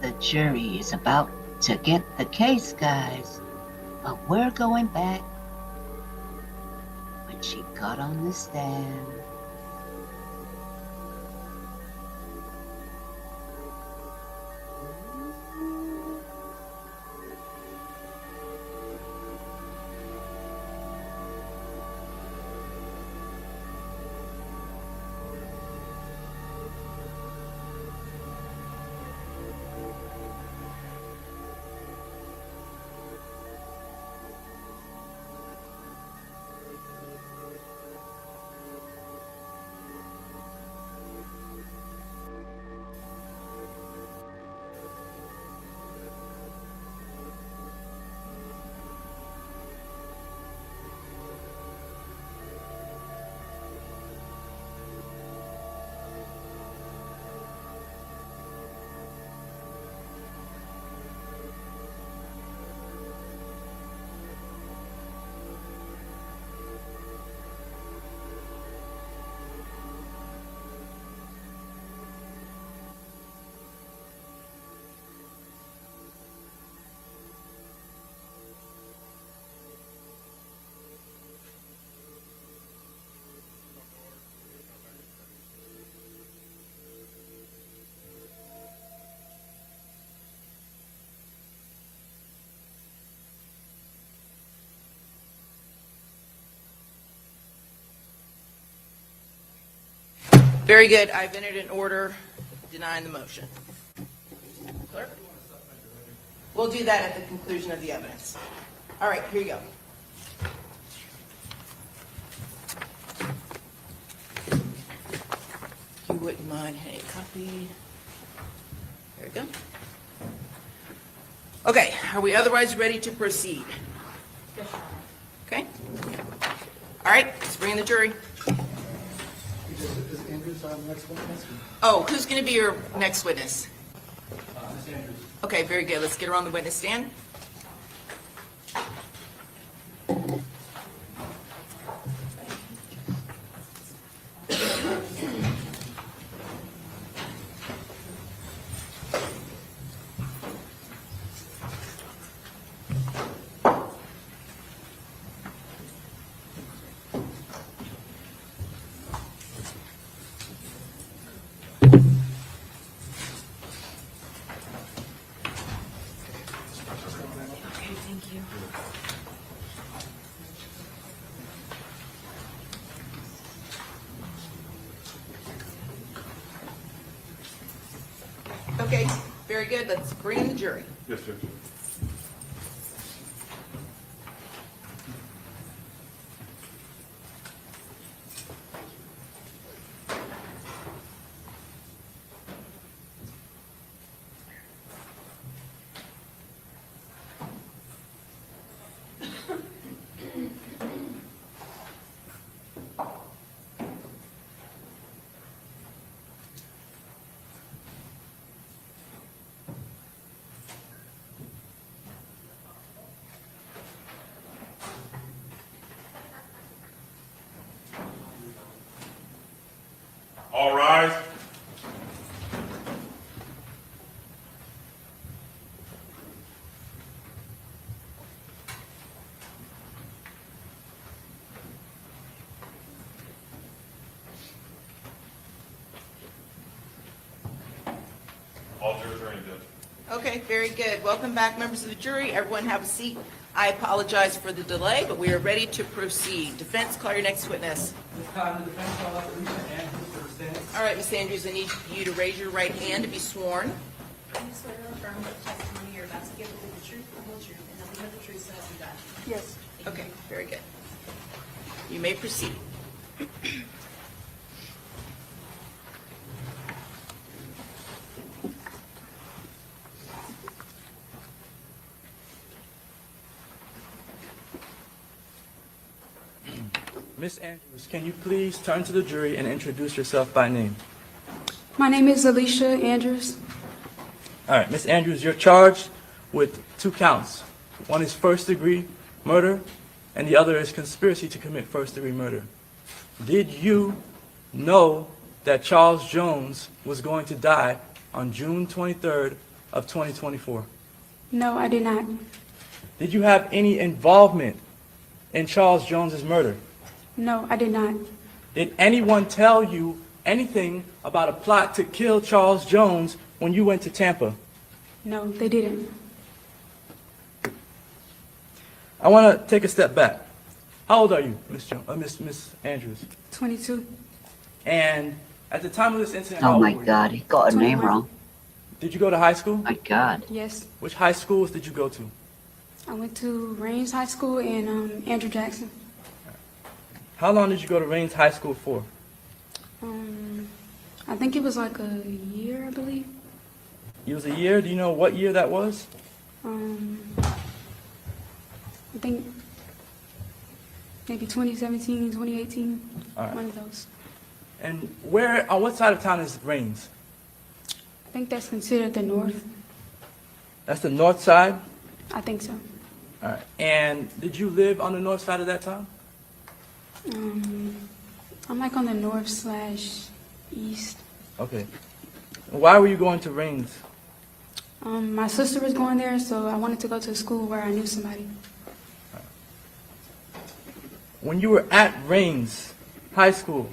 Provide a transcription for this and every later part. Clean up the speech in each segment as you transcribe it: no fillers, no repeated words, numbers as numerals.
the jury is about to get the case, guys. But we're going back when she got on the stand. Very good. I've entered an order denying the motion. Clerk? We'll do that at the conclusion of the evidence. All right, here you go. If you wouldn't mind a copy. There you go. Okay, are we otherwise ready to proceed? Okay. All right, let's bring in the jury. Is Andrews our next witness? Oh, who's going to be your next witness? Ms. Andrews. Okay, very good. Let's get her on the witness stand. Okay, very good. Let's bring in the jury. Yes, sir. All rise. All jurors are in, Judge. Okay, very good. Welcome back, members of the jury. Everyone have a seat. I apologize for the delay, but we are ready to proceed. Defense, call your next witness. This time, the defense calls Alicia Andrews to the stand. All right, Ms. Andrews, I need you to raise your right hand to be sworn. Do you swear or affirm that the testimony you're about to give will be the truth, the whole truth, and nothing but the truth, so help you God? Yes. Okay, very good. You may proceed. Ms. Andrews, can you please turn to the jury and introduce yourself by name? My name is Alicia Andrews. All right, Ms. Andrews, you're charged with 2 counts. One is first-degree murder, and the other is conspiracy to commit first-degree murder. Did you know that Charles Jones was going to die on June 23rd of 2024? No, I did not. Did you have any involvement in Charles Jones's murder? No, I did not. Did anyone tell you anything about a plot to kill Charles Jones when you went to Tampa? No, they didn't. I want to take a step back. How old are you, Miss Andrews? 22. And at the time of this incident, Oh how my old were you? God, he got a name 21. wrong. Did you go to high school? My God. Yes. Which high schools did you go to? I went to Rains High School and Andrew Jackson. How long did you go to Rains High School for? I think it was like a year, I believe. It was a year. Do you know what year that was? I think maybe 2017, 2018, All right. one of those. And where, on what side of town is Rains? I think that's considered the north. That's the north side? I think so. All right. And did you live on the north side of that town? I'm like on the north/east. Okay. Why were you going to Rains? My sister was going there, so I wanted to go to a school where I knew somebody. When you were at Rains High School,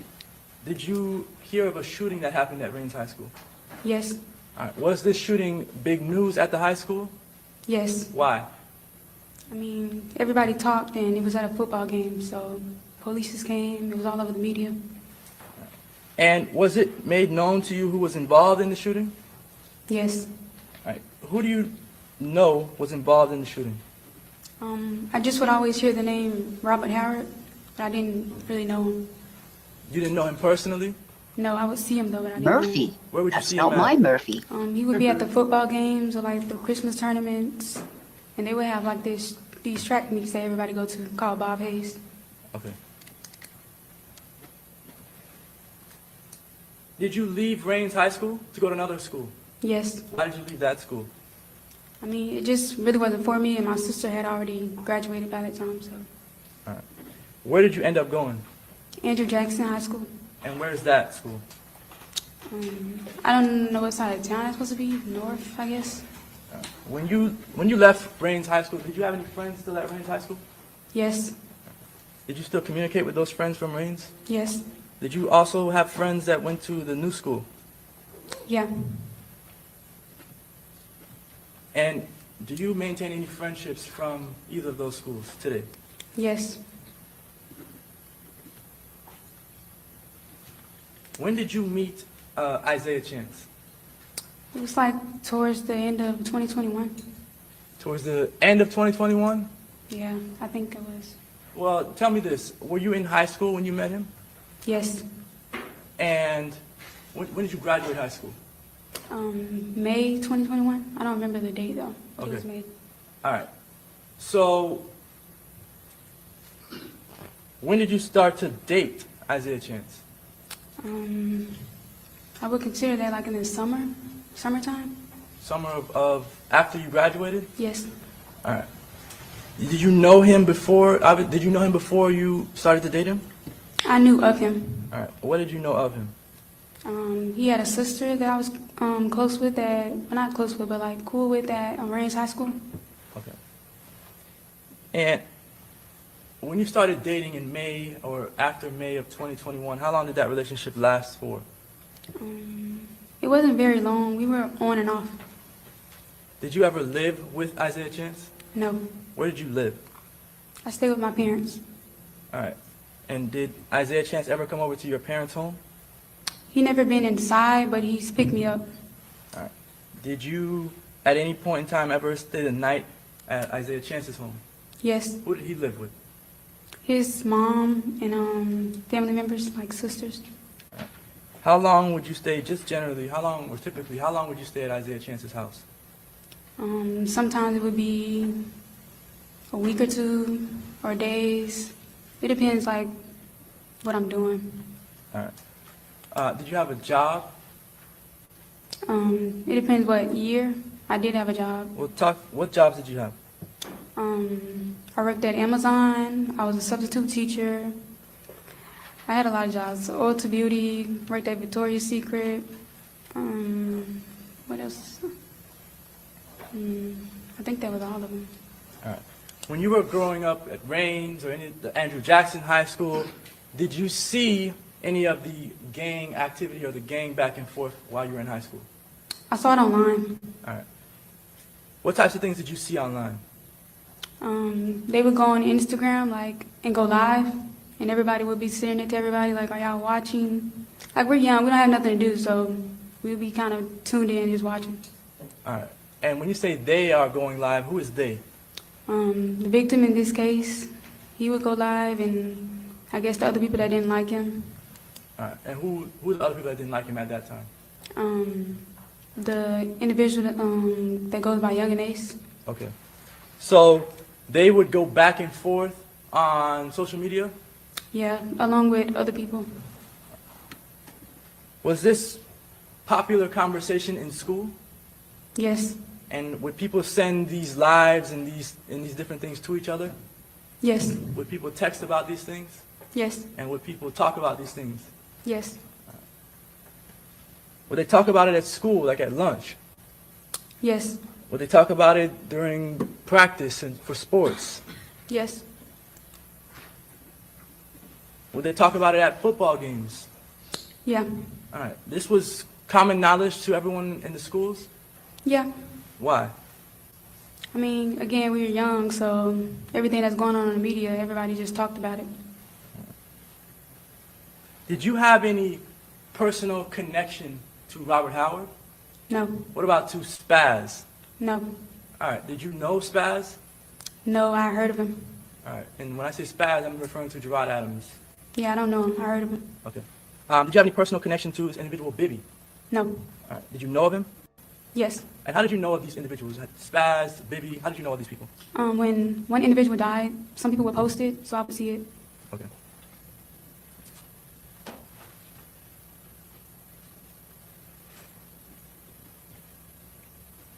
did you hear of a shooting that happened at Rains High School? Yes, All right. Was this shooting big news at the high school? yes. Why? I mean, everybody talked, and it was at a football game, so police came. It was all over the media. And was it made known to you who was involved in the shooting? Yes. All right. Who do you know was involved in the shooting? I just would always hear the name Robert Howard, but I didn't really know him. You didn't know him personally? No, I would see him though, but I didn't know him. Murphy. Where would you That's see him not at? my Murphy. He would be at the football games or like the Christmas tournaments, and they would have like these track meets that everybody go to called Bob Hayes. Okay. Did you leave Rains High School to go to another school? Yes. Why did you leave that school? I mean, it just really wasn't for me, and my sister had already graduated by that time, so. Where did you end up going? Andrew Jackson High School. And where's that school? I don't know what side of town it's supposed to be, north, I guess. When you left Rains High School, did you have any friends still at Rains High School? Yes, Did you still communicate with those friends from Rains? yes, Did you also have friends that went to the new school? yeah. And do you maintain any friendships from either of those schools today? Yes. When did you meet Isaiah Chance? It was like towards the end of 2021. Towards the end of 2021? Yeah, I think it was. Well, tell me this. Were you in high school when you met him? Yes. And when did you graduate high school? May 2021. I don't remember the date though. It was Okay. May. All right. So, when did you start to date Isaiah Chance? I would consider that like in the summertime. Summer of after you graduated? Yes. All right. Did you know him before? Did you know him before you started to date him? I knew of him. All right. What did you know of him? He had a sister that I was close with well, not close with, but like cool with at Rains High School. Okay. And when you started dating in May or after May of 2021, how long did that relationship last for? It wasn't very long. We were on and off. Did you ever live with Isaiah Chance? No, Where did you live? I stayed with my parents. All right. And did Isaiah Chance ever come over to your parents' home? He never been inside, but he's picked me up. All right. Did you, at any point in time, ever stay the night at Isaiah Chance's home? Yes, Who did he live with? his mom and family members, like sisters. How long would you stay, just generally, how long would you stay at Isaiah Chance's house? Sometimes it would be a week or two or days. It depends, like, what I'm doing. All right. Did you have a job? It depends what year. I did have a job. Well, what jobs did you have? I worked at Amazon. I was a substitute teacher. I had a lot of jobs. Ulta Beauty, worked at Victoria's Secret. What else? I think that was all of them. All right. When you were growing up at Rains or any of the Andrew Jackson High School, did you see any of the gang activity or the gang back and forth while you were in high school? I saw it online. All right. What types of things did you see online? They would go on Instagram, like, and go live, and everybody would be sitting it to everybody, like, are y'all watching? Like, we're young, we don't have nothing to do, so we'd be kind of tuned in, just watching. All right. And when you say they are going live, who is they? The victim in this case, he would go live, and I guess the other people that didn't like him. All right. And who are the other people that didn't like him at that time? The individual that goes by Young and Ace. Okay. So they would go back and forth on social media? Yeah, along with other people. Was this popular conversation in school? Yes, And would people send these lives and these different things to each other? yes, Would people text about these things? yes, And would people talk about these things? yes, Would they talk about it at school, like at lunch? yes, Would they talk about it during practice and for sports? yes, Would they talk about it at football games? yeah, All right. This was common knowledge to everyone in the schools? yeah. Why? I mean, again, we were young, so everything that's going on in the media, everybody just talked about it. Did you have any personal connection to Robert Howard? No, What about to Spaz? no, All right. Did you know Spaz? no, I heard of him. All right. And when I say Spaz, I'm referring to Gerard Adams. Yeah, I don't know him. I heard of him. Okay. Did you have any personal connection to this individual, Bibby? No, All right. Did you know of him? yes. And how did you know of these individuals? Spaz, Bibby, how did you know of these people? When one individual died, some people would post it, so I would see it. Okay.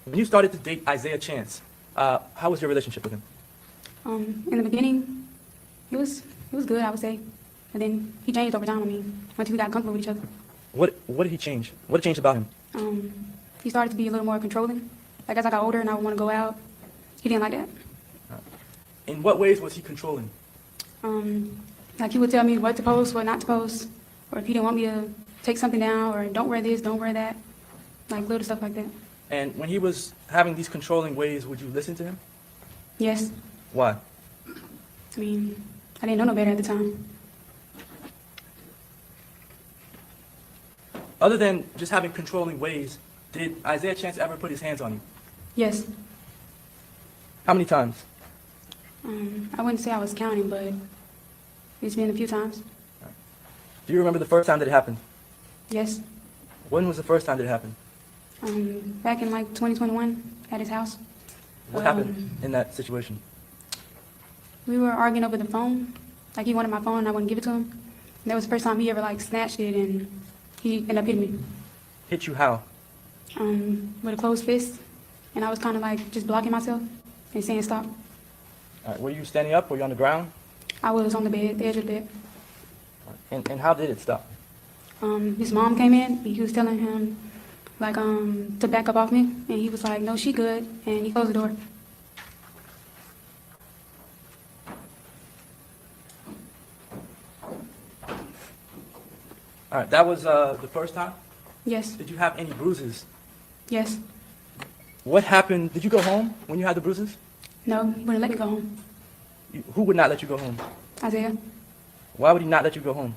When you started to date Isaiah Chance, how was your relationship with him? In the beginning, it was good, I would say. And then he changed over time. I mean, once we got comfortable with each other. What did he change? What changed about him? He started to be a little more controlling. Like as I got older and I would want to go out, he didn't like that. In what ways was he controlling? Like he would tell me what to post, what not to post, or if he didn't want me to take something down, or don't wear this, don't wear that, like little stuff like that. And when he was having these controlling ways, would you listen to him? Yes, Why? I mean, I didn't know no better at the time. Other than just having controlling ways, did Isaiah Chance ever put his hands on you? Yes, How many times? I wouldn't say I was counting, but it's been a few times. Do you remember the first time that it happened? Yes, When was the first time that it happened? back in like 2021 at his house. What happened in that situation? We were arguing over the phone. Like he wanted my phone and I wouldn't give it to him. And that was the first time he ever like snatched it and he ended up hitting me Hit you how? with a closed fist. And I was kind of like just blocking myself and saying stop. All right, were you standing up? Were you on the ground? I was on the bed, the edge of the bed. And how did it stop? His mom came in. He was telling him like to back up off me. And he was like, no, she good. And he closed the door. All right, that was the first time? Yes, Did you have any bruises? yes. What happened? Did you go home when you had the bruises? No, he wouldn't let me go home. Who would not let you go home? Isaiah. Why would he not let you go home?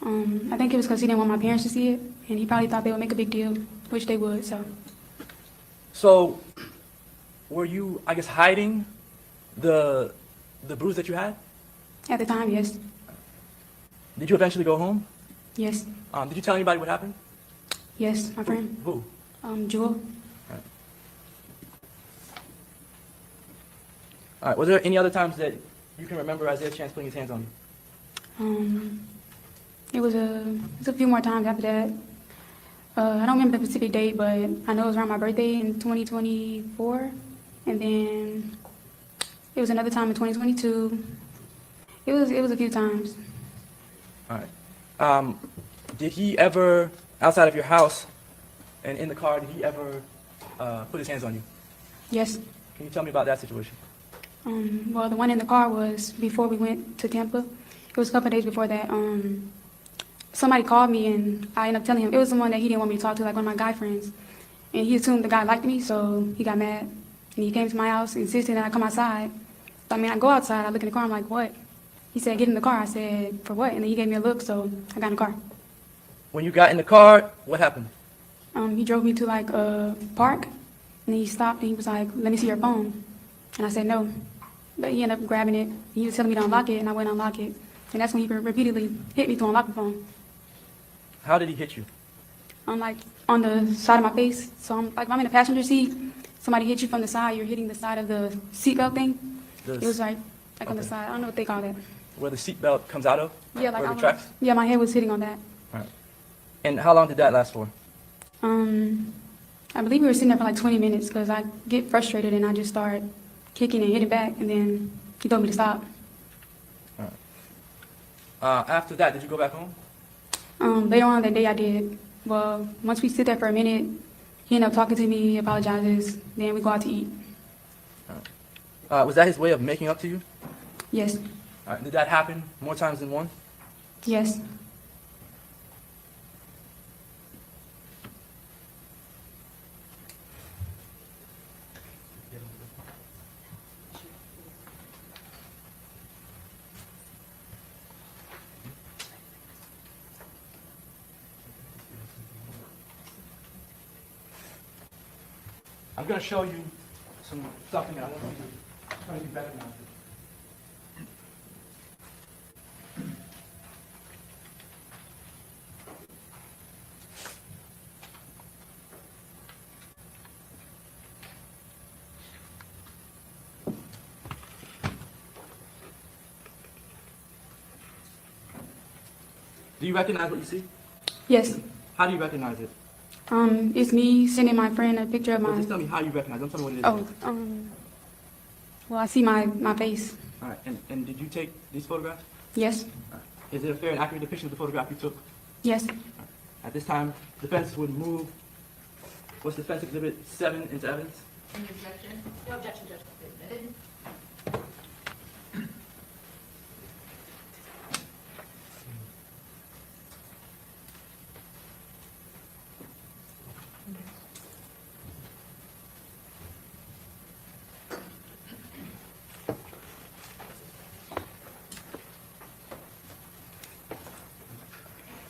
I think it was because he didn't want my parents to see it. And he probably thought they would make a big deal, which they would, so. So, were you, I guess, hiding the bruise that you had? At the time, yes. Did you eventually go home? Yes. Did you tell anybody what happened? Yes, my friend. Who? Jewel. All right, was there any other times that you can remember Isaiah Chance putting his hands on you? It was a few more times after that. I don't remember the specific date, but I know it was around my birthday in 2024. And then it was another time in 2022. It was a few times. All right. Did he ever, outside of your house and in the car, did he ever put his hands on you? Yes. Can you tell me about that situation? Well, the one in the car was before we went to Tampa. It was a couple of days before that. Somebody called me and I ended up telling him it was someone that he didn't want me to talk to, like one of my guy friends. And he assumed the guy liked me, so he got mad. And he came to my house, insisted that I come outside. So, I mean, I go outside, I look in the car, I'm like, what? He said, get in the car. I said, for what? And then he gave me a look, so I got in the car. When you got in the car, what happened? He drove me to like a park, and he stopped and he was like, let me see your phone. And I said no. But he ended up grabbing it. He was telling me to unlock it, and I went and unlock it. And that's when he repeatedly hit me to unlock the phone. How did he hit you? Like on the side of my face. So I'm in the passenger seat. Somebody hit you from the side. You're hitting the side of the seatbelt thing. It was like on the Okay. side. I don't know what they call that. Where the seatbelt comes out of? Yeah, like Where I the was, tracks? yeah, my head was hitting on that. All right. And how long did that last for? I believe we were sitting there for like 20 minutes because I get frustrated and I just start kicking and hitting back, and then he told me to stop. After that, did you go back home? Later on that day I did. Well, once we sit there for a minute, he ended up talking to me, he apologizes, then we go out to eat. Was that his way of making up to you? Yes, All right. Did that happen more times than one? yes. I'm going to show you something that I want you to try to be better now. Do you recognize what you see? Yes. How do you recognize it? It's me sending my friend a picture of Well, my, just tell me how you recognize it. Don't tell me what it is. well, I see my face. All right. And did you take these photographs? Yes, All right. Is it a fair and accurate depiction of the photograph you took? yes. At this time, defense would move, what's defense exhibit 7 into evidence? Any objection? No objection, Judge. Admitted.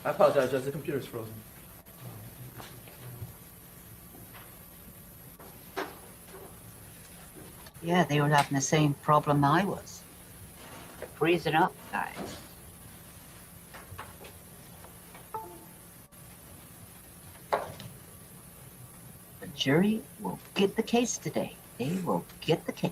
I apologize, Judge. The computer's frozen. Yeah, they were having the same problem I was. Freezing up, guys. The jury will get the case today. They will get the case.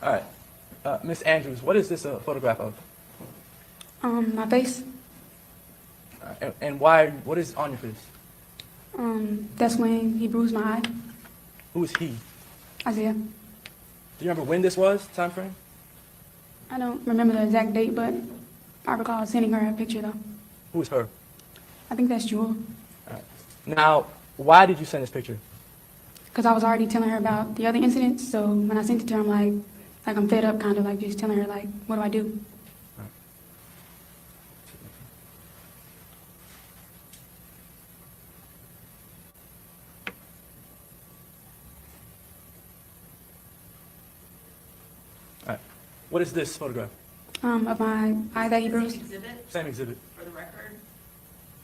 All right. Miss Andrews, what is this a photograph of? My face. And why, what is on your face? That's when he bruised my eye. Who is he? Isaiah. Do you remember when this was, time frame? I don't remember the exact date, but I recall sending her a picture though. Who is her? I think that's Jewel. Now, why did you send this picture? Because I was already telling her about the other incidents, so when I sent it to her, I'm like I'm fed up, kind of like just telling her like, what do I do? What is this photograph? Of my eye that he Same bruised. exhibit Same exhibit. for the record,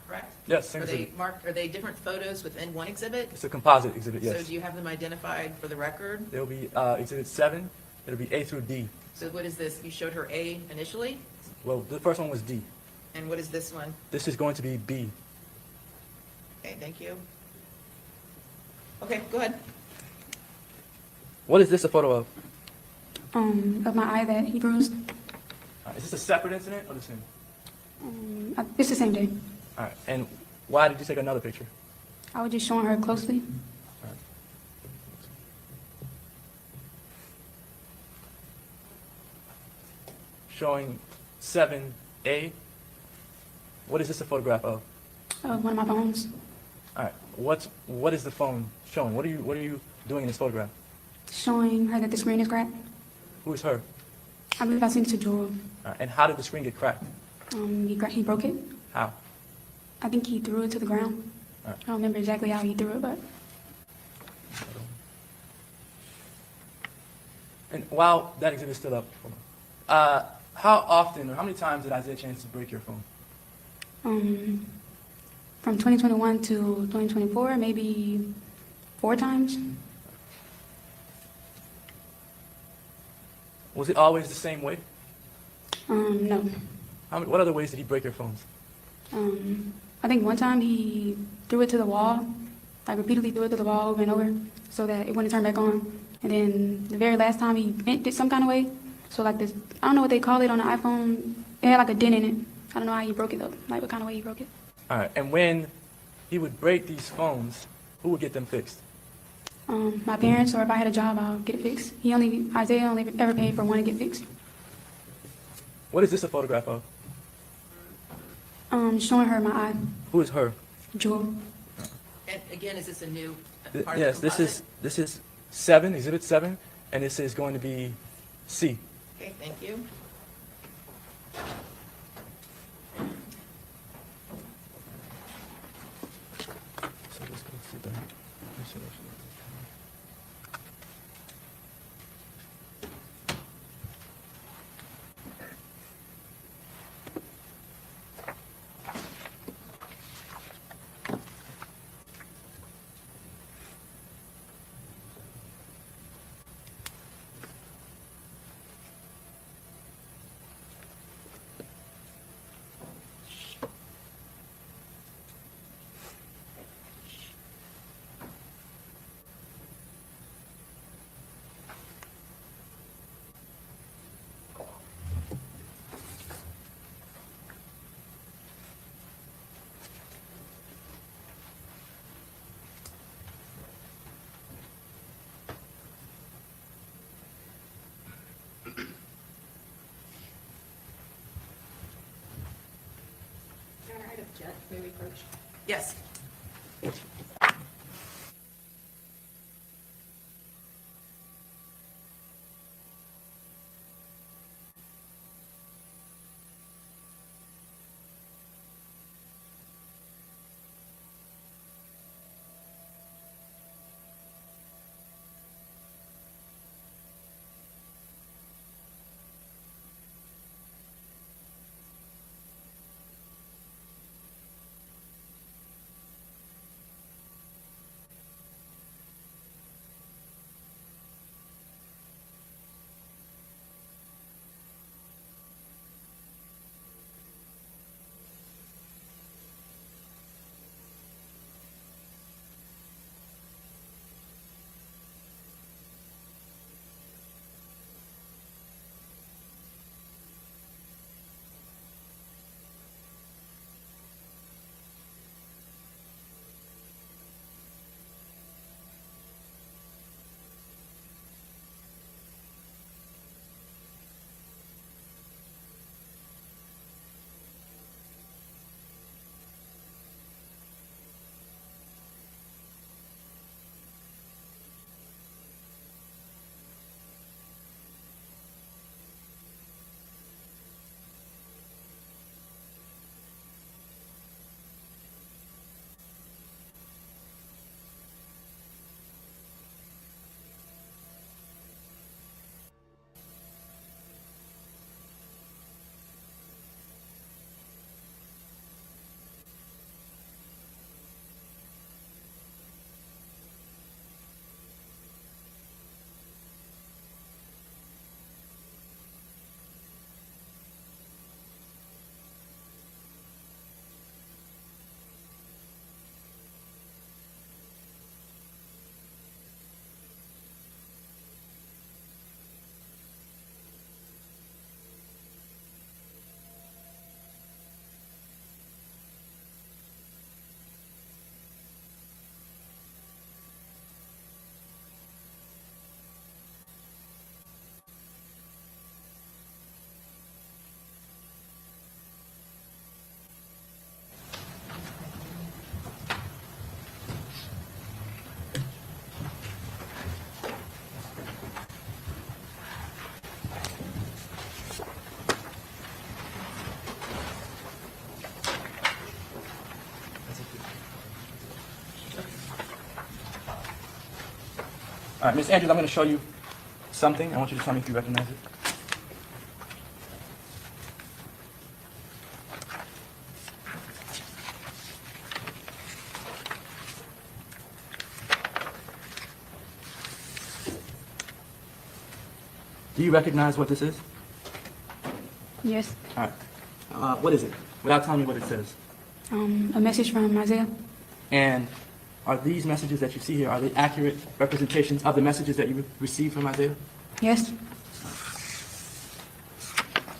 correct? Yes, same Are they exhibit. marked, are they different photos within one exhibit? It's a composite exhibit, So yes. do you have them identified for the record? There will be exhibit 7. It'll be A through D. So what is this? You showed her A initially? Well, the first one was D. And what is this one? This is going to be B. Okay, thank you. Okay, go ahead. What is this a photo of? Of my eye that he bruised. Is this a separate incident or the same? It's the same day. All right. And why did you take another picture? I was just showing her closely. Showing 7A. What is this a photograph of? One of my phones. All right. What is the phone showing? What are you doing in this photograph? Showing her that the screen is cracked. Who is her? I believe I sent it to Joel. All right. And how did the screen get cracked? He broke it. How? I think he threw it to the ground. All right. I don't remember exactly how he threw it, but And while that exhibit is still up, how often or how many times did Isaiah chance to break your phone? from 2021 to 2024, maybe 4 times. Was it always the same way? No. What other ways did he break your phones? I think one time he threw it to the wall, like repeatedly threw it to the wall over and over, so that it wouldn't turn back on. And then the very last time he bent it some kind of way, so like this, I don't know what they call it on the iPhone. It had like a dent in it. I don't know how he broke it though, like what kind of way he broke it. All right. And when he would break these phones, who would get them fixed? My parents, or if I had a job, I'll get it fixed. Isaiah only ever paid for one to get fixed. What is this a photograph of? Showing her my eye, Who is her? Jewel. And again, is this a new part of the Yes, composite? this is 7, exhibit 7, and this is going to be C. Okay, thank you. So let's go see that. Let's see what she- Your Honor, I'd object. May we approach? Yes. All right, Ms. Andrews, I'm going to show you something. I want you to tell me if you recognize it. Do you recognize what this is? Yes. All right. What is it? Without telling me what it says. A message from Isaiah. And are these messages that you see here, are they accurate representations of the messages that you received from Isaiah? Yes.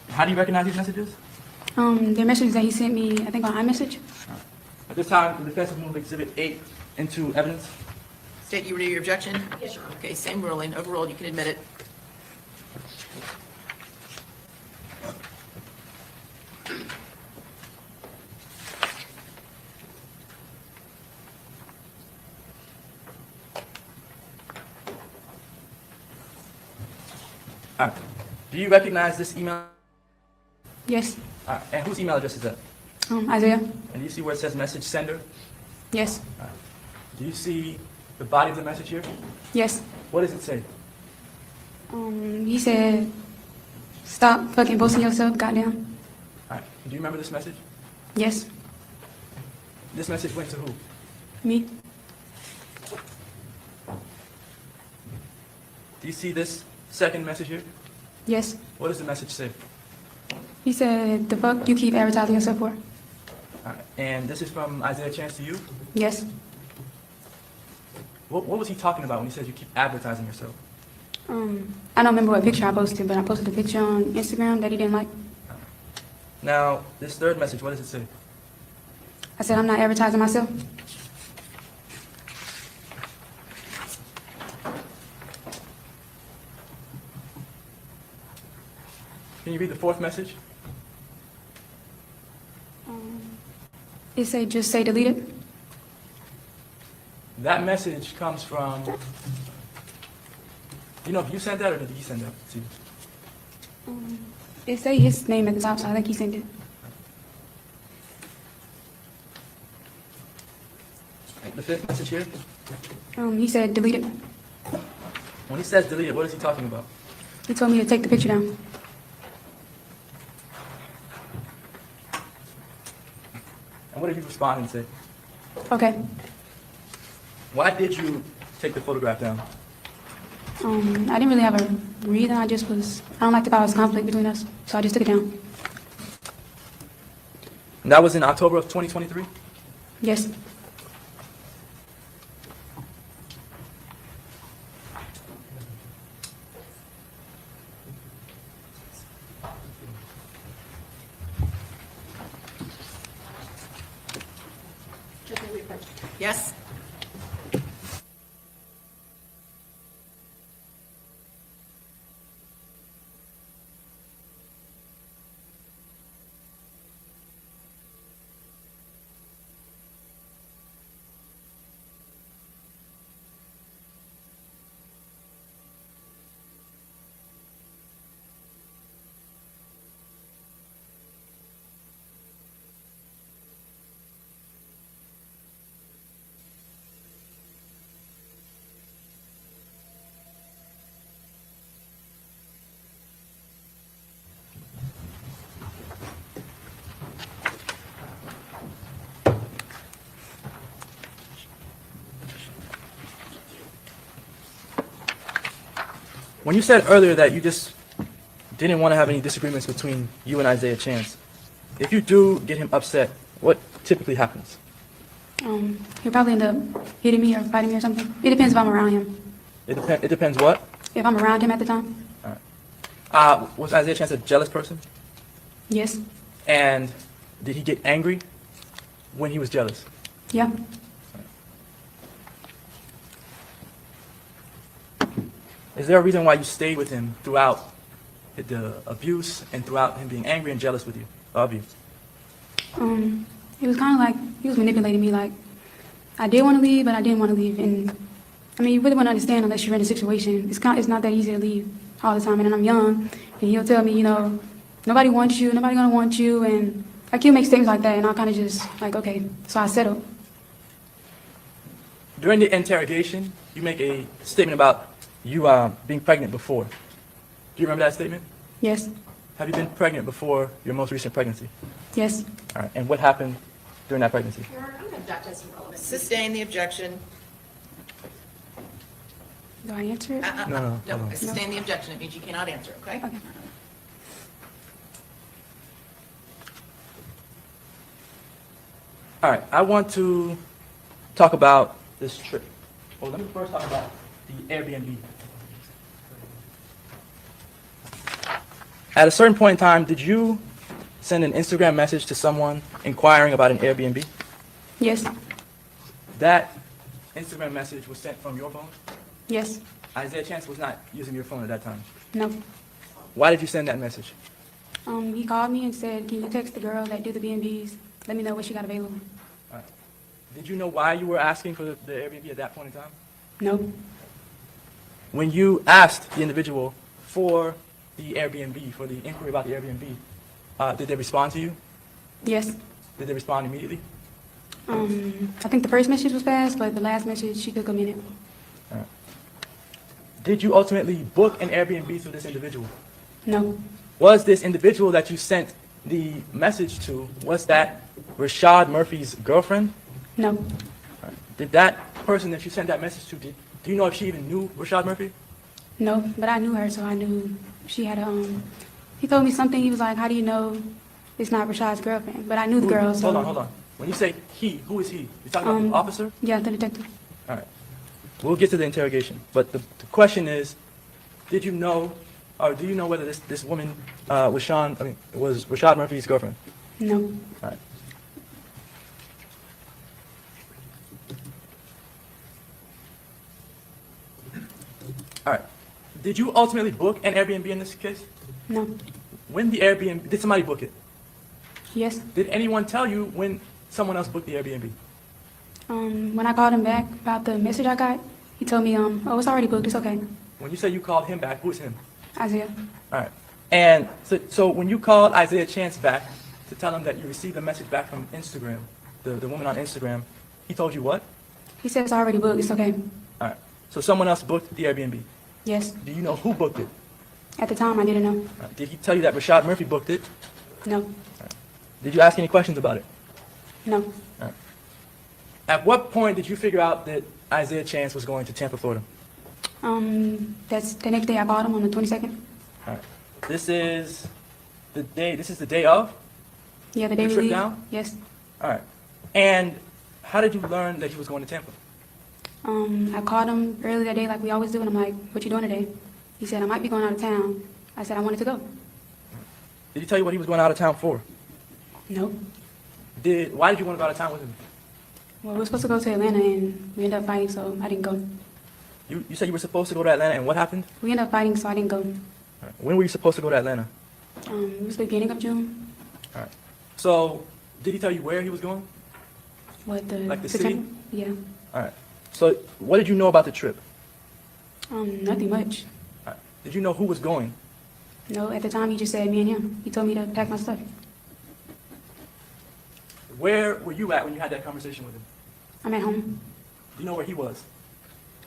How do you recognize these messages? They're messages that he sent me, I think on iMessage. At this time, the defense will move Exhibit 8 into evidence. State you renew your objection? Yes, Your Honor. Okay, same ruling, overruled, you can admit it. All right. Do you recognize this email? Yes. All right. And whose email address is that? Isaiah. And do you see where it says message sender? Yes. All right. Do you see the body of the message here? Yes. What does it say? He said, stop fucking boasting yourself, goddamn. All right. Do you remember this message? Yes. This message went to who? Me. Do you see this second message here? Yes. What does the message say? He said, the fuck you keep advertising yourself for? All right. And this is from Isaiah Chance to you? Yes. What was he talking about when he says you keep advertising yourself? I don't remember what picture I posted, but I posted a picture on Instagram that he didn't like. Now, this third message, what does it say? I said, I'm not advertising myself. Can you read the fourth message? It say, just say delete it. That message comes from, you know, if you sent that or did he send that to you? It say his name at the top, so I think he sent it. The fifth message here? He said delete it. When he says delete it, what is he talking about? He told me to take the picture down. And what did you respond and say? Okay. Why did you take the photograph down? I didn't really have a reason. I don't like to cause conflict between us, so I just took it down. And that was in October of 2023? Yes. Yes? When you said earlier that you just didn't want to have any disagreements between you and Isaiah Chance, if you do get him upset, what typically happens? He'll probably end up hitting me or fighting me or something. It depends if I'm around him. It depends what? If I'm around him at the time. Was Isaiah Chance a jealous person? Yes. And did he get angry when he was jealous? Yeah. Is there a reason why you stayed with him throughout the abuse and throughout him being angry and jealous with you, of you? It was kind of like he was manipulating me. Like I did want to leave, but I didn't want to leave. And I mean, you really wouldn't understand unless you're in a situation. It's not that easy to leave all the time. And then I'm young, and he'll tell me, you know, nobody wants you, nobody gonna want you, and like he'll make statements like that, and I'll kind of just like, okay, so I settled. During the interrogation, you make a statement about you being pregnant before. Do you remember that statement? Yes. Have you been pregnant before your most recent pregnancy? Yes. All right. And what happened during that pregnancy? Your Honor, I'm going to object as irrelevant. Sustain the objection. Do I answer it? No. Sustain the objection. It means you cannot answer, okay? Okay. All right. I want to talk about this trip. Well, let me first talk about the Airbnb. At a certain point in time, did you send an Instagram message to someone inquiring about an Airbnb? Yes. That Instagram message was sent from your phone? Yes. Isaiah Chance was not using your phone at that time. No. Why did you send that message? He called me and said, can you text the girl that do the B&Bs? Let me know what she got available. All right. Did you know why you were asking for the Airbnb at that point in time? No. When you asked the individual for the Airbnb, for the inquiry about the Airbnb, did they respond to you? Yes. Did they respond immediately? I think the first message was fast, but the last message, she took a minute. All right. Did you ultimately book an Airbnb through this individual? No. Was this individual that you sent the message to, was that Rashad Murphy's girlfriend? No. All right. Did that person that you sent that message to, do you know if she even knew Rashad Murphy? No, but I knew her, so I knew she had he told me something, he was like, how do you know it's not Rashad's girlfriend? But I knew the girl, so. Hold on. When you say he, who is he? You talking about the officer? Yeah, the detective. All right. We'll get to the interrogation. But the question is, did you know, or do you know whether this woman was Rashad Murphy's girlfriend? No. All right. All right. Did you ultimately book an Airbnb in this case? No. When the Airbnb, did somebody book it? Yes. Did anyone tell you when someone else booked the Airbnb? When I called him back about the message I got, he told me, oh, it's already booked, it's okay. When you say you called him back, who is him? Isaiah. All right. And so when you called Isaiah Chance back to tell him that you received a message back from Instagram, the woman on Instagram, he told you what? He said it's already booked, it's okay. All right. So someone else booked the Airbnb. Yes. Do you know who booked it? At the time, I didn't know. All right. Did he tell you that Rashad Murphy booked it? No. Did you ask any questions about it? No. At what point did you figure out that Isaiah Chance was going to Tampa, Florida? That's the next day I called him on the 22nd. All right. This is the day of? Yeah, the day You we tripped leave. down? Yes. All right. And how did you learn that he was going to Tampa? I called him early that day like we always do, and I'm like, what you doing today? He said, I might be going out of town. I said, I wanted to go. Did he tell you what he was going out of town for? No. Why did you want to go out of town with him? Well, we were supposed to go to Atlanta, and we ended up fighting, so I didn't go. You said you were supposed to go to Atlanta, and what happened? We ended up fighting, so I didn't go. All right. When were you supposed to go to Atlanta? It was the beginning of June. All right. So, did he tell you where he was going? What, Like the September? city? Yeah. All right. So, what did you know about the trip? Nothing much. All right. Did you know who was going? No, at the time, he just said me and him. He told me to pack my stuff. Where were you at when you had that conversation with him? I'm at home. Do you know where he was?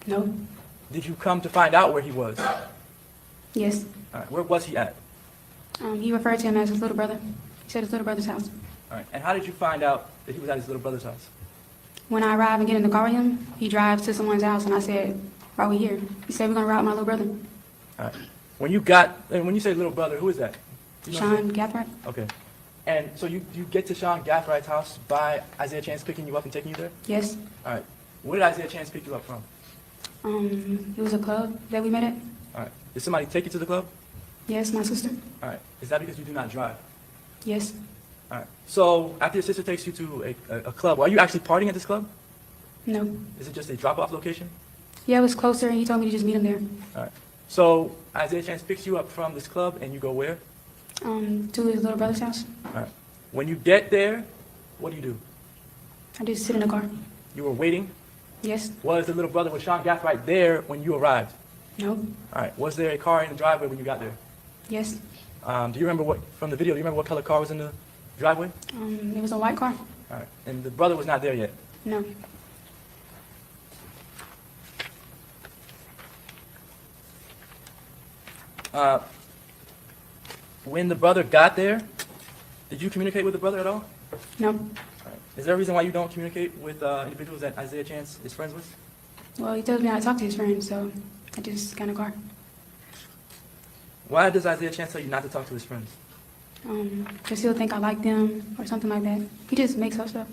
No. Did you come to find out where he was? Yes. All right. Where was he at? He referred to him as his little brother. He said his little brother's house. All right. And how did you find out that he was at his little brother's house? When I arrive and get in the car with him, he drives to someone's house, and I said, why are we here? He said, we're going to ride with my little brother, All right. When you say little brother, who is that? Do you know Sean him? Gathright. Okay. And so you get to Sean Gathwright's house by Isaiah Chance picking you up and taking you there? Yes. All right. Where did Isaiah Chance pick you up from? It was a club that we met at. All right. Did somebody take you to the club? Yes, my sister. All right. Is that because you do not drive? Yes. All right. So after your sister takes you to a club, are you actually partying at this club? No. Is it just a drop-off location? Yeah, it was closer, and he told me to just meet him there. All right. So Isaiah Chance picks you up from this club, and you go where? To his little brother's house. All right. When you get there, what do? I just sit in the car. You were waiting? Yes. Was the little brother with Sean Gathright there when you arrived? No. All right. Was there a car in the driveway when you got there? Yes. Do you remember from the video, do you remember what color car was in the driveway? It was a white car. All right. And the brother was not there yet? No. When the brother got there, did you communicate with the brother at all? No. All right. Is there a reason why you don't communicate with individuals that Isaiah Chance is friends with? Well, he tells me how to talk to his friends, so I just got in the car. Why does Isaiah Chance tell you not to talk to his friends? Because he'll think I like them or something like that. He just makes up stuff.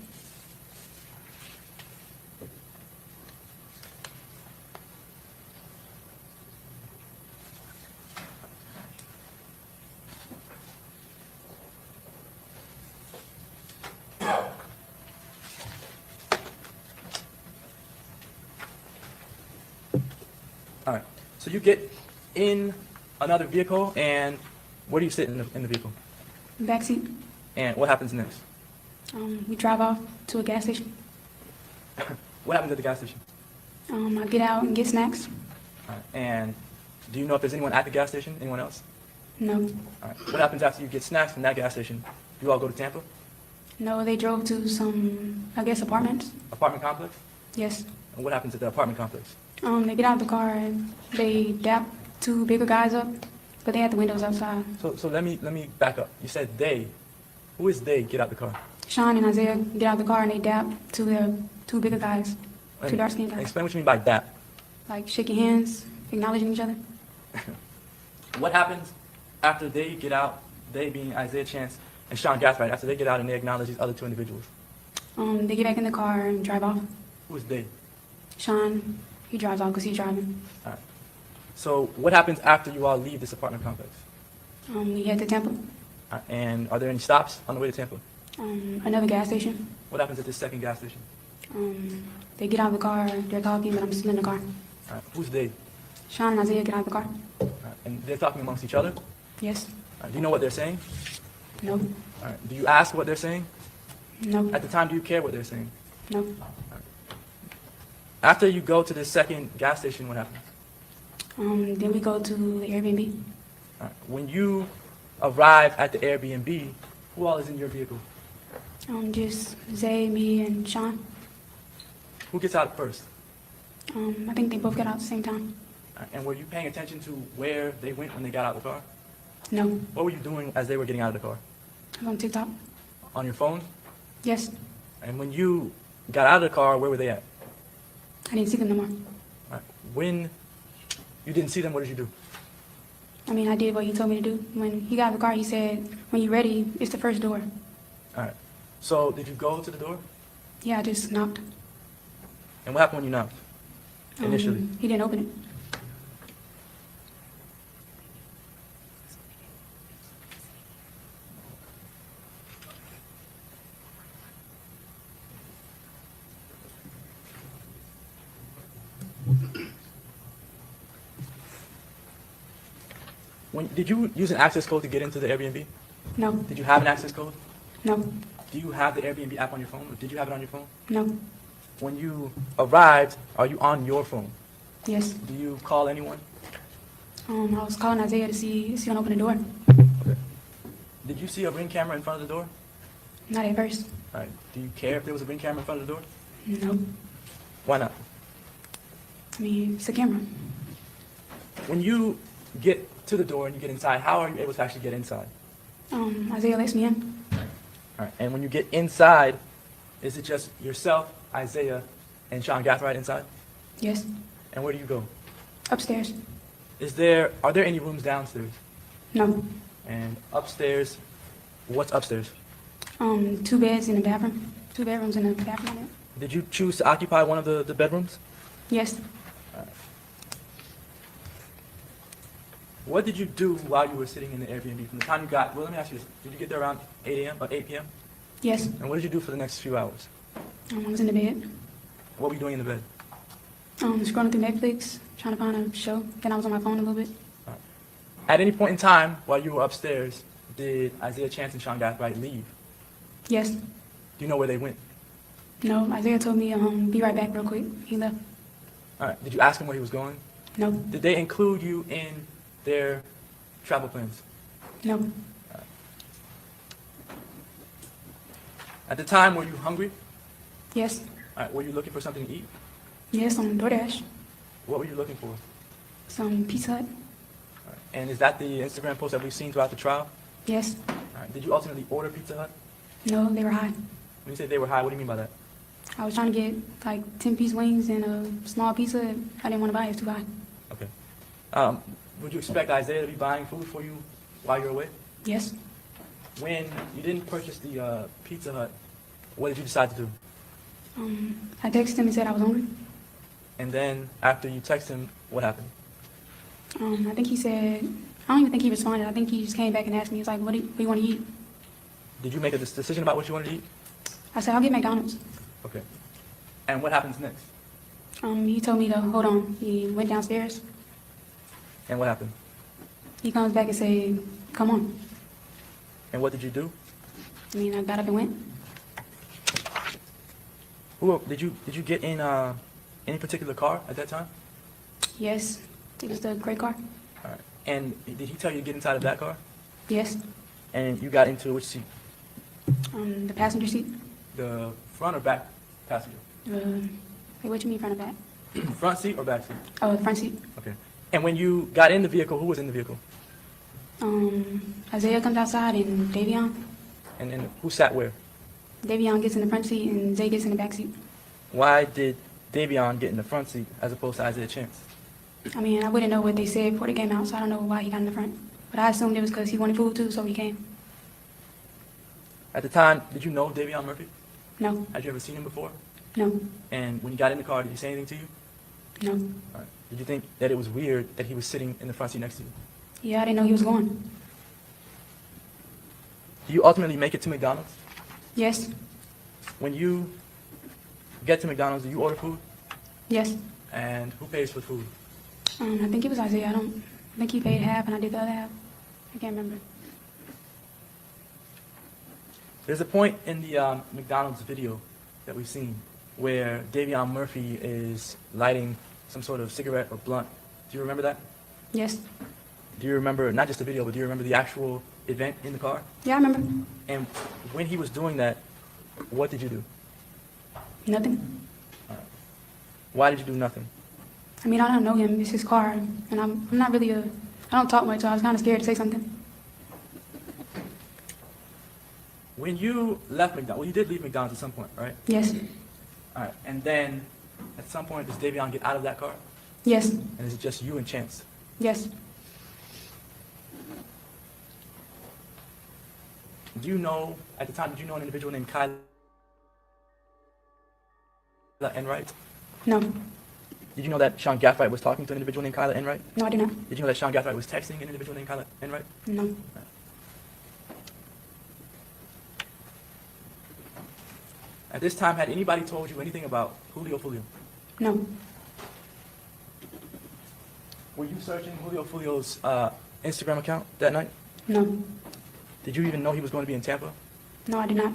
All right. So you get in another vehicle, and where do you sit in the vehicle? Backseat. And what happens next? We drive off to a gas station. What happens at the gas station? I get out and get snacks. All right. And do you know if there's anyone at the gas station? Anyone else? No. All right. What happens after you get snacks from that gas station? You all go to Tampa? No, they drove to some, I guess, apartments. Apartment complex? Yes. And what happens at the apartment complex? They get out of the car and they dap two bigger guys up, but they had the windows outside. So let me back up. You said they. Who is they get out the car? Sean and Isaiah get out of the car and they dap to the two bigger guys, two dark-skinned guys. Explain what you mean by that. Like shaking hands, acknowledging each other. What happens after they get out, they being Isaiah Chance and Sean Gathright, after they get out and they acknowledge these other two individuals? They get back in the car and drive off. Who is they? Sean, he drives off because he's driving. All right. So what happens after you all leave this apartment complex? We head to Tampa. And are there any stops on the way to Tampa? Another gas station. What happens at this second gas station? They get out of the car, they're talking, but I'm still in the car. All right. Who's they? Sean and Isaiah get out of the car. All right. And they're talking amongst each other? Yes. All right. Do you know what they're saying? No. All right. Do you ask what they're saying? No. At the time, do you care what they're saying? No. After you go to the second gas station, what happens? Then we go to the Airbnb. All right. When you arrive at the Airbnb, who all is in your vehicle? Just Zay, me, and Sean. Who gets out first? I think they both got out at the same time. All right. And were you paying attention to where they went when they got out of the car? No. What were you doing as they were getting out of the car? I was on TikTok. On your phone? Yes. And when you got out of the car, where were they at? I didn't see them no more. All right. When you didn't see them, what did you do? I mean, I did what he told me to do. When he got out of the car, he said, when you're ready, it's the first door. All right. So did you go to the door? Yeah, I just knocked. And what happened when you knocked? Initially. He didn't open it. Did you use an access code to get into the Airbnb? No. Did you have an access code? No. Do you have the Airbnb app on your phone? Or did you have it on your phone? No. When you arrived, are you on your phone? Yes. Do you call anyone? I was calling Isaiah to see if he gonna open the door. Okay. Did you see a Ring camera in front of the door? Not at first. All right. Do you care if there was a Ring camera in front of the door? No. Why not? I mean, it's a camera. When you get to the door and you get inside, how are you able to actually get inside? Isaiah lets me in. All right. And when you get inside, is it just yourself, Isaiah, and Sean Gathright inside? Yes. And where do you go? Upstairs. Are there any rooms downstairs? No. And upstairs, what's upstairs? 2 beds in a bathroom. 2 bedrooms in a bathroom on it. Did you choose to occupy one of the bedrooms? Yes. What did you do while you were sitting in the Airbnb from the time you got, well, let me ask you this. Did you get there around 8 a.m. or 8 p.m.? Yes. And what did you do for the next few hours? I was in the bed. What were you doing in the bed? Scrolling through Netflix, trying to find a show. Then I was on my phone a little bit. At any point in time while you were upstairs, did Isaiah Chance and Sean Gathright leave? Yes. Do you know where they went? No. Isaiah told me, be right back real quick. He left. All right. Did you ask him where he was going? No. Did they include you in their travel plans? No. At the time, were you hungry? Yes. All right. Were you looking for something to eat? Yes, on DoorDash. What were you looking for? Some Pizza Hut. And is that the Instagram post that we've seen throughout the trial? Yes. All right. Did you ultimately order Pizza Hut? No, they were high. When you say they were high, what do you mean by that? I was trying to get like 10-piece wings and a small pizza. I didn't want to buy it. It was too high. Okay. Would you expect Isaiah to be buying food for you while you're away? Yes. When you didn't purchase the Pizza Hut, what did you decide to do? I texted him and said I was hungry. And then after you texted him, what happened? I think he said, I don't even think he responded. I think he just came back and asked me, he's like, what do you want to eat? Did you make a decision about what you wanted to eat? I said, I'll get McDonald's. Okay. And what happens next? He told me to hold on. He went downstairs. And what happened? He comes back and said, come on. And what did you do? I mean, I got up and went. Did you get in any particular car at that time? Yes. It was the gray car. All right. And did he tell you to get inside of that car? Yes. And you got into which seat? The passenger seat. The front or back passenger? Wait, what you mean front or back? Front seat or back seat? Oh, the front seat. Okay. And when you got in the vehicle, who was in the vehicle? Isaiah comes outside and Davion. And then who sat where? Davion gets in the front seat and Zay gets in the back seat. Why did Davion get in the front seat as opposed to Isaiah Chance? I mean, I wouldn't know what they said before they came out, so I don't know why he got in the front. But I assumed it was because he wanted food too, so he came. At the time, did you know Davion Murphy? No, Had you ever seen him before? no, And when you got in the car, did he say anything to you? no. All right. Did you think that it was weird that he was sitting in the front seat next to you? Yeah, I didn't know he was going. Do you ultimately make it to McDonald's? Yes, When you get to McDonald's, do you order food? yes. And who pays for food? I think it was Isaiah. I think he paid half and I did the other half. I can't remember. There's a point in the McDonald's video that we've seen where Davion Murphy is lighting some sort of cigarette or blunt. Do you remember that? Yes. Do you remember, not just the video, but do you remember the actual event in the car? Yeah, I remember. And when he was doing that, what did you do? Nothing. Why did you do nothing? I mean, I don't know him. It's his car. And I'm not really I don't talk much, so I was kind of scared to say something. When you left McDonald's, well, you did leave McDonald's at some point, right? Yes. All right. And then at some point, does Davion get out of that car? Yes. And is it just you and Chance? Yes. Do you know, at the time, did you know an individual named Kyla Enright? No. Did you know that Sean Gaffright was talking to an individual named Kyla Enright? No, I did not. Did you know that Sean Gaffright was texting an individual named Kyla Enright? No. At this time, had anybody told you anything about Julio? No. Were you searching Julio's Instagram account that night? No. Did you even know he was going to be in Tampa? No, I did not.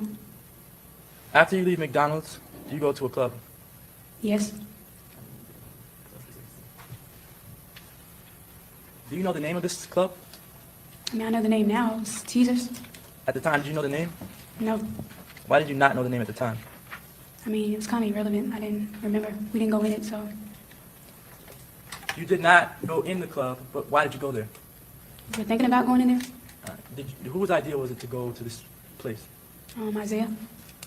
After you leave McDonald's, do you go to a club? Yes. Do you know the name of this club? I mean, I know the name now. It's Teasers. At the time, did you know the name? No. Why did you not know the name at the time? I mean, it was kind of irrelevant. I didn't remember. We didn't go in it, so. You did not go in the club, but why did you go there? You were thinking about going in there? Whose idea was it to go to this place? Isaiah.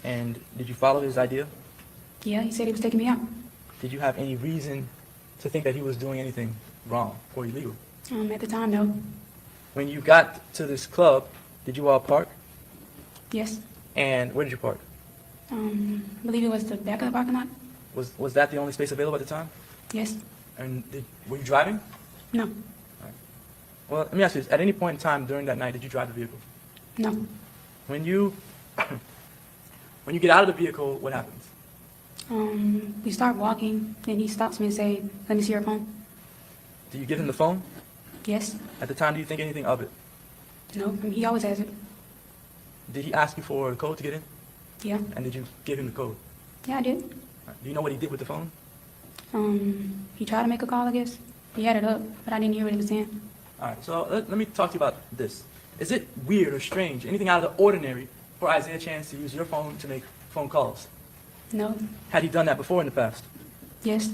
And did you follow his idea? Yeah, he said he was taking me out. Did you have any reason to think that he was doing anything wrong or illegal? At the time, no. When you got to this club, did you all park? Yes. And where did you park? I believe it was the back of the parking lot. Was that the only space available at the time? Yes. And were you driving? No. Well, let me ask you this. At any point in time during that night, did you drive the vehicle? No. When you get out of the vehicle, what happens? We start walking, then he stops me and say, "Let me see your phone." Do you give him the phone? Yes. At the time, do you think anything of it? No. I mean, he always has it. Did he ask you for the code to get in? Yeah. And did you give him the code? Yeah, I did. Do you know what he did with the phone? He tried to make a call, I guess. He had it up, but I didn't hear what he was saying. All right, so let me talk to you about this. Is it weird or strange, anything out of the ordinary, for Isaiah Chance to use your phone to make phone calls? No. Had he done that before in the past? Yes.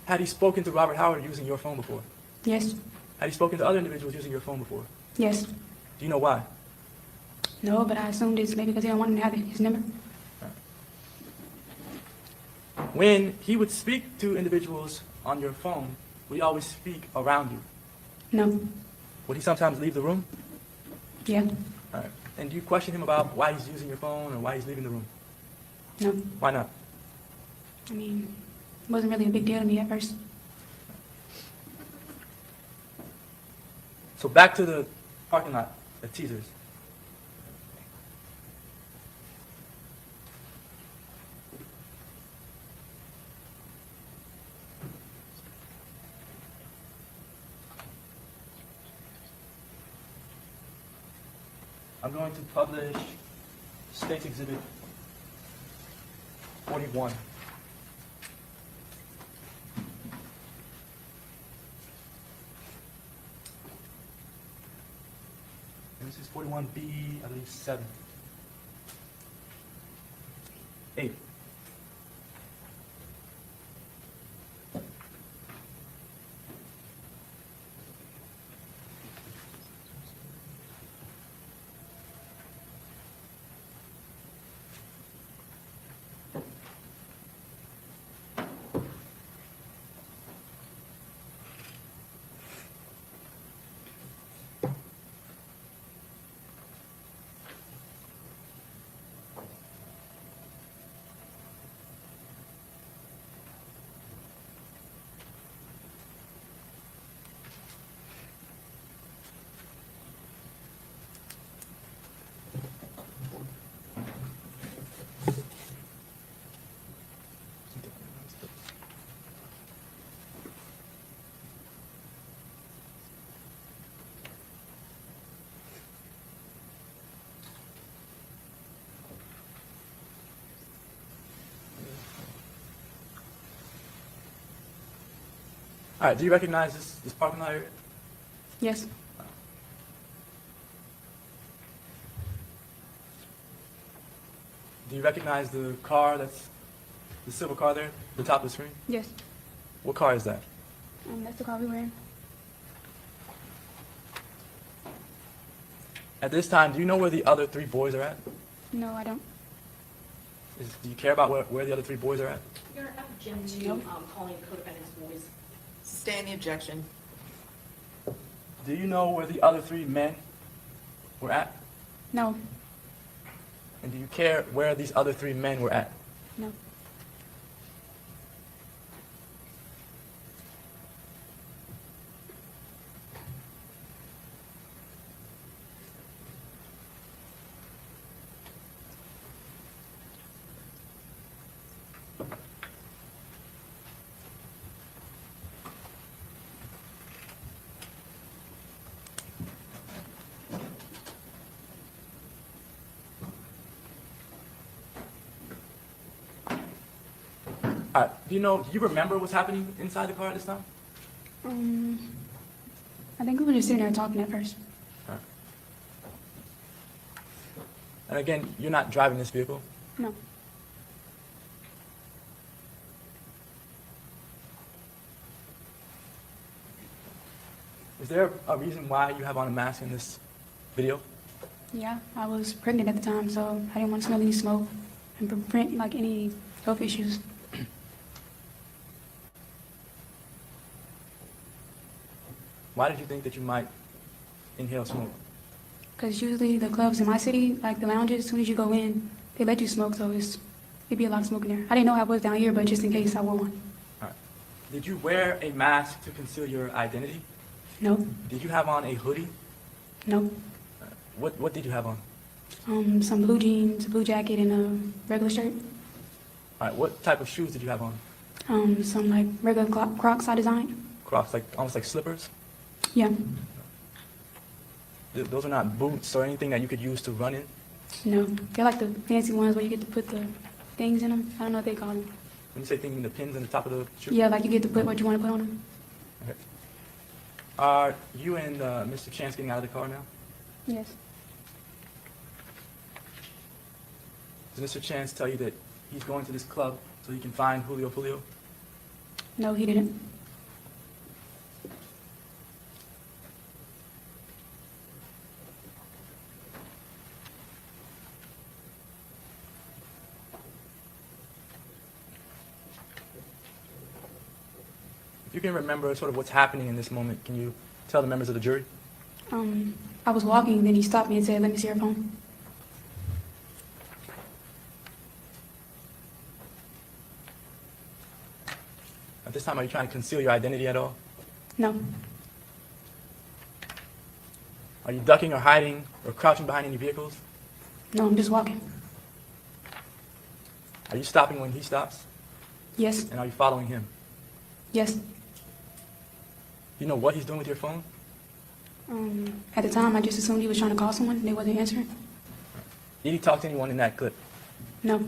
Had he spoken to Robert Howard using your phone before? Yes. Have you spoken to other individuals using your phone before? Yes. Do you know why? No, but I assumed it's maybe because he don't want him to have his number. When he would speak to individuals on your phone, would he always speak around you? No. Would he sometimes leave the room? Yeah. All right. And do you question him about why he's using your phone or why he's leaving the room? No. Why not? I mean, it wasn't really a big deal to me at first. So back to the parking lot at Teasers. I'm going to publish State's Exhibit 41. And this is 41B, I believe 7. 8. All right, do you recognize this parking lot area? Yes. Do you recognize the car that's the silver car there, the top of the screen? Yes. What car is that? That's the car we were in. At this time, do you know where the other 3 boys are at? No, I don't. Do you care about where the other 3 boys are at? Your Honor, I object to calling co-defendants boys. Sustain the objection. Do you know where the other 3 men were at? No. And do you care where these other 3 men were at? No. All right, do you remember what's happening inside the car at this time? I think we were just sitting there talking at first. All right. And again, you're not driving this vehicle? No. Is there a reason why you have on a mask in this video? Yeah, I was pregnant at the time, so I didn't want to smell any smoke and prevent like any health issues. Why did you think that you might inhale smoke? Because usually the clubs in my city, like the lounges, as soon as you go in, they let you smoke, so it'd be a lot of smoke in there. I didn't know how it was down here, but just in case, I wore one. All right. Did you wear a mask to conceal your identity? No, Did you have on a hoodie? no. What did you have on? Some blue jeans, a blue jacket, and a regular shirt. All right, what type of shoes did you have on? Some like regular Crocs I designed. Crocs, like almost like slippers? Yeah, Those are not boots or anything that you could use to run in? no. They're like the fancy ones where you get to put the things in them. I don't know what they call them. When you say thinking the pins on the top of the shoe? Yeah, like you get to put what you want to put on them. Okay. Are you and Mr. Chance getting out of the car now? Yes. Did Mr. Chance tell you that he's going to this club so he can find Julio? No, he didn't. you can remember sort of what's happening in this moment, can you tell the members of the jury? I was walking, then he stopped me and said, "Let me see your phone." At this time, are you trying to conceal your identity at all? No, Are you ducking or hiding or crouching behind any vehicles? no, I'm just walking. Are you stopping when he stops? Yes, And are you following him? yes. Do you know what he's doing with your phone? At the time, I just assumed he was trying to call someone, and they wasn't answering. Did he talk to anyone in that clip? No,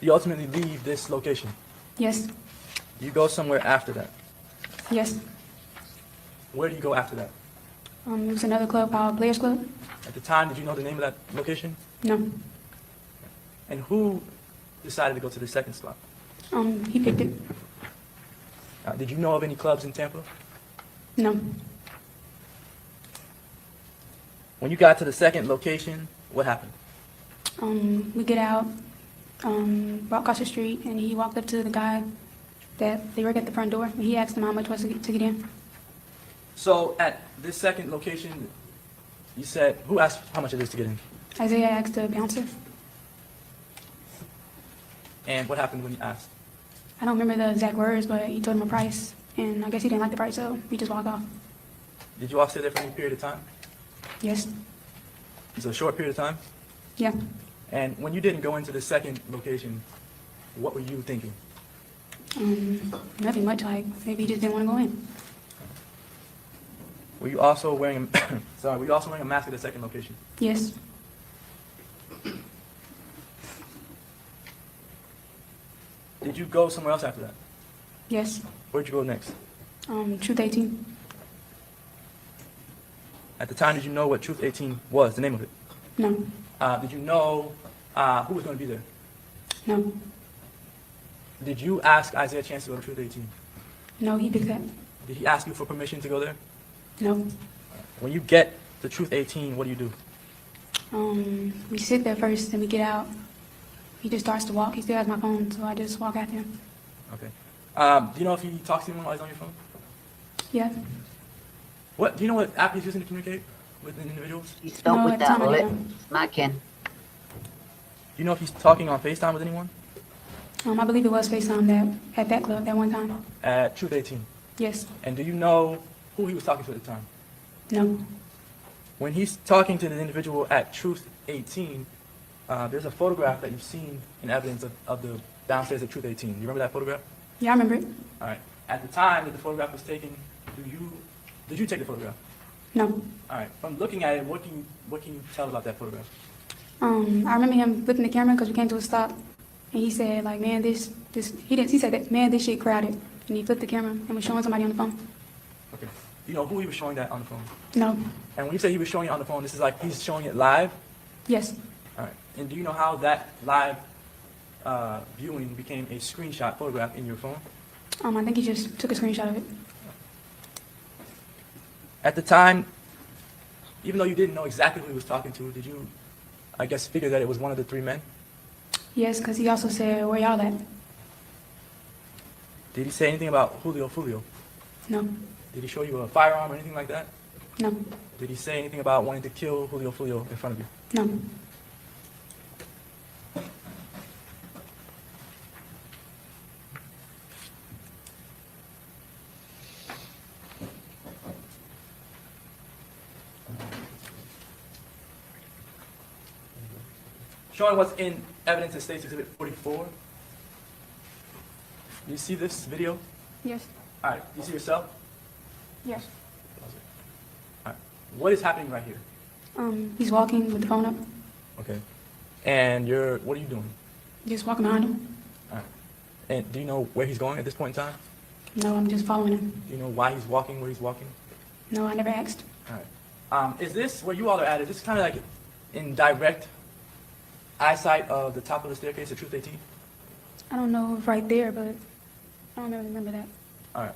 Do you ultimately leave this location? yes, Do you go somewhere after that? yes. Where do you go after that? It was another club called Players Club. At the time, did you know the name of that location? No, And who decided to go to the second spot? he picked it. Did you know of any clubs in Tampa? No, When you got to the second location, what happened? we get out, walk across the street, and he walked up to the guy that they work at the front door, and he asked him how much was to get in. So at this second location, you said, who asked how much it is to get in? Isaiah asked the bouncer. And what happened when you asked? I don't remember the exact words, but he told him a price, and I guess he didn't like the price, so we just walked off. Did you all stay there for any period of time? Yes, It's a short period of time. yeah. And when you didn't go into the second location, what were you thinking? Nothing much, like maybe he just didn't want to go in. Were you also wearing were you also wearing a mask at the second location? Yes, Did you go somewhere else after that? yes. Where'd you go next? Truth 18. At the time, did you know what Truth 18 was, the name of it? No, Did you know who was going to be there? no, Did you ask Isaiah Chance to go to Truth 18? no, he picked that. Did he ask you for permission to go there? No. When you get to Truth 18, what do you do? We sit there first, then we get out. He just starts to walk. He still has my phone, so I just walk after him. Okay. Do you know if he talks to anyone while he's on your phone? Yeah. Do you know what app he's using to communicate with individuals? You spoke No, with at the time I lip, didn't. smacking. Do you know if he's talking on FaceTime with anyone? I believe it was FaceTime at that club that one time. At Truth 18. Yes. And do you know who he was talking to at the time? No. When he's talking to the individual at Truth 18, there's a photograph that you've seen in evidence of the downstairs at Truth 18. Do you remember that photograph? Yeah, I remember it. All right. At the time that the photograph was taken, did you take the photograph? No. All right. From looking at it, what can you tell about that photograph? I remember him flipping the camera because we came to a stop, and he said, like, man, he said that, man, this shit crowded. And he flipped the camera and was showing somebody on the phone. Okay. Do you know who he was showing that on the phone? No. And when you say he was showing it on the phone, this is like he's showing it live? Yes. All right. And do you know how that live viewing became a screenshot photograph in your phone? I think he just took a screenshot of it. At the time, even though you didn't know exactly who he was talking to, did you, I guess, figure that it was one of the three men? Yes, because he also said, where y'all at? Did he say anything about Julio? No. Did he show you a firearm or anything like that? No. Did he say anything about wanting to kill Julio in front of you? No. Showing what's in evidence in State's Exhibit 44. Do you see this video? Yes. All right. Do you see yourself? Yes. All right. What is happening right here? He's walking with the phone up, Okay. And what are you doing? just walking behind him. All right. And do you know where he's going at this point in time? No, I'm just following him. Do you know why he's walking where he's walking? No, I never asked. All right. Is this, where you all are at, is this kind of like in direct eyesight of the top of the staircase at Truth 18? I don't know if right there, but I don't really remember that. All right.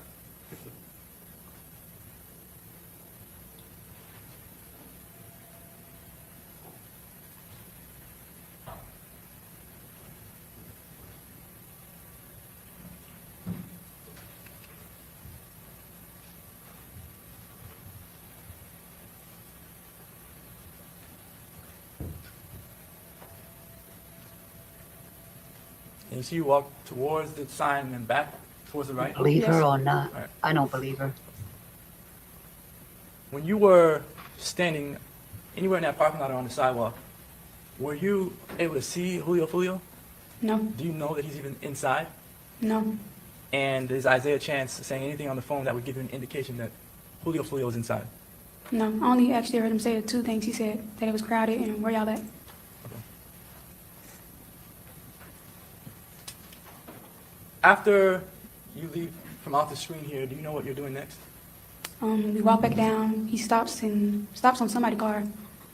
And you see you walk towards the sign and then back towards the right? Believe her Yes. or not, Right. I don't believe her. When you were standing anywhere in that parking lot or on the sidewalk, were you able to see Julio? No, Do you know that he's even inside? no, And is Isaiah Chance saying anything on the phone that would give you an indication that Julio is inside? no. I only actually heard him say the two things. He said that it was crowded and where y'all at. After you leave from off the screen here, do you know what you're doing next? We walk back down. He stops on somebody's car,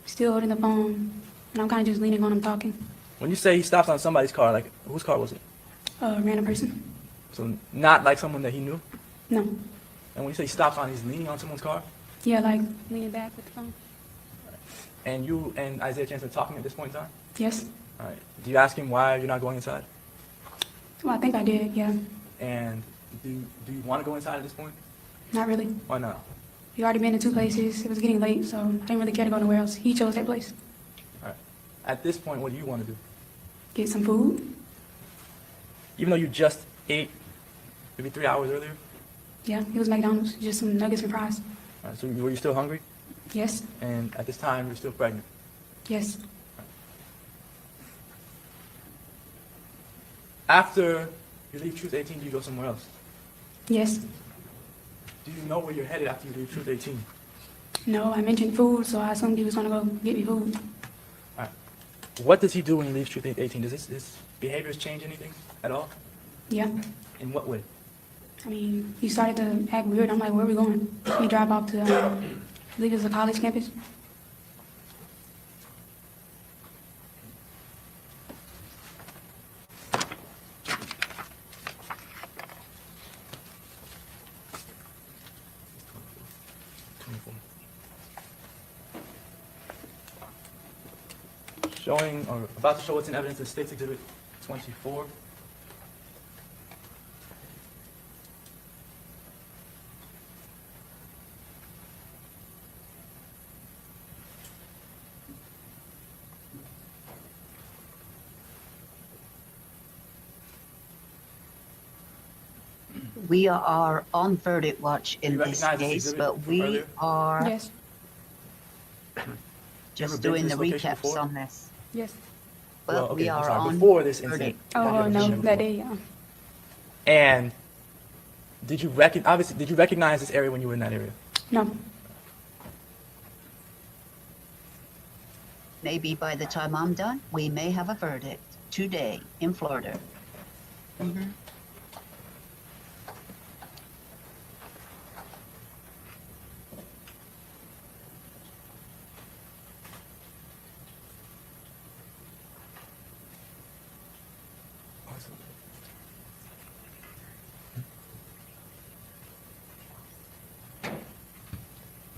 still holding the phone, and I'm kind of just leaning on him talking. When you say he stops on somebody's car, like whose car was it? A random person. So not like someone that he knew? No. And when you say he stops on, he's leaning on someone's car? Yeah, like leaning back with the phone. And you and Isaiah Chance are talking at this point in time? Yes. All right. Do you ask him why you're not going inside? Well, I think I did. Yeah. And do you want to go inside at this point? Not really. Why not? We already been to two places. It was getting late, so I didn't really care to go nowhere else. He chose that place. All right. At this point, what do you want to do? Get some food. Even though you just ate maybe 3 hours earlier? Yeah, it was McDonald's. Just some nuggets and fries. All right, so were you still hungry? Yes. And at this time, you're still pregnant? Yes. After you leave Truth 18, do you go somewhere else? Yes. Do you know where you're headed after you leave Truth 18? No, I mentioned food, so I assumed he was going to go get me food. All right. What does he do when he leaves Truth 18? Does his behaviors change anything at all? Yeah. In what way? I mean, he started to act weird. I'm like, where are we going? We drive off to, I believe it's a college campus. Showing, or about to show what's in evidence in State's Exhibit 24. We are on verdict watch in You this recognize this case, exhibit but from we earlier? are Yes. Ever just been to doing the this location recaps before? on this. Yes. But Well, okay, we I'm are sorry, on before this incident. verdict. Oh, Not no, before. that day, yeah. And did you recognize this area when you were in that area? No. Maybe by the time I'm done, we may have a verdict today in Florida. Mhm.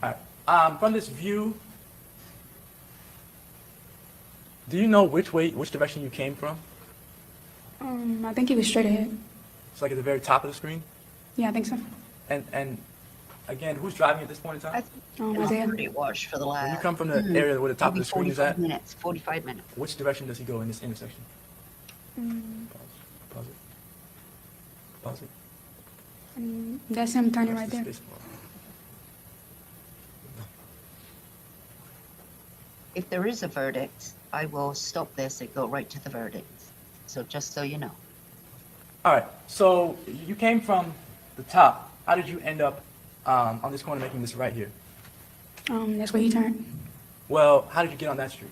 All right. From this view, do you know which direction you came from? I think he was straight ahead. It's like at the very top of the screen. Yeah, I think so. And again, who's driving at this point in I time? think on Isaiah. verdict watch for the last. When you come from the area where the top of maybe the screen is 45 at, minutes. 45 minutes. which direction does he go in this intersection? Pause it. Pause it. That's him turning right Press the there. space bar. If there is a verdict, I will stop this and go right to the verdict. So just so you know. All right. So you came from the top. How did you end up on this corner making this right here? That's where he turned. Well, how did you get on that street?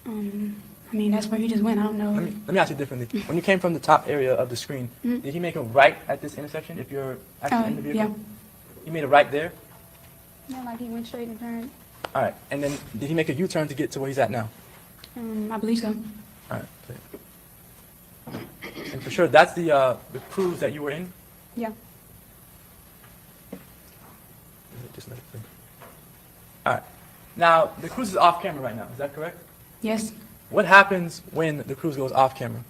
I mean, that's where he just went. I don't know. Let me ask you differently. When you came from the top area of the screen, did he make a right at this intersection if you're actually in the vehicle? Yeah. He made a right there? Yeah, like he went straight and turned. All right. And then did he make a U-turn to get to where he's at now? I believe so. All right. And for sure, that's the cruise that you were in? Yeah. Just let it play. All right. Now, the cruise is off camera right now. Is that correct? Yes. What happens when the cruise goes off camera?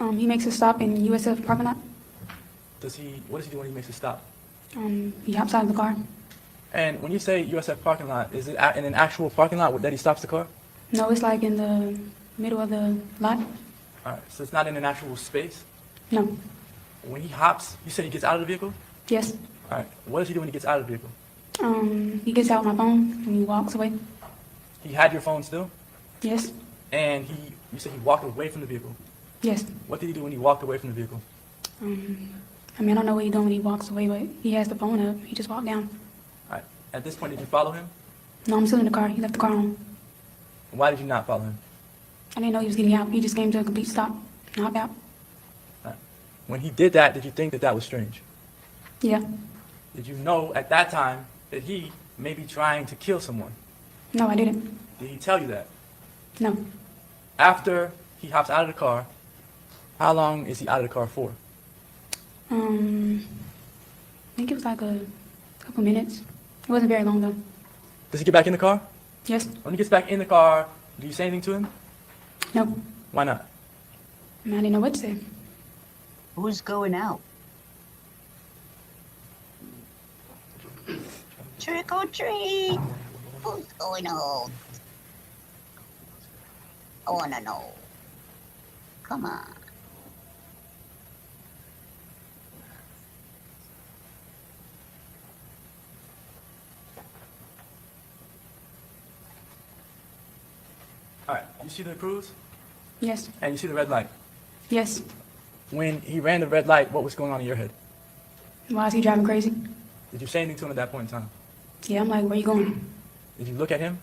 He makes a stop in USF parking lot. What does he do when he makes a stop? He hops out of the car. And when you say USF parking lot, is it in an actual parking lot that he stops the car? No, it's like in the middle of the lot. All right, so it's not in an actual space? No. When he hops, you said he gets out of the vehicle? Yes. All right, what does he do when he gets out of the vehicle? He gets out my phone and he walks away. He had your phone still? Yes. And you said he walked away from the vehicle. Yes. What did he do when he walked away from the vehicle? I mean, I don't know what he's doing when he walks away, but he has the phone up. He just walked down. All right, at this point, did you follow him? No, I'm still in the car. He left the car on. Why did you not follow him? I didn't know he was getting out. He just came to a complete stop and hopped out. All right. When he did that, did you think that that was strange? Yeah. Did you know at that time that he may be trying to kill someone? No, I didn't. Did he tell you that? No. After he hops out of the car, how long is he out of the car for? I think it was like a couple minutes. It wasn't very long though. Does he get back in the car? Yes. When he gets back in the car, do you say anything to him? No. Why not? I mean, I didn't know what to say. Who's going out? Trick or treat! Who's going out? I wanna know. Come on. All right, you see the cruise? Yes. And you see the red light. Yes. When he ran the red light, what was going on in your head? Why is he driving crazy? Did you say anything to him at that point in time? Yeah, I'm like, where you going? Did you look at him?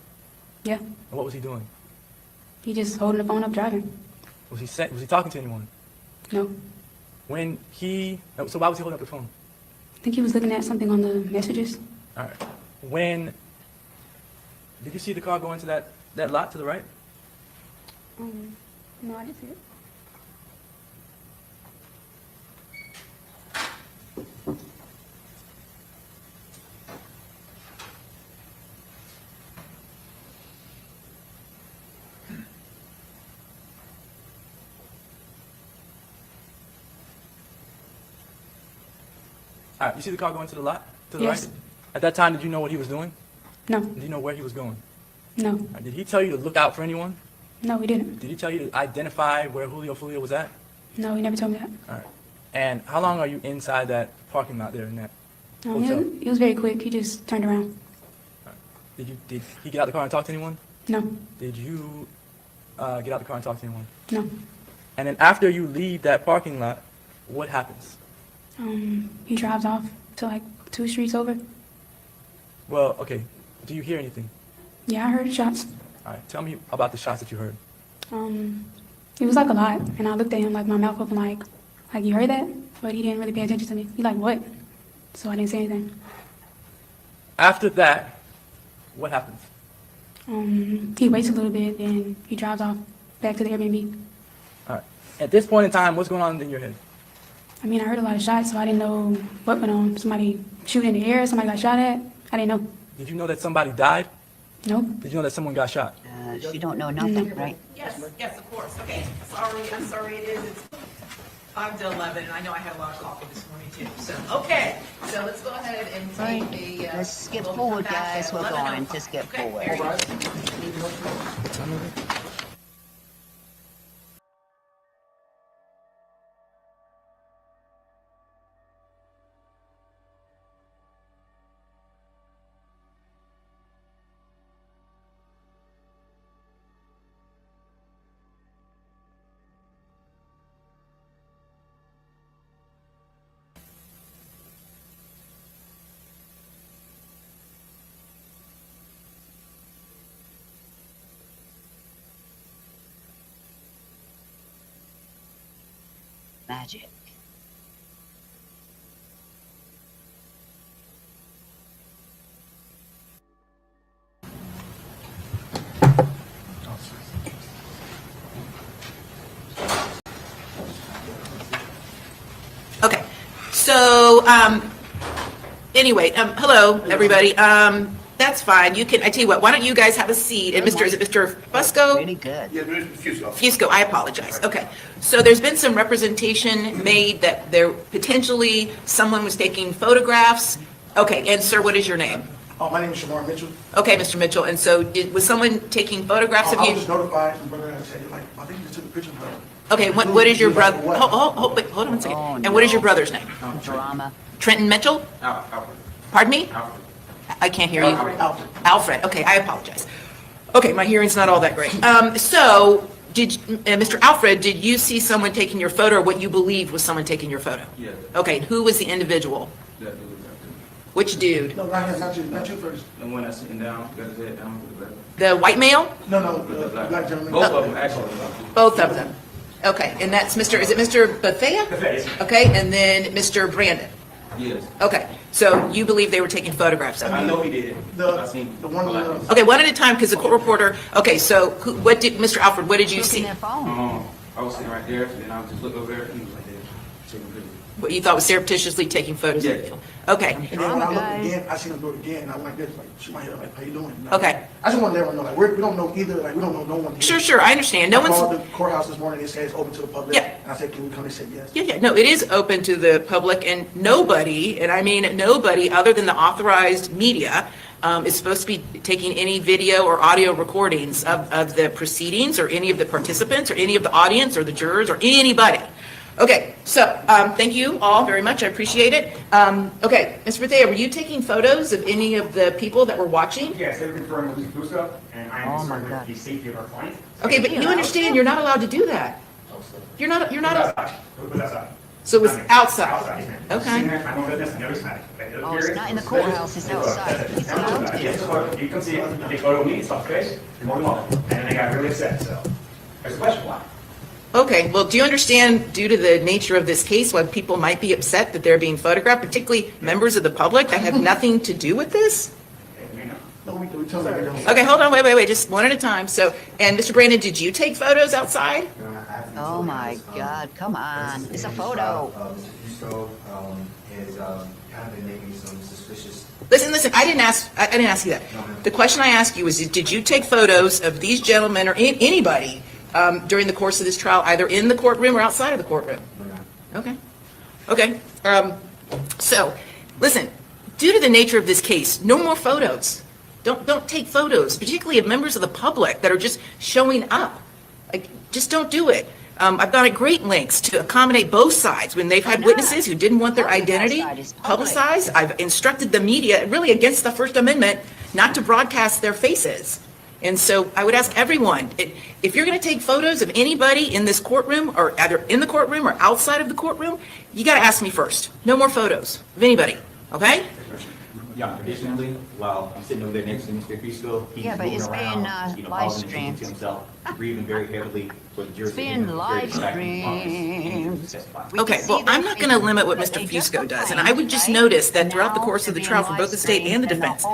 Yeah. And what was he doing? He just holding the phone up driving. Was he talking to anyone? No. So why was he holding up the phone? I think he was looking at something on the messages. All right. Did you see the car go into that lot to the right? No, I didn't see it. All right, you see the car go into the lot to the Yes. right? At that time, did you know what he was doing? No. Did you know where he was going? No. All right, did he tell you to look out for anyone? No, he didn't. Did he tell you to identify where Julio was at? No, he never told me that. All right. And how long are you inside that parking lot there in that hotel? It was very quick. He just turned around. Did he get out the car and talk to anyone? No. Did you get out the car and talk to anyone? No. And then after you leave that parking lot, what happens? He drives off to like 2 streets over. Well, okay. Do you hear anything? Yeah, I heard shots. All right. Tell me about the shots that you heard. It was like a lot, and I looked at him like my mouth open, like you heard that? But he didn't really pay attention to me. He like, what? So I didn't say anything. After that, what happens? He waits a little bit, and he drives off back to the Airbnb. All right. At this point in time, what's going on in your head? I mean, I heard a lot of shots, so I didn't know what went on. Somebody shooting in the air, somebody got shot at. I didn't know. Did you know that somebody died? Nope. Did you know that someone got shot? She don't know nothing, right? Yes, of course. Okay, I'm sorry it is. It's 5 to 11, and I know I had a lot of coffee this morning too. So, okay, so let's go ahead and take a. Let's skip we'll forward, come back guys. at We're 11:05. going to skip Okay, forward. very good. Magic. Okay, so, anyway, hello, everybody. That's fine. I tell you what, why don't you guys have a seat? And is it Mr. Fusco? Really good. Yeah, there is Fusco. Fusco, I apologize. Okay. So there's been some representation made that there potentially someone was taking photographs. Okay, and sir, what is your name? My name is Shamar Mitchell. Okay, Mr. Mitchell, and so was someone taking photographs of I you? was just notified, and brother, I said, like, I think you took a picture of her. Okay, what is your brother, wait, hold on one second. Oh, And what is no. your brother's name? Drama. Trenton Mitchell? Alfred. Pardon me? Alfred. I can't hear you. Alfred. Alfred, okay, I apologize. Okay, my hearing's not all that great. So, Mr. Alfred, did you see someone taking your photo, or what you believed was someone taking your photo? Yes. Okay, who was the individual? That dude was after me. Which dude? No, right here, not you first. The one that's sitting down, got his head down with the black. The white male? No, the black gentleman. Both of them, actually. Both of them. Okay, and that's is it Mr. Bethea? Bethea. Okay, and then Mr. Brandon? Yes. Okay, so you believe they were taking photographs of I you? know he did. I seen The one, Okay, one at a time, because the court reporter, okay, so what did, Mr. Alfred, what did you Looking see? at phone. I was sitting right there, and I just looked over there, and he was like there, taking pictures. What you thought was surreptitiously taking photos of Yeah. you? Okay, and then when I looked Guys. again, I seen him do it again, and I went like this, like, shoot my head, like, how you doing? Okay. I just want to let everyone know, like, we don't know either, like, we don't know no one. here. sure, I understand. No I called one's, the courthouse this morning, it says open to the public. Yeah. And I said, can we come? They said yes. yeah, no, it is open to the public, and nobody, and I mean nobody other than the authorized media, is supposed to be taking any video or audio recordings of the proceedings, or any of the participants, or any of the audience, or the jurors, or anybody. Okay, so, thank you all very much, I appreciate it. Okay, Mr. Bethea, were you taking photos of any of the people that were watching? Yes, they were confirmed with Fusco, and I Oh, am my concerned God. with the safety of our client. Okay, but you understand, you're not allowed to do that. You're not, Outside. Put outside. so it was outside? Outside, yes, ma'am. Okay. Sitting there, I'm over this, no schematic. Oh, it's not in the courthouse, it's outside. It's allowed to. Yes, you come see it, they photo me, it's off face, you're more than welcome. And then they got really upset, so. There's a question why. Okay, well, do you understand, due to the nature of this case, why people might be upset that they're being photographed, particularly members of the public that have nothing to do with this? No, we tell them. Okay, hold on, wait, just one at a time. So, and Mr. Brandon, did you take photos outside? Oh my God, come on. It's a photo. Mr. Fusco has kind of been making some suspicious. Listen, I didn't ask you that. The question I asked you was, did you take photos of these gentlemen or anybody during the course of this trial, either in the courtroom or outside of the courtroom? Okay. So, listen, due to the nature of this case, no more photos. Don't take photos, particularly of members of the public that are just showing up. Like, just don't do it. I've gone at great lengths to accommodate both sides when they've had witnesses who didn't want their identity publicized. I've instructed the media, really against the First Amendment, not to broadcast their faces. And so I would ask everyone, if you're going to take photos of anybody in this courtroom, or either in the courtroom or outside of the courtroom, you got to ask me first. No more photos of anybody, okay? Yeah, additionally, while I'm sitting over there next to Mr. Fusco, he's Yeah, but moving it's being, around, live causing streamed. attention to himself, breathing very heavily for the jurors. It's being live streamed. Okay, well, I'm not going to limit what Mr. Fusco does, and I would just notice that throughout the course of the trial for both the state and the defense,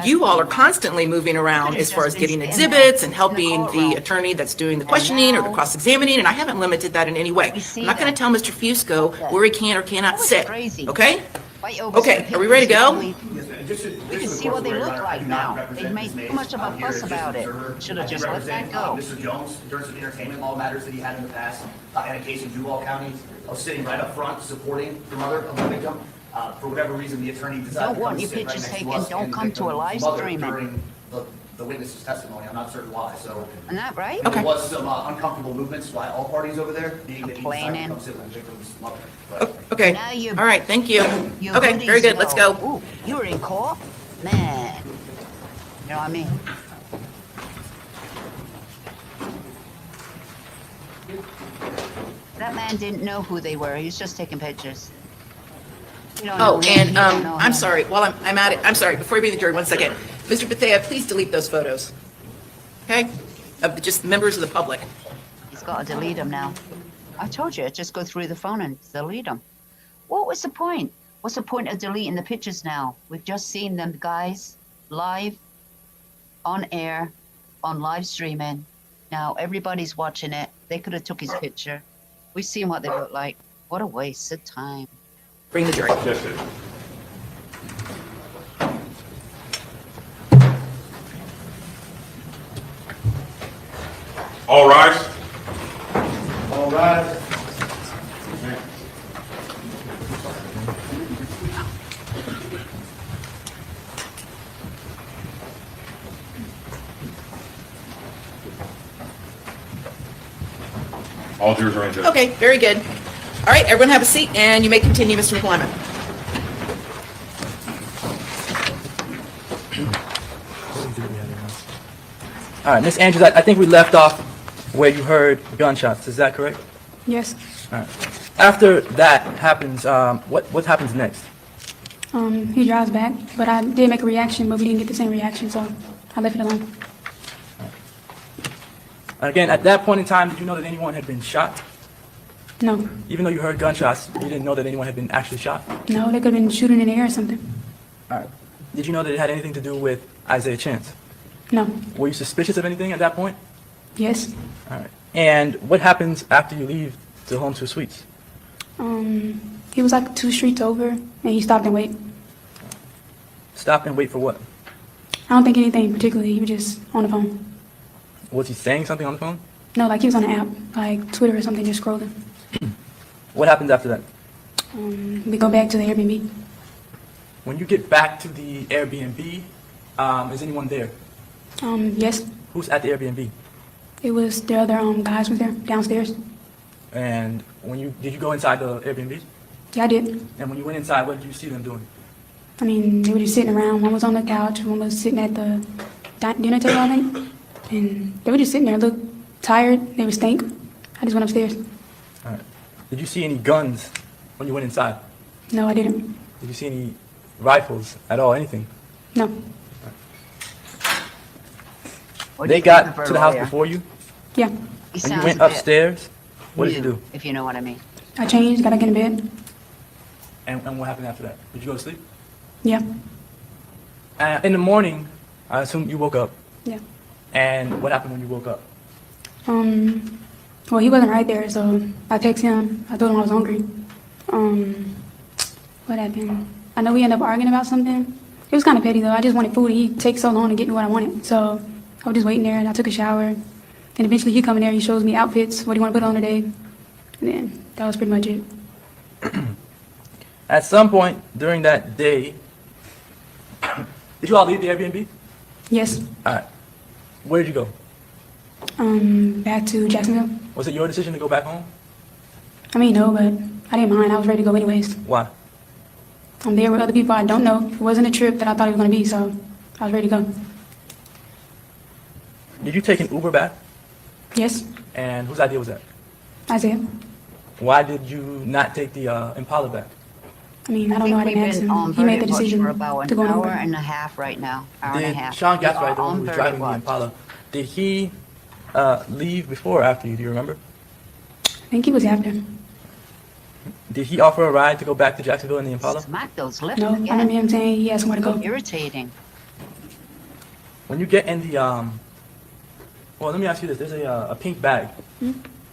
you all are constantly moving around as far as getting exhibits and helping the attorney that's doing the questioning or the cross-examining, and I haven't limited that in any way. I'm not going to tell Mr. Fusco where he can or cannot sit, okay? Okay, are we ready to go? We can see what they look like now. They made too much of a fuss about it. Should have just let that go. Mr. Jones, in terms of entertainment law matters that he had in the past, in a case in Duval County, I was sitting right up front supporting the mother of the victim. For whatever reason, the attorney decided Don't to want come your sit right pictures next to taken. us Don't and come to a the live mother streaming. during the witness's testimony. I'm not certain why, so. Isn't that right? Okay. There was some uncomfortable movements by all parties over there, being that he decided to Complaining. come sit with the victim's mother. But Okay, Now you- all right, thank you. Your Okay, goodies very good, let's go. Ooh, you were in court? Man. You know what I mean? That man didn't know who they were. He was just taking pictures. You don't know Oh, him. and You don't know I'm him. sorry, while I'm at it, I'm sorry, before you bring the jury, one second. Mr. Bethea, please delete those photos, okay? Of just members of the public. He's got to delete them now. I told you, just go through the phone and delete them. What was the point? What's the point of deleting the pictures now? We've just seen them guys live, on air, on live streaming. Now everybody's watching it. They could have took his picture. We've seen what they look like. What a waste of time. Bring the jury. Yes, sir. All rise. all rise. All jurors are in judgment. Okay, very good. All right, everyone have a seat, and you may continue, Mr. McClymont. All right, Miss Andrews, I think we left off where you heard gunshots. Is that correct? Yes. All right. After that happens, what happens next? He drives back, but I did make a reaction, but we didn't get the same reaction, so I left it alone. Again, at that point in time, did you know that anyone had been shot? No. Even though you heard gunshots, you didn't know that anyone had been actually shot? No, they could have been shooting in the air or something. All right. Did you know that it had anything to do with Isaiah Chance? No. Were you suspicious of anything at that point? Yes. All right. And what happens after you leave the Home 2 Suites? He was like 2 streets over, and he stopped and waited. Stop and wait for what? I don't think anything particularly. He was just on the phone. Was he saying something on the phone? No, like he was on an app, like Twitter or something, just scrolling. What happens after that? We go back to the Airbnb. When you get back to the Airbnb, is anyone there? Yes. Who's at the Airbnb? It was the other guys was there downstairs. And did you go inside the Airbnb? Yeah, I did. And when you went inside, what did you see them doing? I mean, they were just sitting around. One was on the couch, one was sitting at the dinner table, I think. And they were just sitting there, looked tired. They were stink. I just went upstairs. All right. Did you see any guns when you went inside? No, I didn't. Did you see any rifles at all, anything? No. What do They you got think of to the house earlier? before you? Yeah. He And you sounds went a bit upstairs? What did you new, do? If you know what I mean. I changed, got back in bed. And what happened after that? Did you go to sleep? Yeah. In the morning, I assume you woke up. Yeah. And what happened when you woke up? Well, he wasn't right there, so I texted him. I told him I was hungry. What happened? I know we ended up arguing about something. It was kind of petty, though. I just wanted food. He takes so long to get me what I wanted. So I was just waiting there, and I took a shower. And eventually he come in there, he shows me outfits, what he want to put on today. And then that was pretty much it. At some point during that day, did you all leave the Airbnb? Yes. All right. Where did you go? Back to Jacksonville. Was it your decision to go back home? I mean, no, but I didn't mind. I was ready to go anyways. Why? I'm there with other people I don't know. It wasn't a trip that I thought it was going to be, so I was ready to go. Did you take an Uber back? Yes. And whose idea was that? Isaiah. Why did you not take the Impala back? I mean, I I don't know. I think didn't we've ask been him. on He made the Verdi Watch decision for about to go an on hour Uber. and a half right now. Hour and a Did half. Sean We are Gaspard, the one on who was Verdi driving the Watch. Impala, did he leave before or after you? Do you remember? I think he was after. Did he offer a ride to go back to Jacksonville in the Impala? Smack those lips No, I again. remember him saying he had somewhere to go. Irritating. When you get in the, well, let me ask you this. There's a pink bag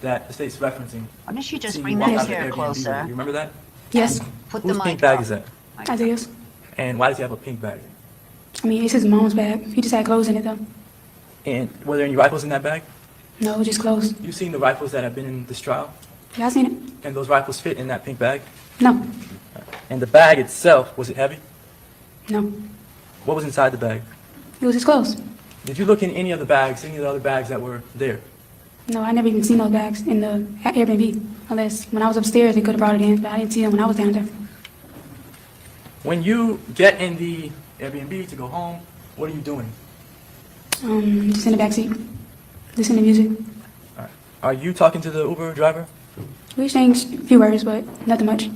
that the state's referencing. Why don't you just See, bring you walk that out of the chair Airbnb. closer? You remember that? Yes. Put the Whose mic pink bag up. is that? Isaiah's. And why does he have a pink bag? I mean, it's his mom's bag. He just had clothes in it, though. And were there any rifles in that bag? No, just clothes. You've seen the rifles that have been in this trial? Yeah, I seen it. And those rifles fit in that pink bag? No. And the bag itself, was it heavy? No. What was inside the bag? It was his clothes. Did you look in any of the bags, any of the other bags that were there? No, I never even seen those bags in the Airbnb. Unless when I was upstairs, they could have brought it in, but I didn't see them when I was down there. When you get in the Airbnb to go home, what are you doing? Just in the backseat, listening to music. All right. Are you talking to the Uber driver? We exchanged a few words, but nothing much.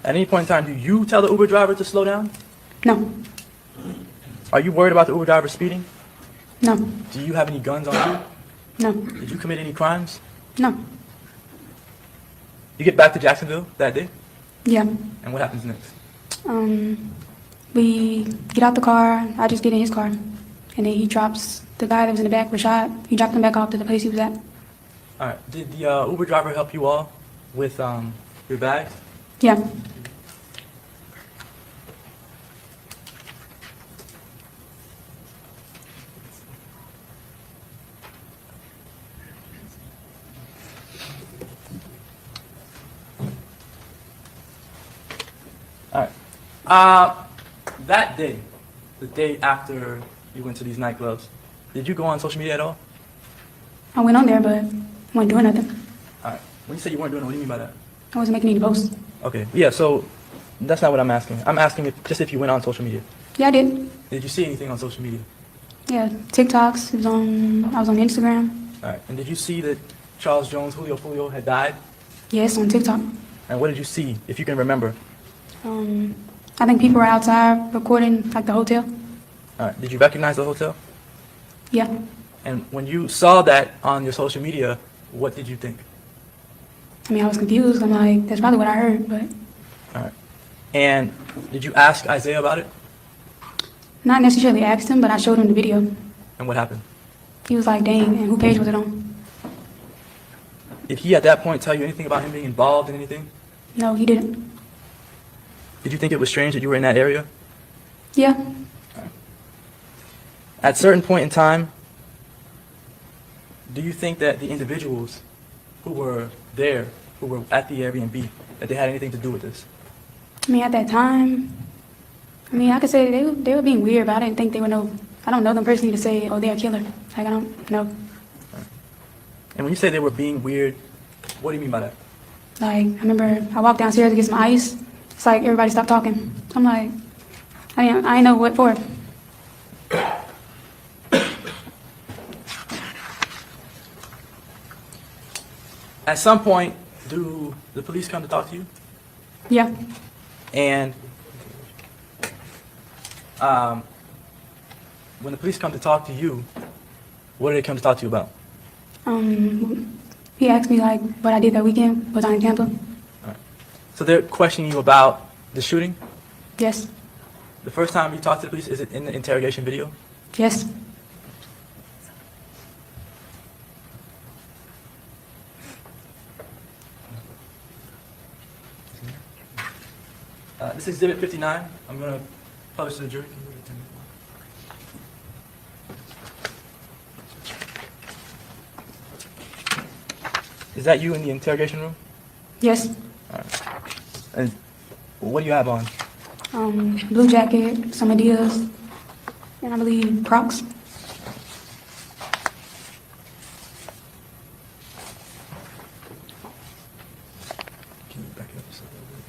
At any point in time, do you tell the Uber driver to slow down? No. Are you worried about the Uber driver speeding? No. Do you have any guns on you? No. Did you commit any crimes? No. You get back to Jacksonville that day, Yeah. and what happens next? We get out the car. I just get in his car. And then he drops the guy that was in the back, Rashad. He dropped him back off to the place he was at. All right. Did the Uber driver help you all with your bags? Yeah. All right. That day, the day after you went to these nightclubs, did you go on social media at all? I went on there, but wasn't doing nothing. All right. When you say you weren't doing it, what do you mean by that? I wasn't making any posts. Okay. Yeah. So that's not what I'm asking. I'm asking if you went on social media. Yeah, I did. Did you see anything on social media? Yeah, TikToks. I was on Instagram. All right. And did you see that Charles Jones, Julio Foolio, had died? Yes, on TikTok. And what did you see, if you can remember? I think people were outside recording, like the hotel. All right. Did you recognize the hotel? Yeah. And when you saw that on your social media, what did you think? I mean, I was confused. I'm like, that's probably what I heard, but All right. And did you ask Isaiah about it? not necessarily asked him, but I showed him the video. And what happened? He was like, dang, and who page was it on? Did he at that point tell you anything about him being involved in anything? No, he didn't. Did you think it was strange that you were in that area? Yeah. At a certain point in time, do you think that the individuals who were there, who were at the Airbnb, that they had anything to do with this? I mean, at that time, I mean, I could say they were being weird, but I didn't think they would know. I don't know them personally to say, oh, they're a killer. Like, I don't know. And when you say they were being weird, what do you mean by that? Like, I remember I walked downstairs to get some ice. It's like everybody stopped talking. I'm like, I didn't know what for. At some point, do the police come to talk to you? Yeah. And when the police come to talk to you, what do they come to talk to you about? He asked me like what I did that weekend. Was I in Tampa? So they're questioning you about the shooting? Yes. The first time you talked to the police, is it in the interrogation video? Yes. This is Exhibit 59. I'm going to publish to the jury. Is that you in the interrogation room? Yes. And what do you have on? Blue jacket, some Adidas, and I believe Crocs. Can you back it up just a little bit?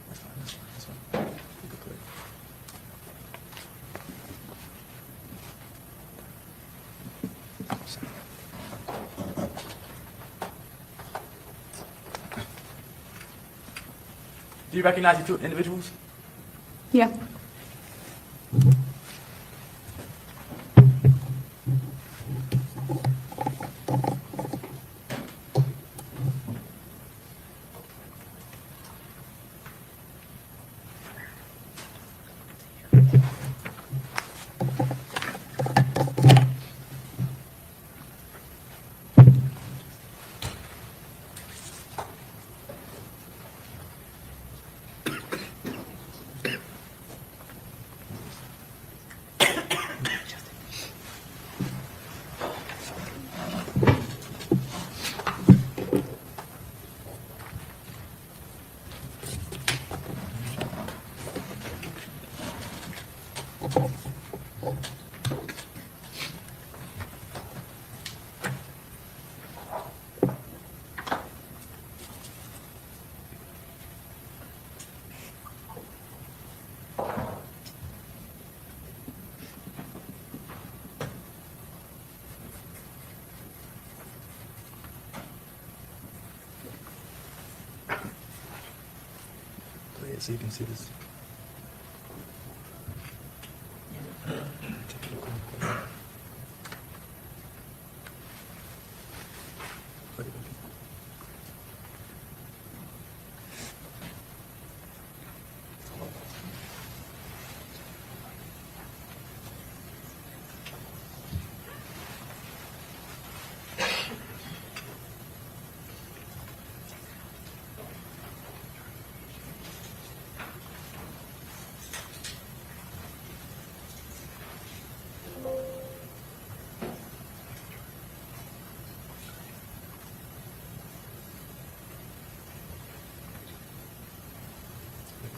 That's fine, that's fine, that's fine. Keep it clear. Do you recognize the two individuals? Yeah. Play it so you can see this. Plug it back in.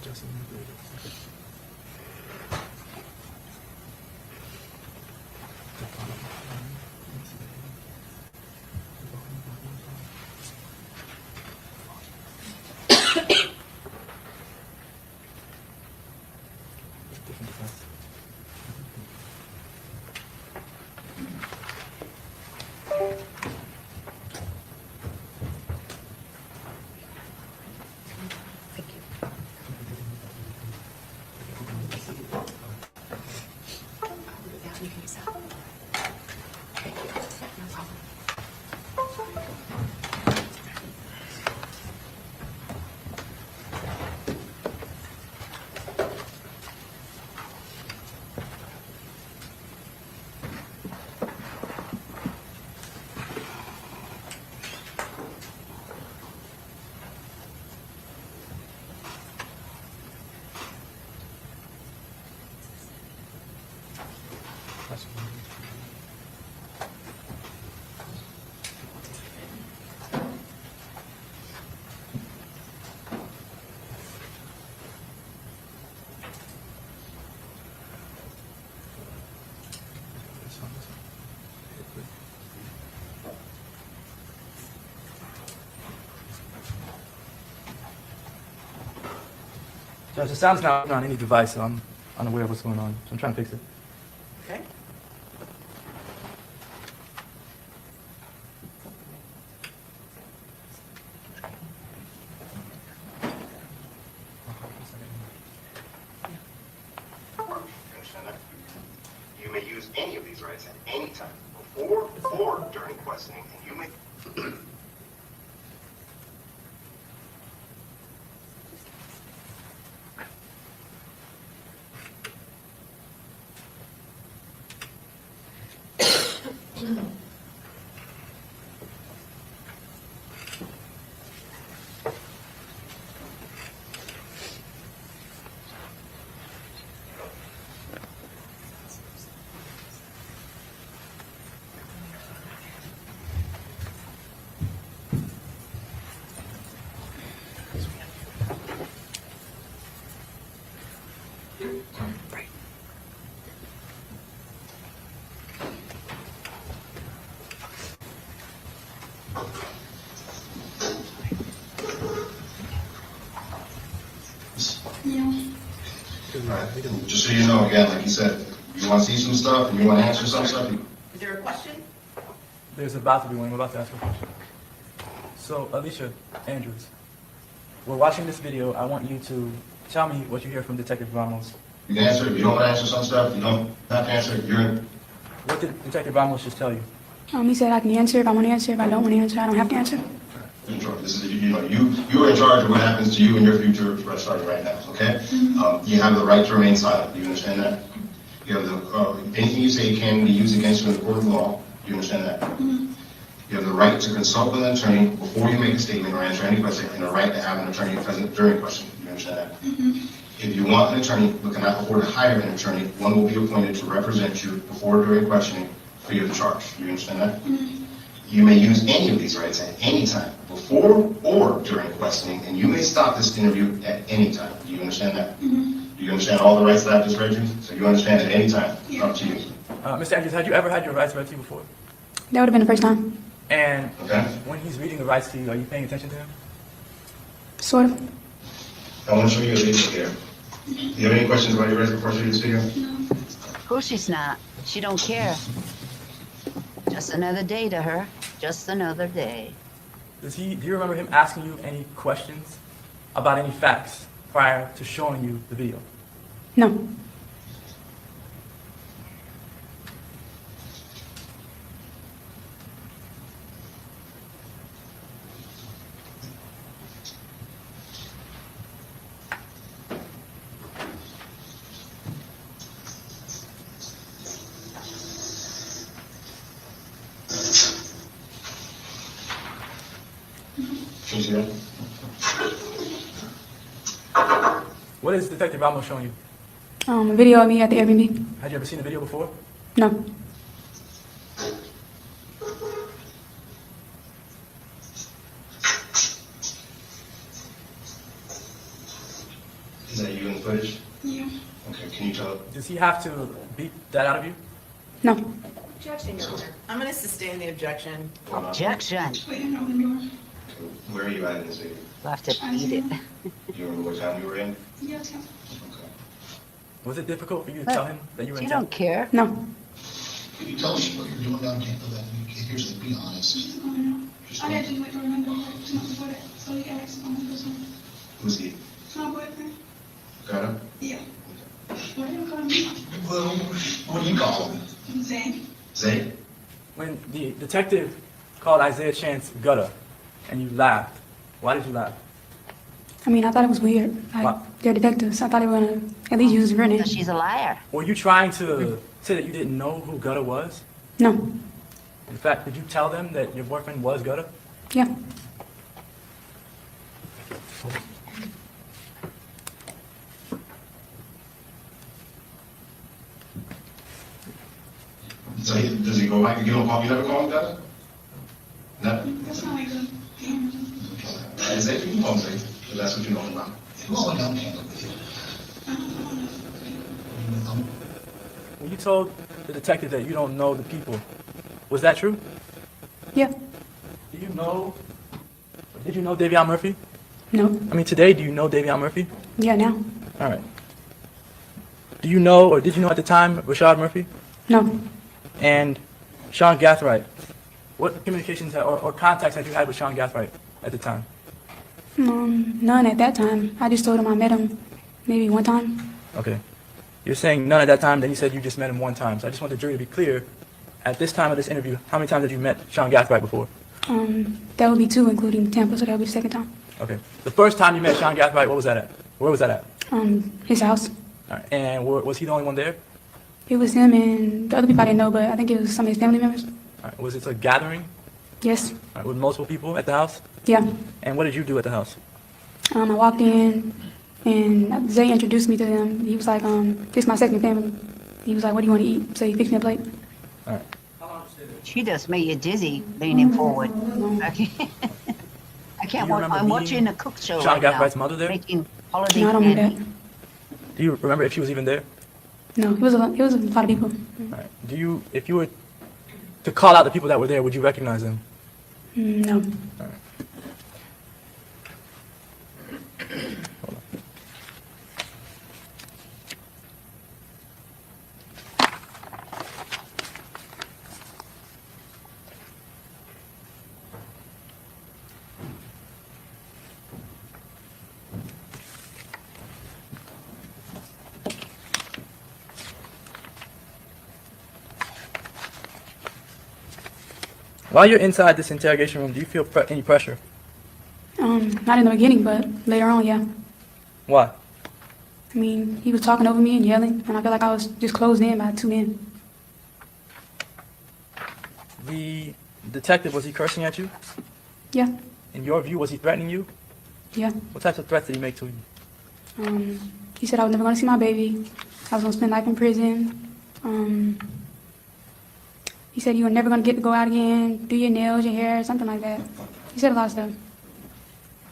Justin, you do it. Okay. Judge, the sound's not on any device, so I'm unaware of what's going on. So I'm trying to fix it. Okay. Understand that? You may use any of these rights at any time, before or during questioning, and you may. Just so you know, again, like you said, you want to see some stuff and you want to answer some stuff, Is there a question? There's about to be one. I'm about to ask a question. So, Alicia Andrews, we're watching this video. I want you to tell me what you hear from Detective Ramos. you can answer. If you don't want to answer some stuff, you don't have to answer. You're in. What did Detective Ramos just tell you? He said I can answer if I want to answer. If I don't want to answer, I don't have to answer. In charge. This is, you are in charge of what happens to you in your future starting right now, okay? You have the right to remain silent. Do you understand that? You have the, anything you say can be used against you in the court of law. Do you understand that? You have the right to consult with an attorney before you make a statement or answer any question, and the right to have an attorney present during questioning. Do you understand that? If you want an attorney, but cannot afford to hire an attorney, one will be appointed to represent you before or during questioning free of charge. Do you understand that? You may use any of these rights at any time, before or during questioning, and you may stop this interview at any time. Do you understand that? Do you understand all the rights that I've just read you? So you understand at any time. It's up to you. Mr. Andrews, had you ever had your rights read to you before? That would have been the first time. And Okay? when he's reading the rights to you, are you paying attention to him? Sort of. I want to show you a video here. Do you have any questions about your rights before I show you this video? Of course she's not. She don't care. Just another day to her. Just another day. Do you remember him asking you any questions about any facts prior to showing you the video? No. Can you see that? What is Detective Ramos showing you? A video of me at the Airbnb. Had you ever seen the video before? No. Is that you in the footage? Yeah. Okay, can you tell? Does he have to beat that out of you? No. Objection, Your Honor. I'm going to sustain the objection. Objection. Where are you at in this video? We'll have to beat it. Do you remember what town you were in? Yes. Okay. Was it difficult for you to tell him that you were in You town? don't care. No. Can you tell us what you're doing down Tampa that you here's to be honest? Just I had to wait remember to not before that, so he asked this one. Who's he? My boyfriend. Got him? Yeah. What do you call me? Well, what do you call him? Zane. Zay? When the detective called Isaiah Chance gutter, and you laughed, why did you laugh? I mean, I thought it was weird. What? They're detectives. I thought they were gonna at least use his real name. Because she's a liar. Were you trying to say that you didn't know who Gutter was? No. In fact, did you tell them that your boyfriend was Gutter? Yeah. So does he go back and give him a call? You never call him that? No? That's not like a And Zay, you can call him Zay, if that's what you know him about. Who's going down Tampa with you? When you told the detective that you don't know the people, was that true? Yeah. Did you know Davion Murphy? No. I mean, today, do you know Davion Murphy? Yeah, now. All right. Do you know, or did you know at the time, Rashad Murphy No. and Sean Gathright? What communications or contacts had you had with Sean Gathright at the time? None at that time. I just told him I met him maybe one time. Okay. You're saying none at that time, then you said you just met him one time. So I just want the jury to be clear. At this time of this interview, how many times have you met Sean Gathright before? That would be 2, including Tampa, so that would be the second time. Okay. The first time you met Sean Gathright, what was that at? Where was that at? His house. All right. And was he the only one there? It was him and the other people I didn't know, but I think it was some of his family members. All right. Was it a gathering? Yes. All right. With multiple people at the house? Yeah. And what did you do at the house? I walked in, and Zay introduced me to them. He was like, this is my second family. He was like, what do you want to eat? So he fixed me a plate. All right. She just made you dizzy leaning forward. I can't watch. I'm watching a cook show Sean right now. Gathwright's mother there? Making holiday No, I don't mean candy. that. Do you remember if she was even there? No, it was a lot of people. All right. If you were to call out the people that were there, would you recognize them? No. All right. Hold on. While you're inside this interrogation room, do you feel any pressure? Not in the beginning, but later on, yeah. Why? I mean, he was talking over me and yelling, and I felt like I was just closed in by 2 men. The detective, was he cursing at you? Yeah, In your view, was he threatening you? yeah. What types of threats did he make to you? He said I was never going to see my baby. I was going to spend life in prison. He said you were never going to get to go out again, do your nails, your hair, something like that. He said a lot of stuff.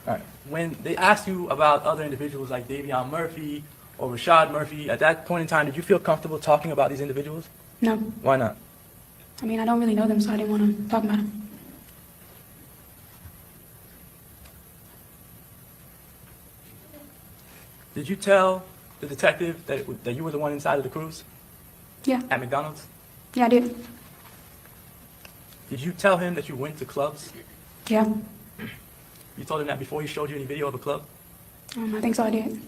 All right. When they asked you about other individuals like Davion Murphy or Rashad Murphy, at that point in time, did you feel comfortable talking about these individuals? No. Why not? I mean, I don't really know them, so I didn't want to talk about them. Did you tell the detective that you were the one inside of the cruise Yeah, at McDonald's? yeah, I did. Did you tell him that you went to clubs? Yeah, You told him that before he showed you any video of a club? I think so, I did.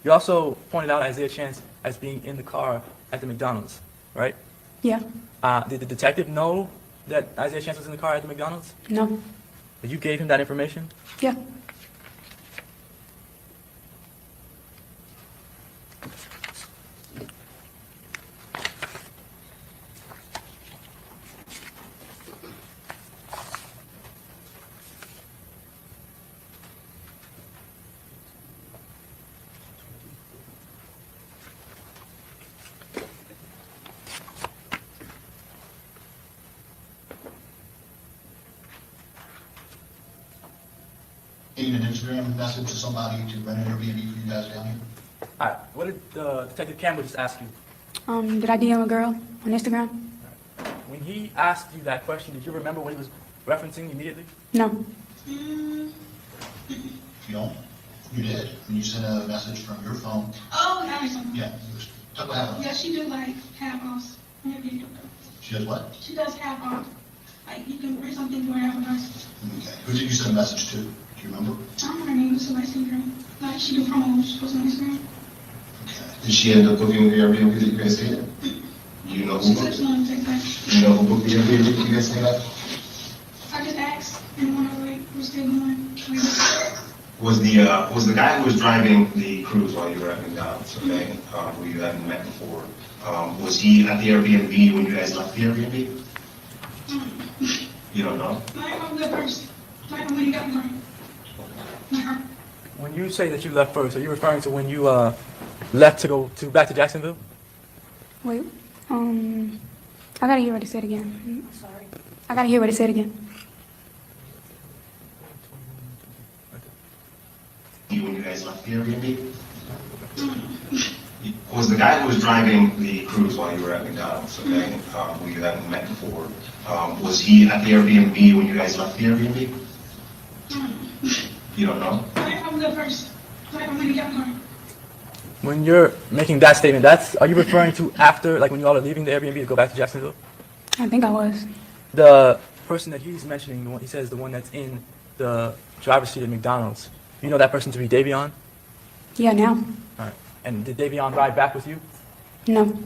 You also pointed out Isaiah Chance as being in the car at the McDonald's, right? Yeah, Did the detective know that Isaiah Chance was in the car at the McDonald's? no, Did you gave him that information? yeah. Getting an Instagram message to somebody to rent an Airbnb for you guys down here? All right. What did Detective Campbell just ask you? Did I DM a girl on Instagram? When he asked you that question, did you remember what he was referencing immediately? No. You don't? You did, when you sent a message from your phone. Oh, that is something. Yeah. What happened? Yeah, she do like half-offs. She does what? She does half-off. Like, you can wear something for half price. Okay. Who did you send a message to? Do you remember? I don't know her name, it's a light skin girl. Like, she do promos, post on Instagram. Okay. Did she end up booking the Airbnb that you guys stayed at? You know She who said booked she it? wanted to take that. You know who booked the Airbnb that you guys stayed at? I just asked, and when I was like, we're still going. Was the guy who was driving the cruise while you were at McDonald's, okay, who you hadn't met before, was he at the Airbnb when you guys left the Airbnb? You don't know? Like, I'm the first. Like, when you got me. Like, her. When you say that you left first, are you referring to when you left to go back to Jacksonville? Wait, I gotta hear what he said again. I'm sorry. I gotta hear what he said again. When you guys left the Airbnb? Was the guy who was driving the cruise while you were at McDonald's, okay, who you hadn't met before, was he at the Airbnb when you guys left the Airbnb? You don't know? Like, I'm the first. When you're making that statement, are you referring to after, like when you all are leaving the Airbnb to go back to Jacksonville? I think I was. The person that he's mentioning, he says the one that's in the driver's seat at McDonald's. You know that person to be Davion? Yeah, now. All right. And did Davion ride back with you? No.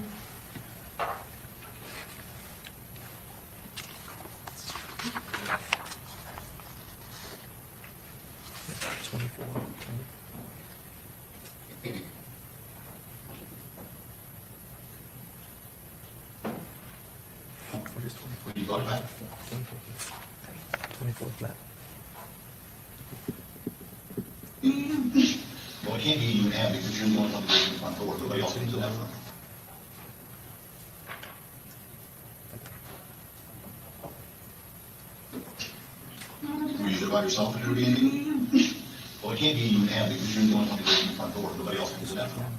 You got it back? 24 flat. Well, it can't be you and Abby, because you're the only one that goes in the front door. Nobody else comes in that front. Were you there by yourself at Airbnb? Well, it can't be you and Abby, because you're the only one that goes in the front door. Nobody else comes in that front.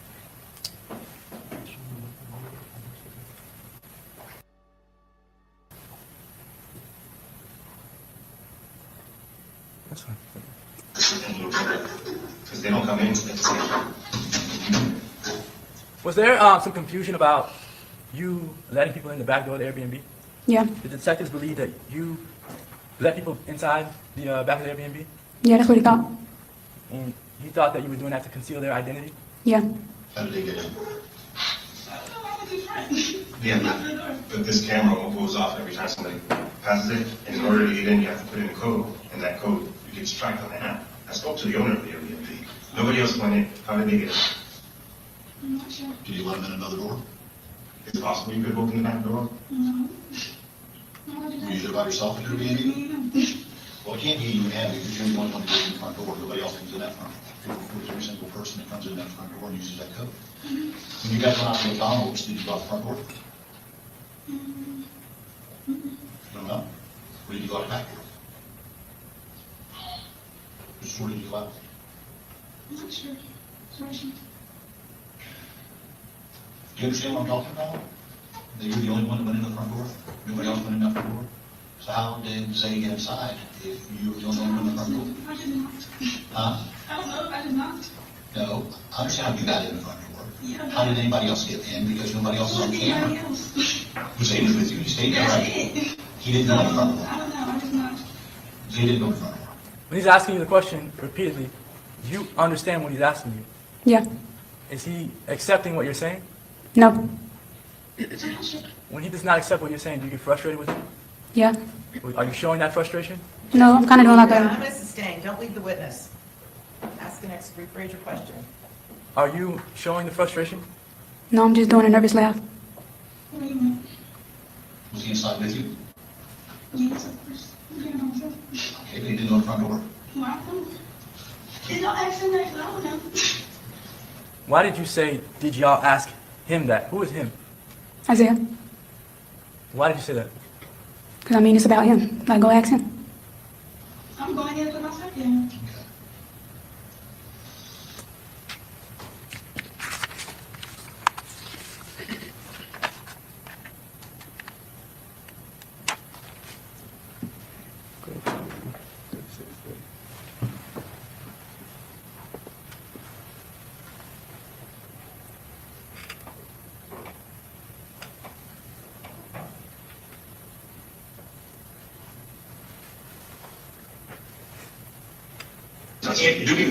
That's fine. Because they don't come in at the same time. Was there some confusion about you letting people in the back door of the Airbnb? Yeah. Did the detectives believe that you let people inside the back of the Airbnb? Yeah, that's what he thought. And he thought that you were doing that to conceal their identity? Yeah. How did they get in? Yeah, but this camera goes off every time somebody passes it, and in order to get in, you have to put in a code, and that code gets tracked on the app. I spoke to the owner of the Airbnb. Nobody else went in. How did they get in? Did you let them in another door? Is it possible you could have opened the back door? Were you there by yourself at Airbnb? Well, it can't be you and Abby, because you're the only one that goes in the front door. Nobody else comes in that front. There's every single person that comes in that front door and uses that code. When you guys went out to McDonald's, did you go out the front door? No, no. Where did you go out the back door? Which door did you go out? Do you understand what I'm talking about? That you're the only one that went in the front door? Nobody else went in that front door? So how did Zay get inside if you were the only one in the front door? I did not. Huh? I don't know, I did not. No, I understand how you got in the front door. Yeah. How did anybody else get in? Because nobody else is on camera. Anybody else? Zay was with you, you stayed there, Yes, right? I did. He didn't go in the front door. I don't know, I did not. Zay didn't go in the front door. When he's asking you the question repeatedly, you understand what he's asking you. Yeah. Is he accepting what you're saying? No. When he does not accept what you're saying, do you get frustrated with him? Yeah. Are you showing that frustration? No, I'm kind of doing like Now, a, Mrs. Stain, don't leave the witness. Ask the next, rephrase your question. Are you showing the frustration? no, I'm just doing a nervous laugh. Was he inside with you? Yes, of course. Okay, Okay, but he didn't go in the front door. There's no accent there, so I don't know. Why did you say, did y'all ask him that? Who is him? Isaiah. Why did you say that? Because I mean, it's about him. Like, go ask him. I'm going in and put myself in.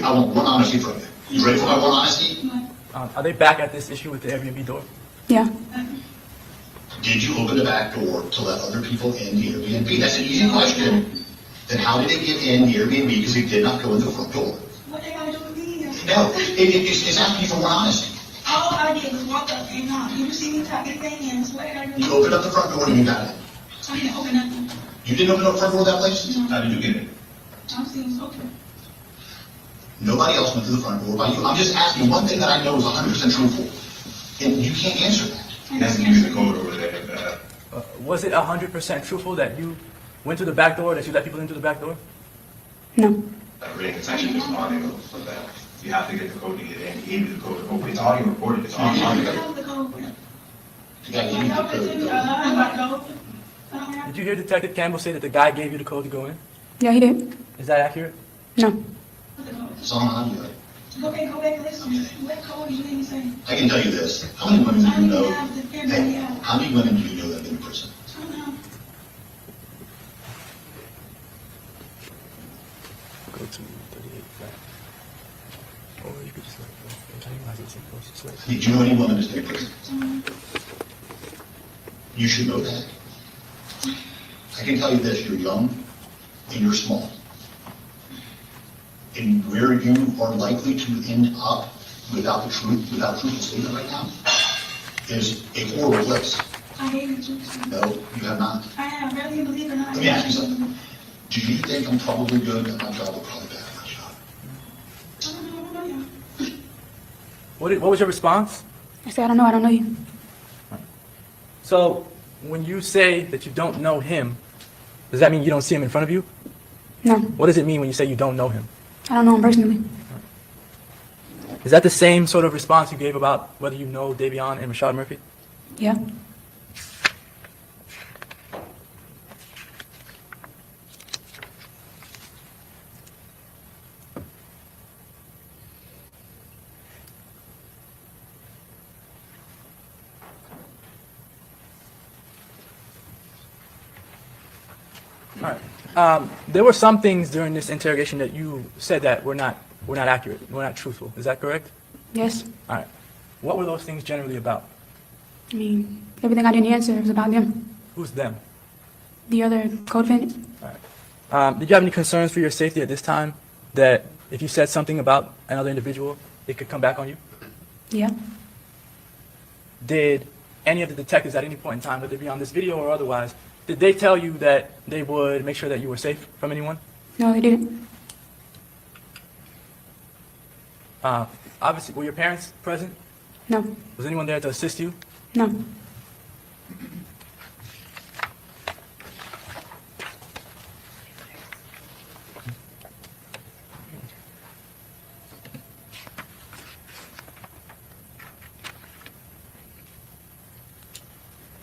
I want one honesty from you. You ready for my one honesty? Are they back at this issue with the Airbnb door? Yeah. Did you open the back door to let other people in the Airbnb? That's an easy question. Then how did they get in the Airbnb? Because they did not go in the front door. What they gotta do with me? No, it's asking you for one honesty. All I did was walk up and knock. You see me type anything in, so what they gotta do? You opened up the front door and you got in. I didn't open nothing. You didn't open up the front door of that place? How did you get in? I'm seeing it's open. Nobody else went through the front door by you. I'm just asking one thing that I know is 100% truthful. And you can't answer that. That's using the code over there. Was it 100% truthful that you went to the back door, that you let people into the back door? No. Ring, it's actually just audio for that. You have to get the code to get in. He gave you the code to open. It's audio recorded. It's audio. The code. You got to use the code. Did you hear Detective Campbell say that the guy gave you the code to go in? Yeah, he did. Is that accurate? No. It's on audio. Okay, go back and listen. What code you didn't say? I can tell you this, how many women do I you don't even know? have the Hey, family out. how many women do you know that have been in prison? I don't know. Go to 38 flat. Or you could just like, I realize it's supposed to switch. Do you know any woman that's been in prison? You should know that. I can tell you this, you're young and you're small. And where you are likely to end up without truthful statement right now is a horrible place. I hate it too. No, you have not. I have, whether you believe it or not. Let me ask you something. Do you think I'm probably good at my job or probably bad at my job? I don't know you. What was your response? I said, I don't know you. So, when you say that you don't know him, does that mean you don't see him in front of you? No, What does it mean when you say you don't know him? I don't know him personally. Is that the same sort of response you gave about whether you know Davion and Rashad Murphy? Yeah. All right. There were some things during this interrogation that you said that were not accurate, were not truthful. Is that correct? Yes. All right. What were those things generally about? I mean, everything I didn't answer was about them. Who's them? The other co-defendants. All right. Did you have any concerns for your safety at this time that if you said something about another individual, it could come back on you? Yeah. Did any of the detectives at any point in time, whether it be on this video or otherwise, did they tell you that they would make sure that you were safe from anyone? No, they didn't. Obviously, were your parents present? No. Was anyone there to assist you? No.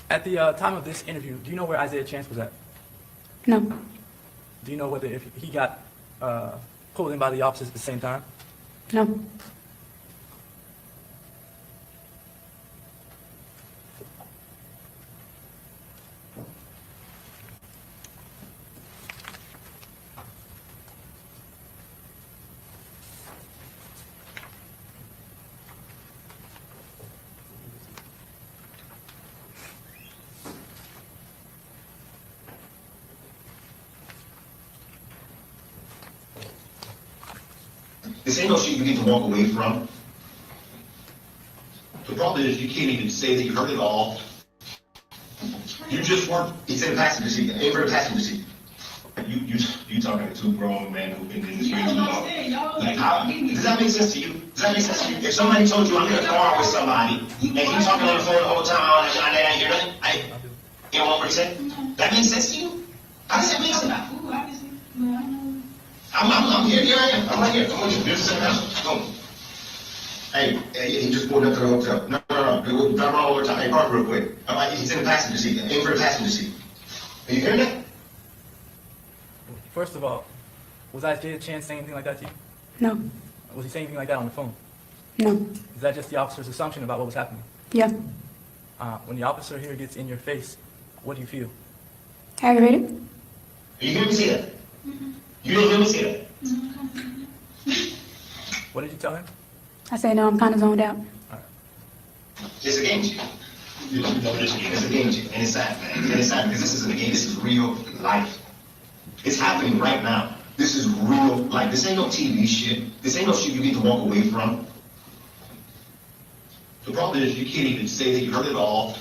At the time of this interview, do you know where Isaiah Chance was at? No. Do you know whether if he got pulled in by the officers at the same time? No. This ain't no shit you need to walk away from. The problem is you can't even say that you heard it all. You just weren't, it's in the passenger seat, ain't for the passenger seat. You talking to two grown men who've been in this range too long. Like, does that make sense to you? Does that make sense to you? If somebody told you I'm in a car with somebody, and you talking on the phone the whole time, and I hear that, you know what I'm saying? That makes sense to you? How does that make sense? I'm here, I am. I'm right here. I'm with you. This is the house. Boom. Hey, he just pulled up to the hotel. No. We'll drive around over time. Hey, park real quick. He's in the passenger seat. Aim for the passenger seat. Are you hearing that? First of all, was Isaiah Chance saying anything like that to you? No. Was he saying anything like that on the phone? No. Is that just the officer's assumption about what was happening? Yeah. When the officer here gets in your face, what do you feel? Aggravated. Are you hearing me say that? You didn't hear me say that? What did you tell him? I said, no, I'm kind of zoned out. It's a game changer. It's a game changer. And it's sad, man. And it's sad because this isn't a game. This is real life. It's happening right now. This is real life. This ain't no TV shit. This ain't no shit you need to walk away from. The problem is you can't even say that you heard it all.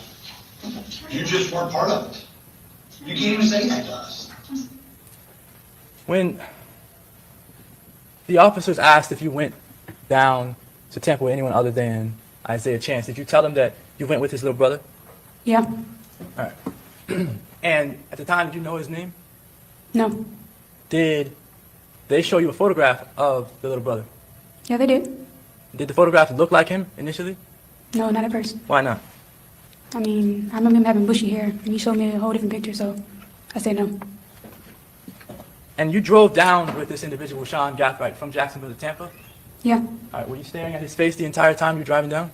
You just weren't part of it. You can't even say that to us. When the officers asked if you went down to Tampa with anyone other than Isaiah Chance, did you tell them that you went with his little brother? Yeah. All right. And at the time, did you know his name? No. Did they show you a photograph of the little brother? Yeah, they did. Did the photograph look like him initially? No, not at first. Why not? I mean, I remember him having bushy hair, and he showed me a whole different picture, so I said no. And you drove down with this individual, Sean Gathright, from Jacksonville to Tampa? Yeah. All right, were you staring at his face the entire time you were driving down?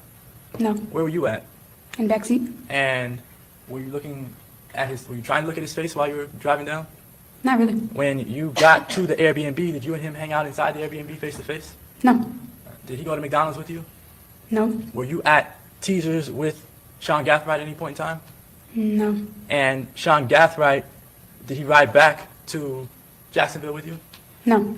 No. Where were you at? In backseat? And were you looking at his, were you trying to look at his face while you were driving down? Not really. When you got to the Airbnb, did you and him hang out inside the Airbnb face to face? No. Did he go to McDonald's with you? No. Were you at Teasers with Sean Gathright at any point in time? No. And Sean Gathright, did he ride back to Jacksonville with you? No.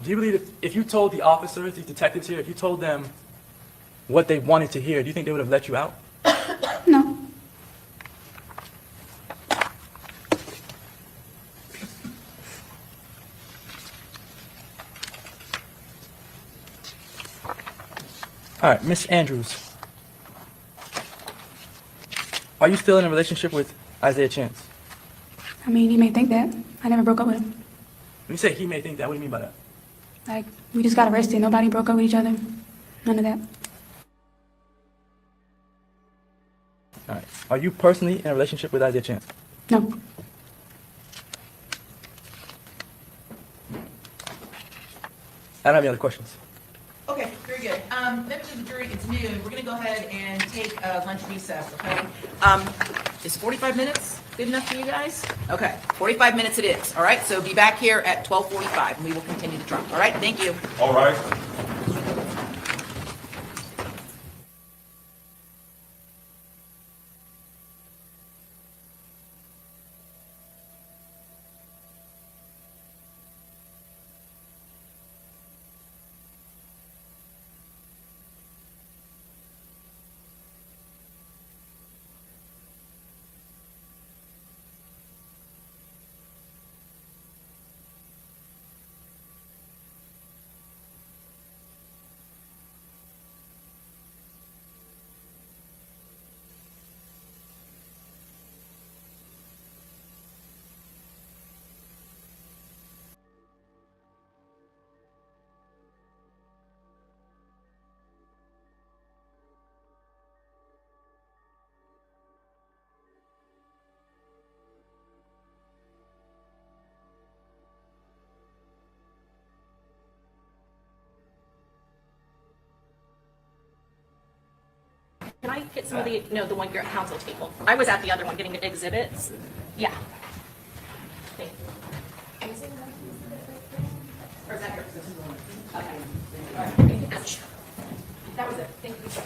Do you believe if you told the officers, these detectives here, if you told them what they wanted to hear, do you think they would have let you out? No. All right, Miss Andrews, are you still in a relationship with Isaiah Chance? I mean, he may think that. I never broke up with him. When you say he may think that, what do you mean by that? Like, we just got arrested. Nobody broke up with each other. None of that. All right. Are you personally in a relationship with Isaiah Chance? No. I don't have any other questions. Okay, very good. Members of the jury, it's noon. We're going to go ahead and take a lunch recess, okay? Is 45 minutes good enough for you guys? Okay, 45 minutes it is, all right? So be back here at 12:45, and we will continue the trial, all right? Thank you. All rise. Can I get some of the, no, the one you're at council table? I was at the other one getting the exhibits. Yeah. Thank you. Or is that yours? Okay. Ouch. That was it. Thank you.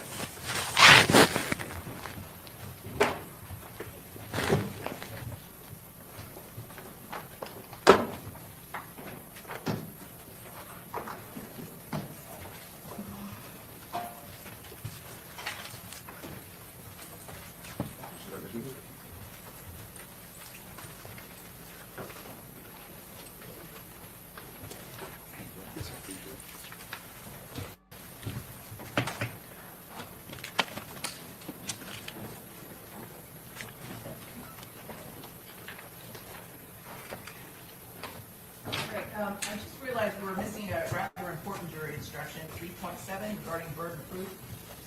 I just realized we're missing a rather important jury instruction, 3.7 regarding burden of proof.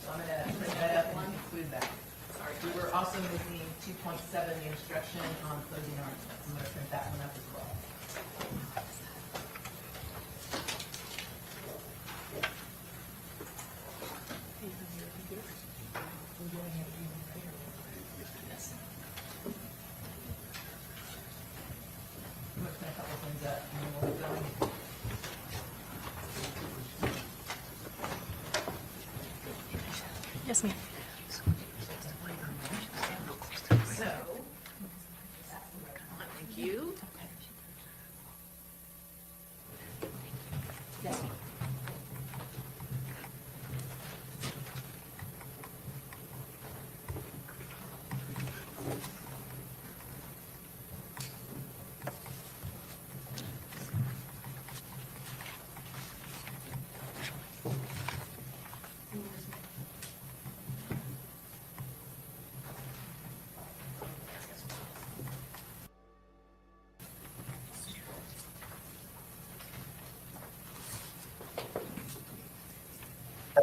So I'm going to print that up and include that. Sorry. We were also missing 2.7, the instruction on closing arguments. I'm going to print that one up as well. I'm going to print a couple things up and then we'll be going. Yes, ma'am. So, thank you. Yes, ma'am.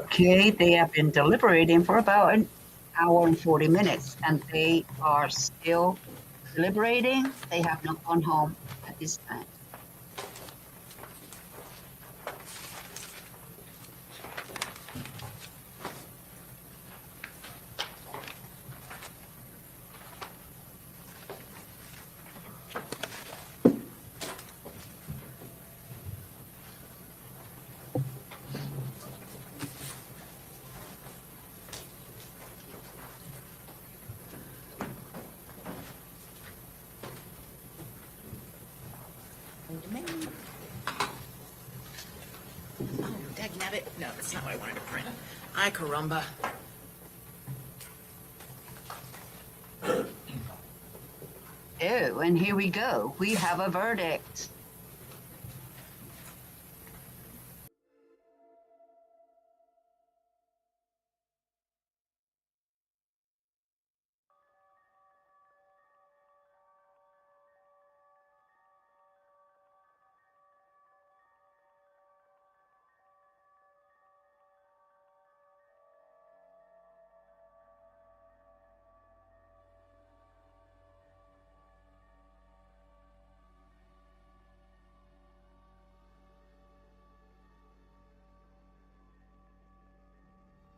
Okay, they have been deliberating for about an hour and 40 minutes, and they are still deliberating. They have not gone home at this time. Oh, dagnabbit. No, that's not what I wanted to print. Ay, caramba. Oh, and here we go. We have a verdict.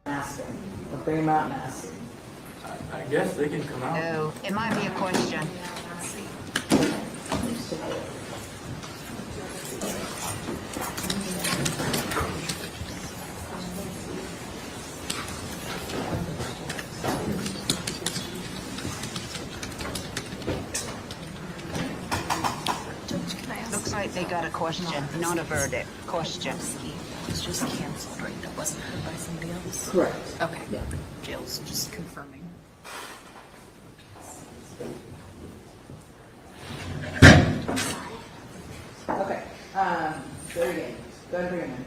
Ask them. Or bring them out and ask them. I guess they can come out. Oh, it might be a question. Looks like they got a question, not a verdict. Question. was just canceled, right? That wasn't heard by somebody else? Correct. Okay. Yeah. Jill's just confirming. Okay, very good. Go ahead and bring him in.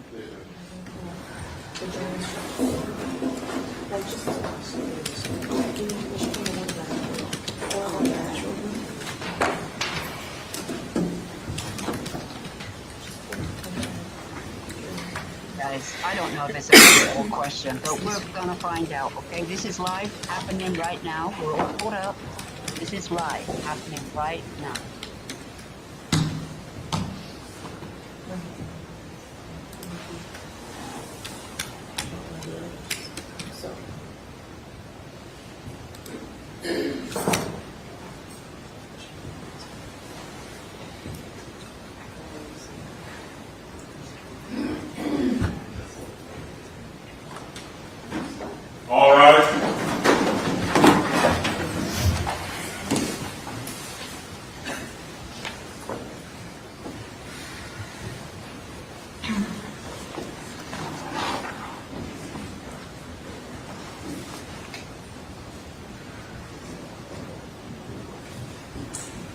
Guys, I don't know if it's a real question, but we're gonna find out, okay? This is live, happening right now. We're all caught up. This is live, happening right now. All rise.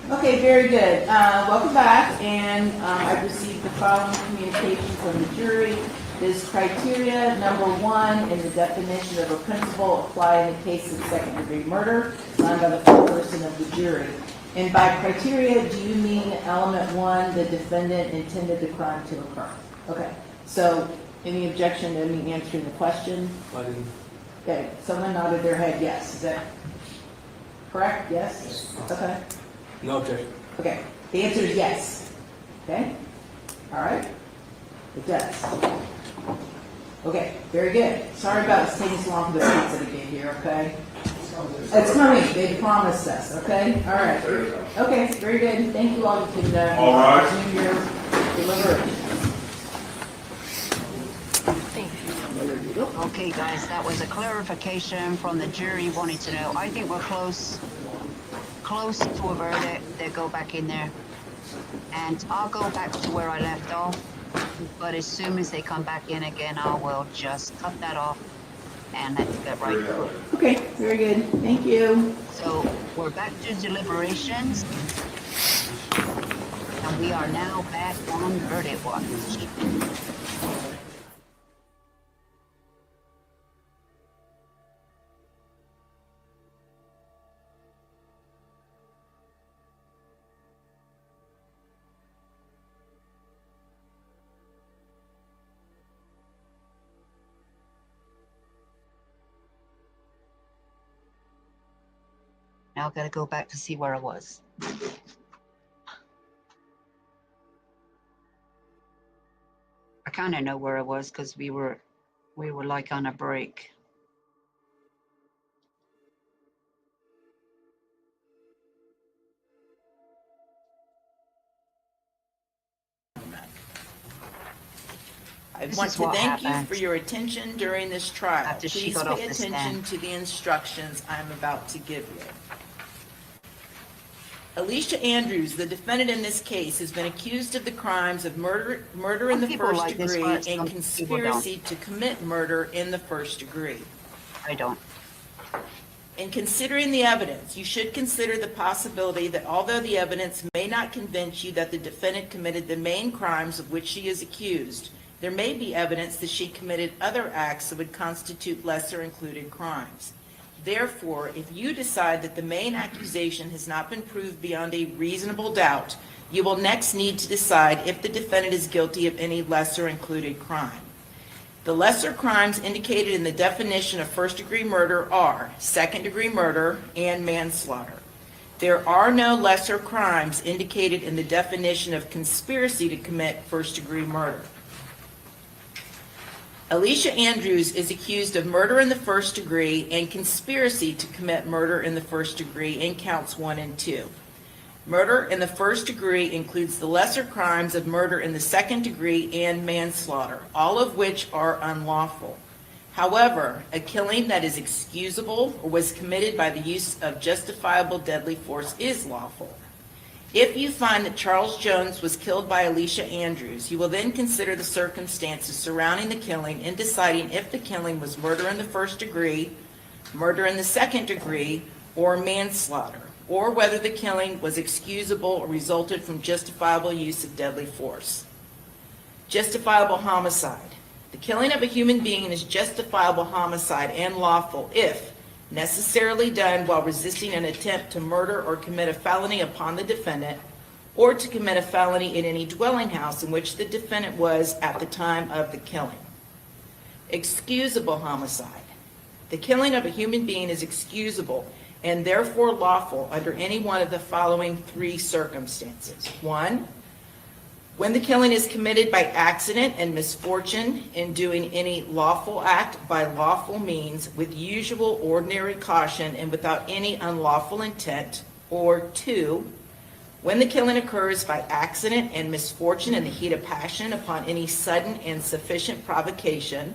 Okay, very good. Welcome back, and I've received the following communication from the jury. This criteria, number one, in the definition of a principal apply in the case of second-degree murder, signed by the foreperson of the jury. And by criteria, do you mean element one, the defendant intended the crime to occur? Okay, so any objection to me answering the question? I didn't. Okay, someone nodded their head yes. Is that correct? Yes? Okay. No objection. Okay, the answer is yes. Okay? All right? It does. Okay, very good. Sorry about this taking so long for the pizza to get here, okay? It's coming. They promised us, okay? All right. Okay, very good. Thank you all. You can All right. resume your deliberation. Okay, guys, that was a clarification from the jury wanting to know. I think we're close to a verdict. They go back in there. And I'll go back to where I left off. But as soon as they come back in again, I will just cut that off and let's get right through it. Okay, very good. Thank you. So we're back to deliberations. And we are now back on verdict watch. Now I've got to go back to see where I was. I kind of know where I was because we were like on a break. I This want is to what thank you happened for your attention during this trial. after she Please got off pay the attention stand. to the instructions I'm about to give you. Alicia Andrews, the defendant in this case, has been accused of the crimes of murder in Some the people first like this degree part, and some people don't. conspiracy to commit murder in the first degree. I don't. In considering the evidence, you should consider the possibility that although the evidence may not convince you that the defendant committed the main crimes of which she is accused, there may be evidence that she committed other acts that would constitute lesser included crimes. Therefore, if you decide that the main accusation has not been proved beyond a reasonable doubt, you will next need to decide if the defendant is guilty of any lesser included crime. The lesser crimes indicated in the definition of first-degree murder are second-degree murder and manslaughter. There are no lesser crimes indicated in the definition of conspiracy to commit first-degree murder. Alicia Andrews is accused of murder in the first degree and conspiracy to commit murder in the first degree in counts 1 and 2. Murder in the first degree includes the lesser crimes of murder in the second degree and manslaughter, all of which are unlawful. However, a killing that is excusable or was committed by the use of justifiable deadly force is lawful. If you find that Charles Jones was killed by Alicia Andrews, you will then consider the circumstances surrounding the killing in deciding if the killing was murder in the first degree, murder in the second degree, or manslaughter, or whether the killing was excusable or resulted from justifiable use of deadly force. Justifiable homicide. The killing of a human being is justifiable homicide and lawful if necessarily done while resisting an attempt to murder or commit a felony upon the defendant, or to commit a felony in any dwelling house in which the defendant was at the time of the killing. Excusable homicide. The killing of a human being is excusable and therefore lawful under any one of the following 3 circumstances. 1, when the killing is committed by accident and misfortune in doing any lawful act by lawful means with usual ordinary caution and without any unlawful intent. Or 2, when the killing occurs by accident and misfortune in the heat of passion upon any sudden and sufficient provocation.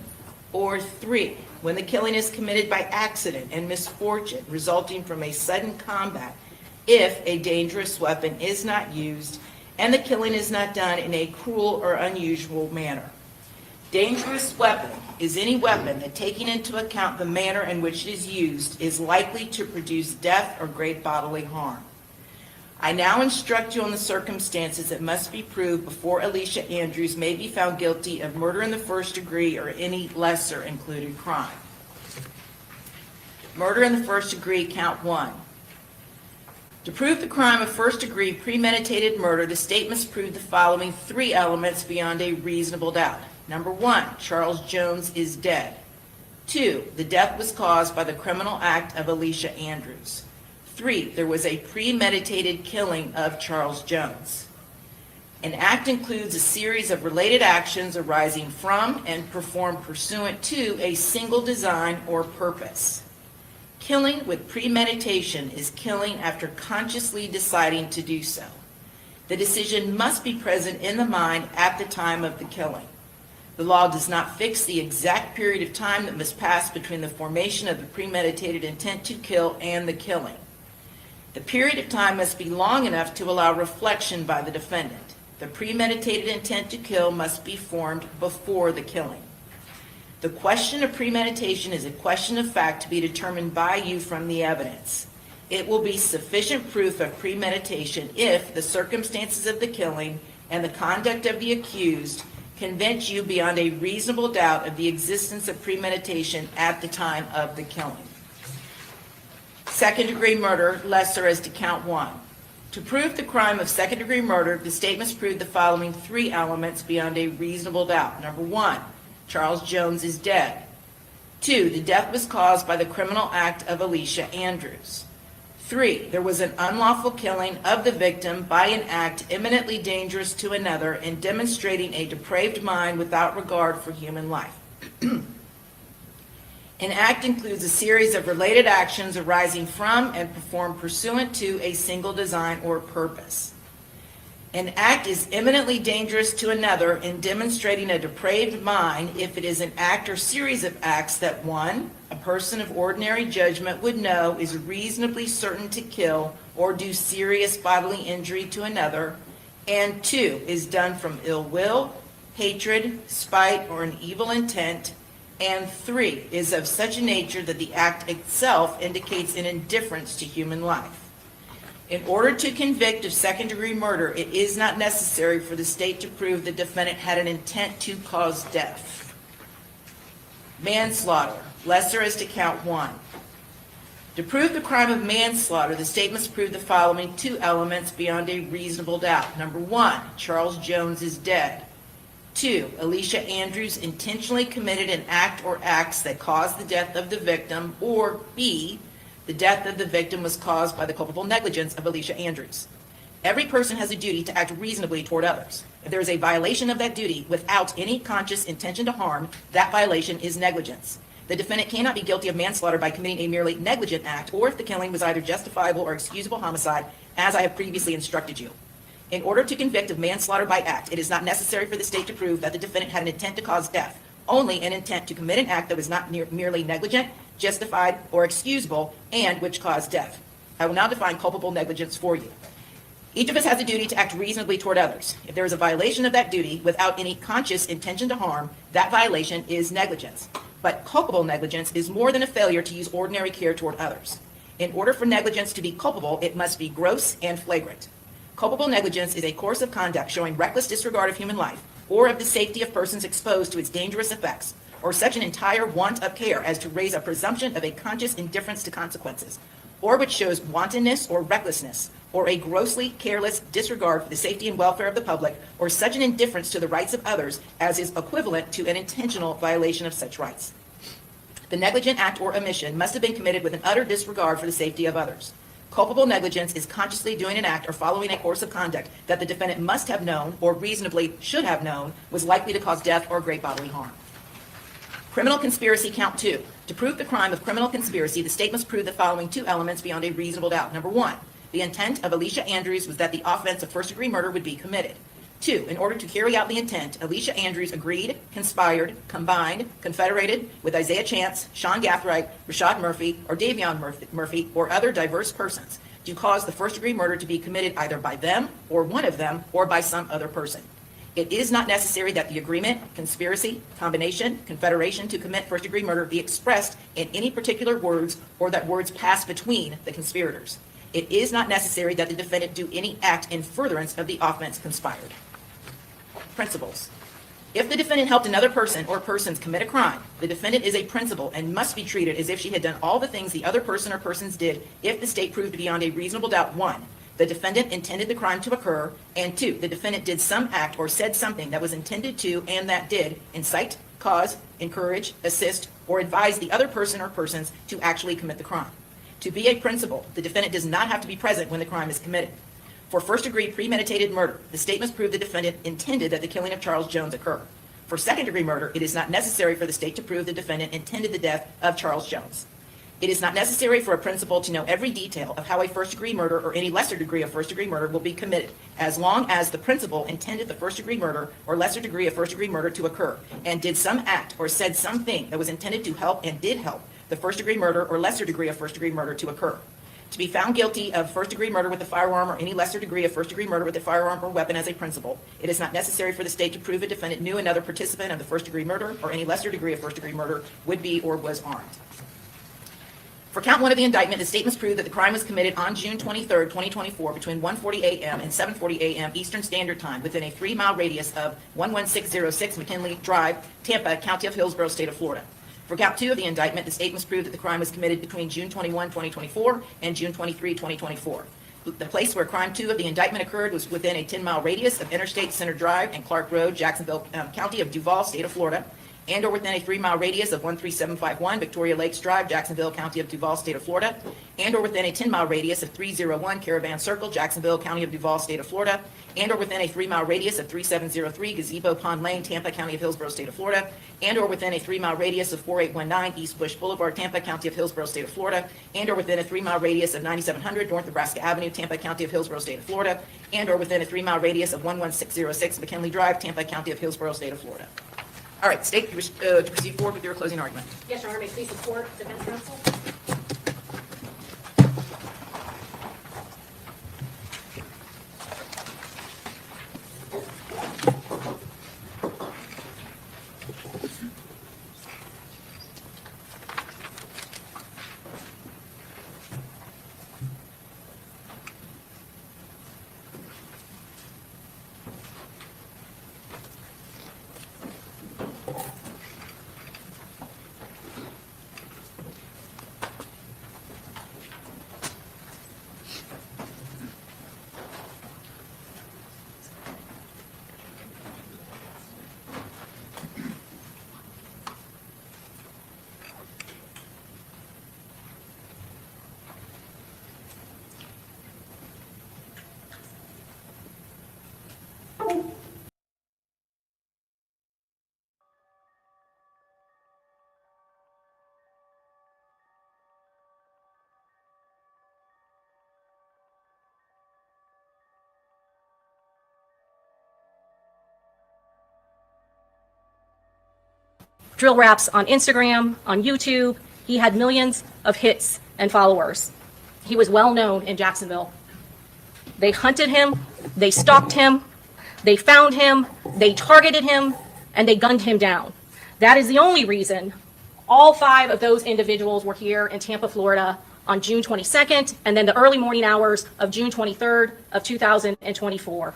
Or 3, when the killing is committed by accident and misfortune resulting from a sudden combat if a dangerous weapon is not used and the killing is not done in a cruel or unusual manner. Dangerous weapon is any weapon that, taking into account the manner in which it is used, is likely to produce death or great bodily harm. I now instruct you on the circumstances that must be proved before Alicia Andrews may be found guilty of murder in the first degree or any lesser included crime. Murder in the first degree, count 1. To prove the crime of first degree premeditated murder, the state must prove the following 3 elements beyond a reasonable doubt. Number 1, Charles Jones is dead. 2, the death was caused by the criminal act of Alicia Andrews. 3, there was a premeditated killing of Charles Jones. An act includes a series of related actions arising from and performed pursuant to a single design or purpose. Killing with premeditation is killing after consciously deciding to do so. The decision must be present in the mind at the time of the killing. The law does not fix the exact period of time that must pass between the formation of the premeditated intent to kill and the killing. The period of time must be long enough to allow reflection by the defendant. The premeditated intent to kill must be formed before the killing. The question of premeditation is a question of fact to be determined by you from the evidence. It will be sufficient proof of premeditation if the circumstances of the killing and the conduct of the accused convince you beyond a reasonable doubt of the existence of premeditation at the time of the killing. Second-degree murder, lesser as to count 1. To prove the crime of second-degree murder, the state must prove the following 3 elements beyond a reasonable doubt. Number 1, Charles Jones is dead. 2, the death was caused by the criminal act of Alicia Andrews. 3, there was an unlawful killing of the victim by an act eminently dangerous to another and demonstrating a depraved mind without regard for human life. An act includes a series of related actions arising from and performed pursuant to a single design or purpose. An act is eminently dangerous to another in demonstrating a depraved mind if it is an act or series of acts that 1, a person of ordinary judgment would know is reasonably certain to kill or do serious bodily injury to another, and 2, is done from ill will, hatred, spite, or an evil intent, and 3, is of such a nature that the act itself indicates an indifference to human life. In order to convict of second-degree murder, it is not necessary for the state to prove the defendant had an intent to cause death. Manslaughter, lesser as to count 1. To prove the crime of manslaughter, the state must prove the following 2 elements beyond a reasonable doubt. Number 1, Charles Jones is dead. 2, Alicia Andrews intentionally committed an act or acts that caused the death of the victim, or B, the death of the victim was caused by the culpable negligence of Alicia Andrews. Every person has a duty to act reasonably toward others. If there is a violation of that duty without any conscious intention to harm, that violation is negligence. The defendant cannot be guilty of manslaughter by committing a merely negligent act, or if the killing was either justifiable or excusable homicide, as I have previously instructed you. In order to convict of manslaughter by act, it is not necessary for the state to prove that the defendant had an intent to cause death, only an intent to commit an act that was not merely negligent, justified, or excusable, and which caused death. I will now define culpable negligence for you. Each of us has a duty to act reasonably toward others. If there is a violation of that duty without any conscious intention to harm, that violation is negligence. But culpable negligence is more than a failure to use ordinary care toward others. In order for negligence to be culpable, it must be gross and flagrant. Culpable negligence is a course of conduct showing reckless disregard of human life or of the safety of persons exposed to its dangerous effects, or such an entire want of care as to raise a presumption of a conscious indifference to consequences, or which shows wantonness or recklessness, or a grossly careless disregard for the safety and welfare of the public, or such an indifference to the rights of others as is equivalent to an intentional violation of such rights. The negligent act or omission must have been committed with an utter disregard for the safety of others. Culpable negligence is consciously doing an act or following a course of conduct that the defendant must have known or reasonably should have known was likely to cause death or great bodily harm. Criminal conspiracy count 2. To prove the crime of criminal conspiracy, the state must prove the following 2 elements beyond a reasonable doubt. Number 1, the intent of Alicia Andrews was that the offense of first-degree murder would be committed. 2, in order to carry out the intent, Alicia Andrews agreed, conspired, combined, confederated with Isaiah Chance, Sean Gathright, Rashad Murphy, or Davion Murphy, or other diverse persons to cause the first-degree murder to be committed either by them, or one of them, or by some other person. It is not necessary that the agreement, conspiracy, combination, confederation to commit first-degree murder be expressed in any particular words or that words pass between the conspirators. It is not necessary that the defendant do any act in furtherance of the offense conspired. Principles. If the defendant helped another person or persons commit a crime, the defendant is a principal and must be treated as if she had done all the things the other person or persons did if the state proved beyond a reasonable doubt 1, the defendant intended the crime to occur, and 2, the defendant did some act or said something that was intended to and that did incite, cause, encourage, assist, or advise the other person or persons to actually commit the crime. To be a principal, the defendant does not have to be present when the crime is committed. For first-degree premeditated murder, the state must prove the defendant intended that the killing of Charles Jones occur. For second-degree murder, it is not necessary for the state to prove the defendant intended the death of Charles Jones. It is not necessary for a principal to know every detail of how a first-degree murder or any lesser degree of first-degree murder will be committed, as long as the principal intended the first-degree murder or lesser degree of first-degree murder to occur, and did some act or said something that was intended to help and did help the first-degree murder or lesser degree of first-degree murder to occur. To be found guilty of first-degree murder with a firearm or any lesser degree of first-degree murder with a firearm or weapon as a principal, it is not necessary for the state to prove a defendant knew another participant of the first-degree murder or any lesser degree of first-degree murder would be or was armed. For count 1 of the indictment, the state must prove that the crime was committed on June 23, 2024, between 1:40 a.m. and 7:40 a.m. Eastern Standard Time within a 3-mile radius of 11606 McKinley Drive, Tampa, County of Hillsborough, State of Florida. For count 2 of the indictment, the state must prove that the crime was committed between June 21, 2024 and June 23, 2024. The place where crime 2 of the indictment occurred was within a 10-mile radius of Interstate Center Drive and Clark Road, Jacksonville County of Duval, State of Florida. and or within a 3-mile radius of 13751 Victoria Lakes Drive, Jacksonville, County of Duval, State of Florida, and or within a 10-mile radius of 301 Caravan Circle, Jacksonville, County of Duval, State of Florida, and or within a 3-mile radius of 3703 Gazebo Pond Lane, Tampa, County of Hillsborough, State of Florida, and or within a 3-mile radius of 4819 East Bush Boulevard, Tampa, County of Hillsborough, State of Florida, and or within a 3-mile radius of 9700 North Nebraska Avenue, Tampa, County of Hillsborough, State of Florida, and or within a 3-mile radius of 11606 McKinley Drive, Tampa, County of Hillsborough, State of Florida. All right, State, you wish to proceed forward with your closing argument. Yes, Your Honor, may I please support defense counsel? Drill raps on Instagram, on YouTube. He had millions of hits and followers. He was well known in Jacksonville. They hunted him, they stalked him, they found him, they targeted him, and they gunned him down. That is the only reason all 5 of those individuals were here in Tampa, Florida on June 22nd, and then the early morning hours of June 23rd of 2024.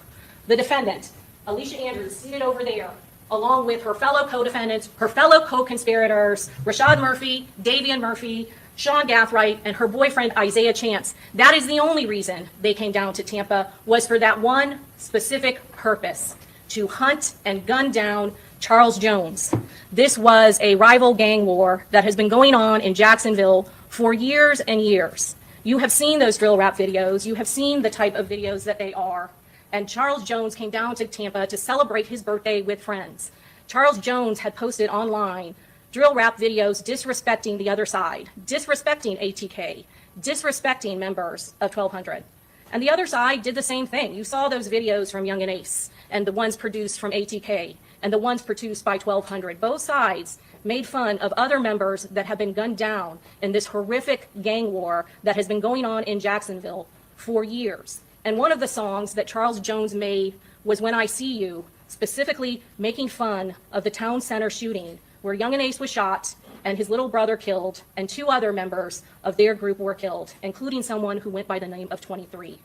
The defendant, Alicia Andrews, seated over there, along with her fellow co-defendants, her fellow co-conspirators, Rashad Murphy, Davian Murphy, Sean Gathright, and her boyfriend, Isaiah Chance. That is the only reason they came down to Tampa, was for that one specific purpose, to hunt and gun down Charles Jones. This was a rival gang war that has been going on in Jacksonville for years and years. You have seen those drill rap videos. You have seen the type of videos that they are. And Charles Jones came down to Tampa to celebrate his birthday with friends. Charles Jones had posted online drill rap videos disrespecting the other side, disrespecting ATK, disrespecting members of 1200. And the other side did the same thing. You saw those videos from Young and Ace, and the ones produced from ATK, and the ones produced by 1200. Both sides made fun of other members that have been gunned down in this horrific gang war that has been going on in Jacksonville for years. And one of the songs that Charles Jones made was When I See You, specifically making fun of the town center shooting where Young and Ace was shot and his little brother killed, and 2 other members of their group were killed, including someone who went by the name of 23,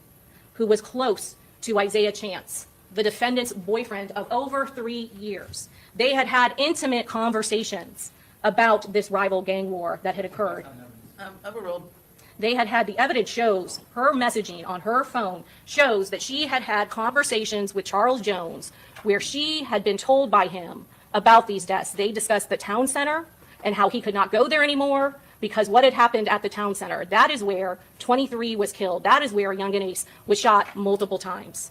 who was close to Isaiah Chance, the defendant's boyfriend of over 3 years. They had had intimate conversations about this rival gang war that had occurred. Overruled. They had had, the evidence shows, her messaging on her phone shows that she had had conversations with Charles Jones where she had been told by him about these deaths. They discussed the town center and how he could not go there anymore because what had happened at the town center. That is where 23 was killed. That is where Young and Ace was shot multiple times.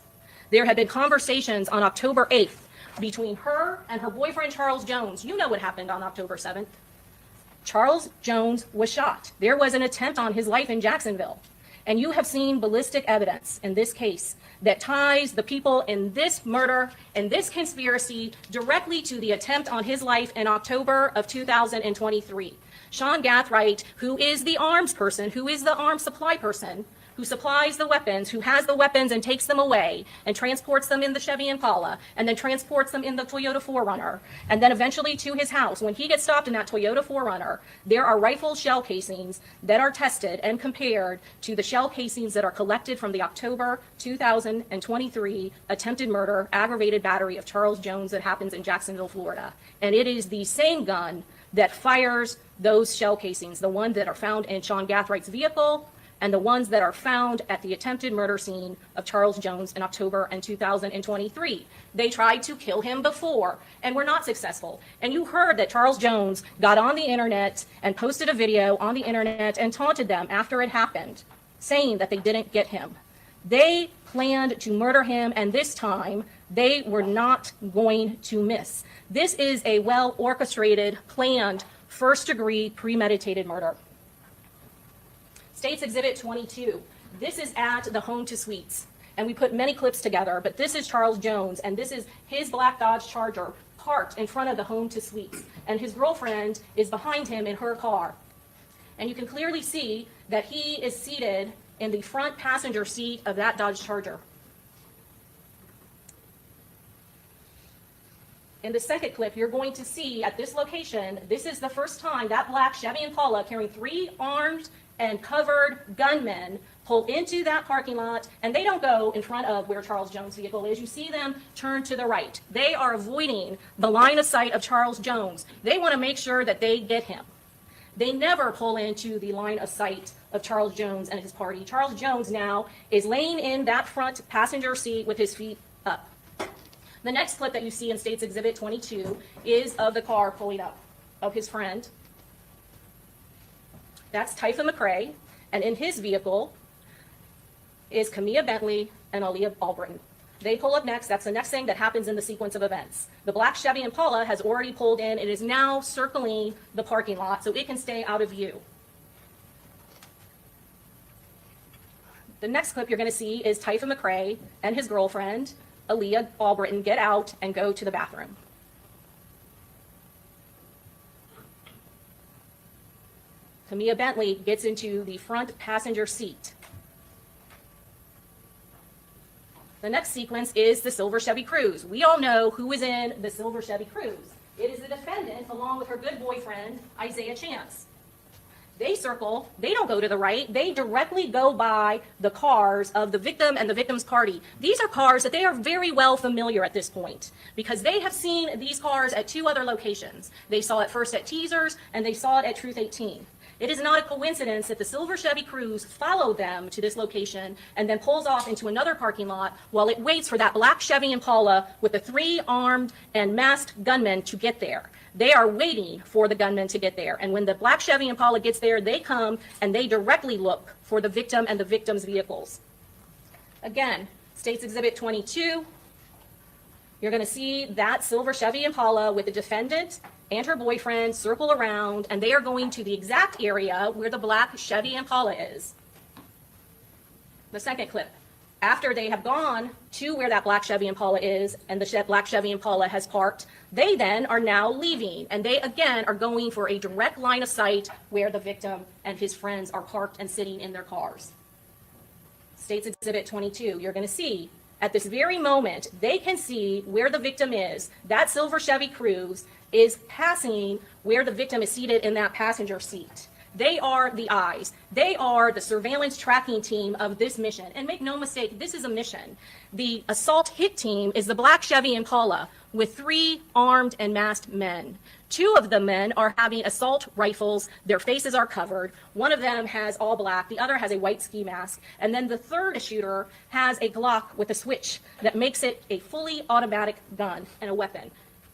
There had been conversations on October 8th between her and her boyfriend, Charles Jones. You know what happened on October 7th. Charles Jones was shot. There was an attempt on his life in Jacksonville. And you have seen ballistic evidence in this case that ties the people in this murder and this conspiracy directly to the attempt on his life in October of 2023. Sean Gathright, who is the arms person, who is the arms supply person, who supplies the weapons, who has the weapons and takes them away and transports them in the Chevy Impala and then transports them in the Toyota 4Runner and then eventually to his house. When he gets stopped in that Toyota 4Runner, there are rifle shell casings that are tested and compared to the shell casings that are collected from the October 2023 attempted murder, aggravated battery of Charles Jones that happens in Jacksonville, Florida. And it is the same gun that fires those shell casings, the one that are found in SeanGathright's vehicle and the ones that are found at the attempted murder scene of Charles Jones in October and 2023. They tried to kill him before and were not successful. And you heard that Charles Jones got on the internet and posted a video on the internet and taunted them after it happened, saying that they didn't get him. They planned to murder him, and this time they were not going to miss. This is a well-orchestrated, planned, first-degree, premeditated murder. State's Exhibit 22. This is at the Home to Suites, and we put many clips together, but this is Charles Jones, and this is his black Dodge Charger parked in front of the Home to Suites, and his girlfriend is behind him in her car. And you can clearly see that he is seated in the front passenger seat of that Dodge Charger. In the second clip, you're going to see at this location, this is the first time that black Chevy Impala carrying 3 armed and covered gunmen pull into that parking lot, and they don't go in front of where Charles Jones' vehicle is. You see them turn to the right. They are avoiding the line of sight of Charles Jones. They want to make sure that they get him. They never pull into the line of sight of Charles Jones and his party. Charles Jones now is laying in that front passenger seat with his feet up. The next clip that you see in State's Exhibit 22 is of the car pulling up of his friend. That's Typhon McCrae, and in his vehicle is Camilla Bentley and Aaliyah Albritton. They pull up next. That's the next thing that happens in the sequence of events. The black Chevy Impala has already pulled in. It is now circling the parking lot so it can stay out of view. The next clip you're going to see is Typhon McCrae and his girlfriend, Aaliyah Albritton, get out and go to the bathroom. Camilla Bentley gets into the front passenger seat. The next sequence is the silver Chevy Cruze. We all know who is in the silver Chevy Cruze. It is the defendant along with her good boyfriend, Isaiah Chance. They circle, they don't go to the right, they directly go by the cars of the victim and the victim's party. These are cars that they are very well familiar at this point because they have seen these cars at 2 other locations. They saw it first at Teasers and they saw it at Truth 18. It is not a coincidence that the silver Chevy Cruze followed them to this location and then pulls off into another parking lot while it waits for that black Chevy Impala with the 3 armed and masked gunmen to get there. They are waiting for the gunmen to get there. And when the black Chevy Impala gets there, they come and they directly look for the victim and the victim's vehicles. Again, State's Exhibit 22, you're going to see that silver Chevy Impala with the defendant and her boyfriend circle around, and they are going to the exact area where the black Chevy Impala is. The second clip. After they have gone to where that black Chevy Impala is and the black Chevy Impala has parked, they then are now leaving, and they again are going for a direct line of sight where the victim and his friends are parked and sitting in their cars. State's Exhibit 22, you're going to see at this very moment, they can see where the victim is. That silver Chevy Cruze is passing where the victim is seated in that passenger seat. They are the eyes. They are the surveillance tracking team of this mission. And make no mistake, this is a mission. The assault hit team is the black Chevy Impala with 3 armed and masked men. 2 of the men are having assault rifles. Their faces are covered. One of them has all black. The other has a white ski mask. And then the third shooter has a Glock with a switch that makes it a fully automatic gun and a weapon.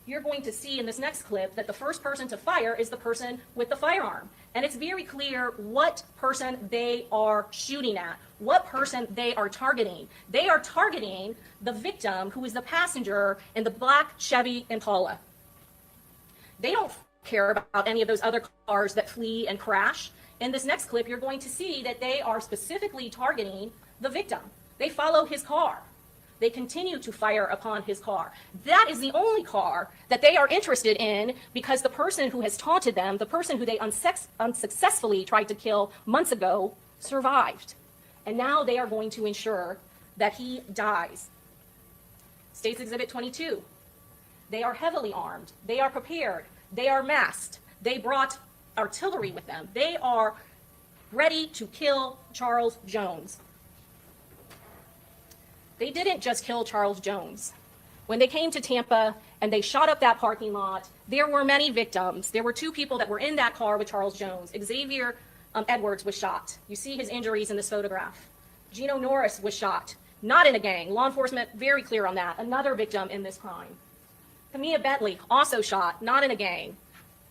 You're going to see in this next clip that the first person to fire is the person with the firearm. And it's very clear what person they are shooting at, what person they are targeting. They are targeting the victim, who is the passenger in the black Chevy Impala. They don't care about any of those other cars that flee and crash. In this next clip, you're going to see that they are specifically targeting the victim. They follow his car. They continue to fire upon his car. That is the only car that they are interested in because the person who has taunted them, the person who they unsuccessfully tried to kill months ago, survived. And now they are going to ensure that he dies. State's Exhibit 22. They are heavily armed. They are prepared. They are masked. They brought artillery with them. They are ready to kill Charles Jones. They didn't just kill Charles Jones. When they came to Tampa and they shot up that parking lot, there were many victims. There were 2 people that were in that car with Charles Jones, Xavier Edwards was shot. You see his injuries in this photograph. Gino Norris was shot, not in a gang. Law enforcement very clear on that. Another victim in this crime. Camilla Bentley, also shot, not in a gang.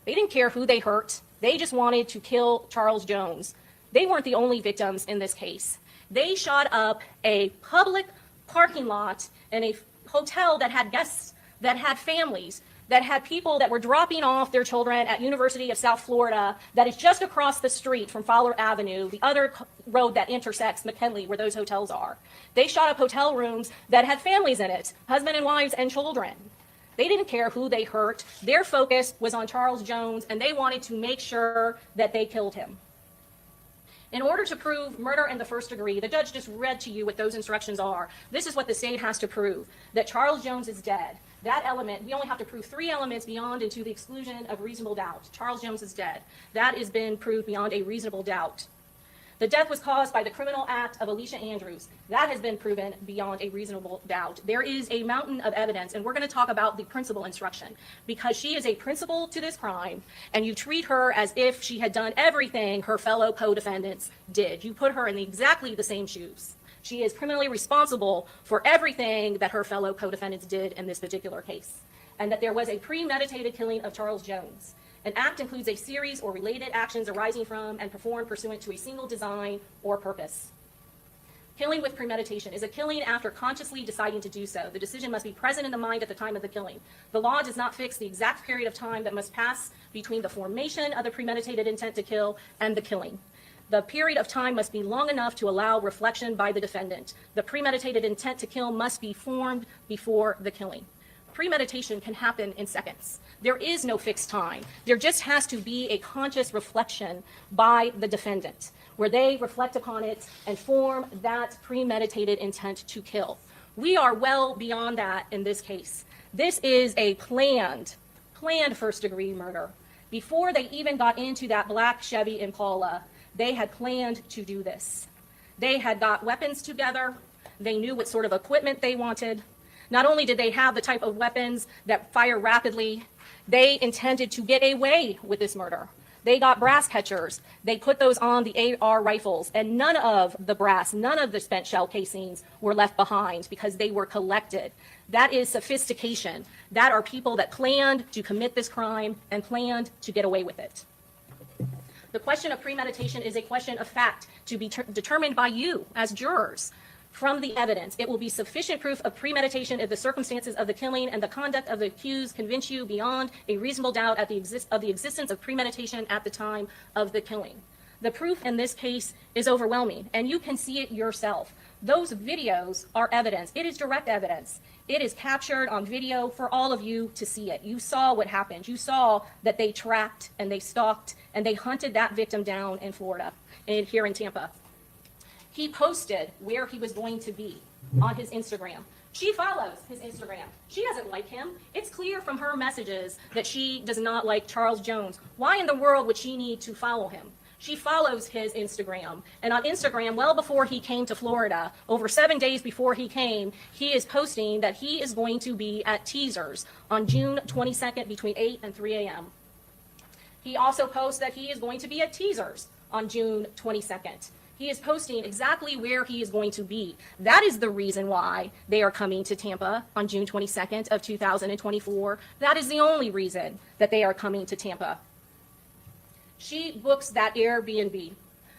They didn't care who they hurt. They just wanted to kill Charles Jones. They weren't the only victims in this case. They shot up a public parking lot in a hotel that had guests, that had families, that had people that were dropping off their children at University of South Florida, that is just across the street from Fowler Avenue, the other road that intersects McKinley, where those hotels are. They shot up hotel rooms that had families in it, husband and wives and children. They didn't care who they hurt. Their focus was on Charles Jones, and they wanted to make sure that they killed him. In order to prove murder in the first degree, the judge just read to you what those instructions are. This is what the state has to prove, that Charles Jones is dead. That element, we only have to prove 3 elements beyond and to the exclusion of reasonable doubt. Charles Jones is dead. That has been proved beyond a reasonable doubt. The death was caused by the criminal act of Alicia Andrews. That has been proven beyond a reasonable doubt. There is a mountain of evidence, and we're going to talk about the principal instruction, because she is a principal to this crime, and you treat her as if she had done everything her fellow co-defendants did. You put her in exactly the same shoes. She is criminally responsible for everything that her fellow co-defendants did in this particular case, and that there was a premeditated killing of Charles Jones. An act includes a series or related actions arising from and performed pursuant to a single design or purpose. Killing with premeditation is a killing after consciously deciding to do so. The decision must be present in the mind at the time of the killing. The law does not fix the exact period of time that must pass between the formation of the premeditated intent to kill and the killing. The period of time must be long enough to allow reflection by the defendant. The premeditated intent to kill must be formed before the killing. Premeditation can happen in seconds. There is no fixed time. There just has to be a conscious reflection by the defendant, where they reflect upon it and form that premeditated intent to kill. We are well beyond that in this case. This is a planned first-degree murder. Before they even got into that black Chevy Impala, they had planned to do this. They had got weapons together. They knew what sort of equipment they wanted. Not only did they have the type of weapons that fire rapidly, they intended to get away with this murder. They got brass catchers. They put those on the AR rifles, and none of the brass, none of the spent shell casings were left behind because they were collected. That is sophistication. That are people that planned to commit this crime and planned to get away with it. The question of premeditation is a question of fact to be determined by you as jurors. From the evidence, it will be sufficient proof of premeditation if the circumstances of the killing and the conduct of the accused convince you beyond a reasonable doubt of the existence of premeditation at the time of the killing. The proof in this case is overwhelming, and you can see it yourself. Those videos are evidence. It is direct evidence. It is captured on video for all of you to see it. You saw what happened. You saw that they tracked and they stalked and they hunted that victim down in Florida and here in Tampa. He posted where he was going to be on his Instagram. She follows his Instagram. She doesn't like him. It's clear from her messages that she does not like Charles Jones. Why in the world would she need to follow him? She follows his Instagram. And on Instagram, well before he came to Florida, over 7 days before he came, he is posting that he is going to be at Teasers on June 22nd between 8 and 3 a.m. He also posts that he is going to be at Teasers on June 22nd. He is posting exactly where he is going to be. That is the reason why they are coming to Tampa on June 22nd of 2024. That is the only reason that they are coming to Tampa. She books that Airbnb.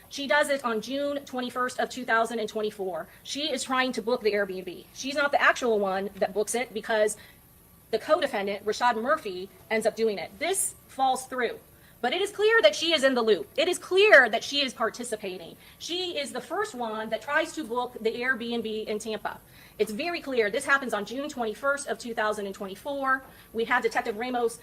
She does it on June 21st of 2024. She is trying to book the Airbnb. She's not the actual one that books it because the co-defendant, Rashad Murphy, ends up doing it. This falls through. But it is clear that she is in the loop. It is clear that she is participating. She is the first one that tries to book the Airbnb in Tampa. It's very clear. This happens on June 21st of 2024. We had Detective Ramos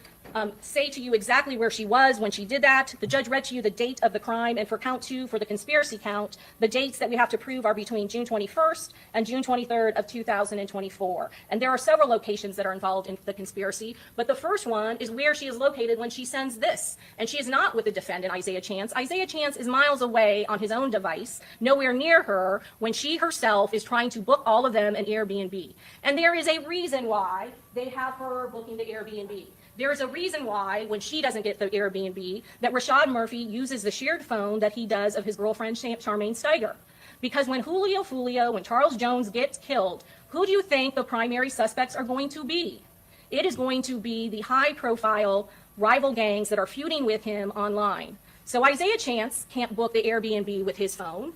say to you exactly where she was when she did that. The judge read to you the date of the crime, and for count 2, for the conspiracy count, the dates that we have to prove are between June 21st and June 23rd of 2024. And there are several locations that are involved in the conspiracy, but the first one is where she is located when she sends this. And she is not with the defendant, Isaiah Chance. Isaiah Chance is miles away on his own device, nowhere near her, when she herself is trying to book all of them in an Airbnb. And there is a reason why they have her booking the Airbnb. There is a reason why, when she doesn't get the Airbnb, that Rashad Murphy uses the shared phone that he does of his girlfriend, Charmaine Steiger. Because when Foolio, when Charles Jones gets killed, who do you think the primary suspects are going to be? It is going to be the high-profile rival gangs that are feuding with him online. So Isaiah Chance can't book the Airbnb with his phone.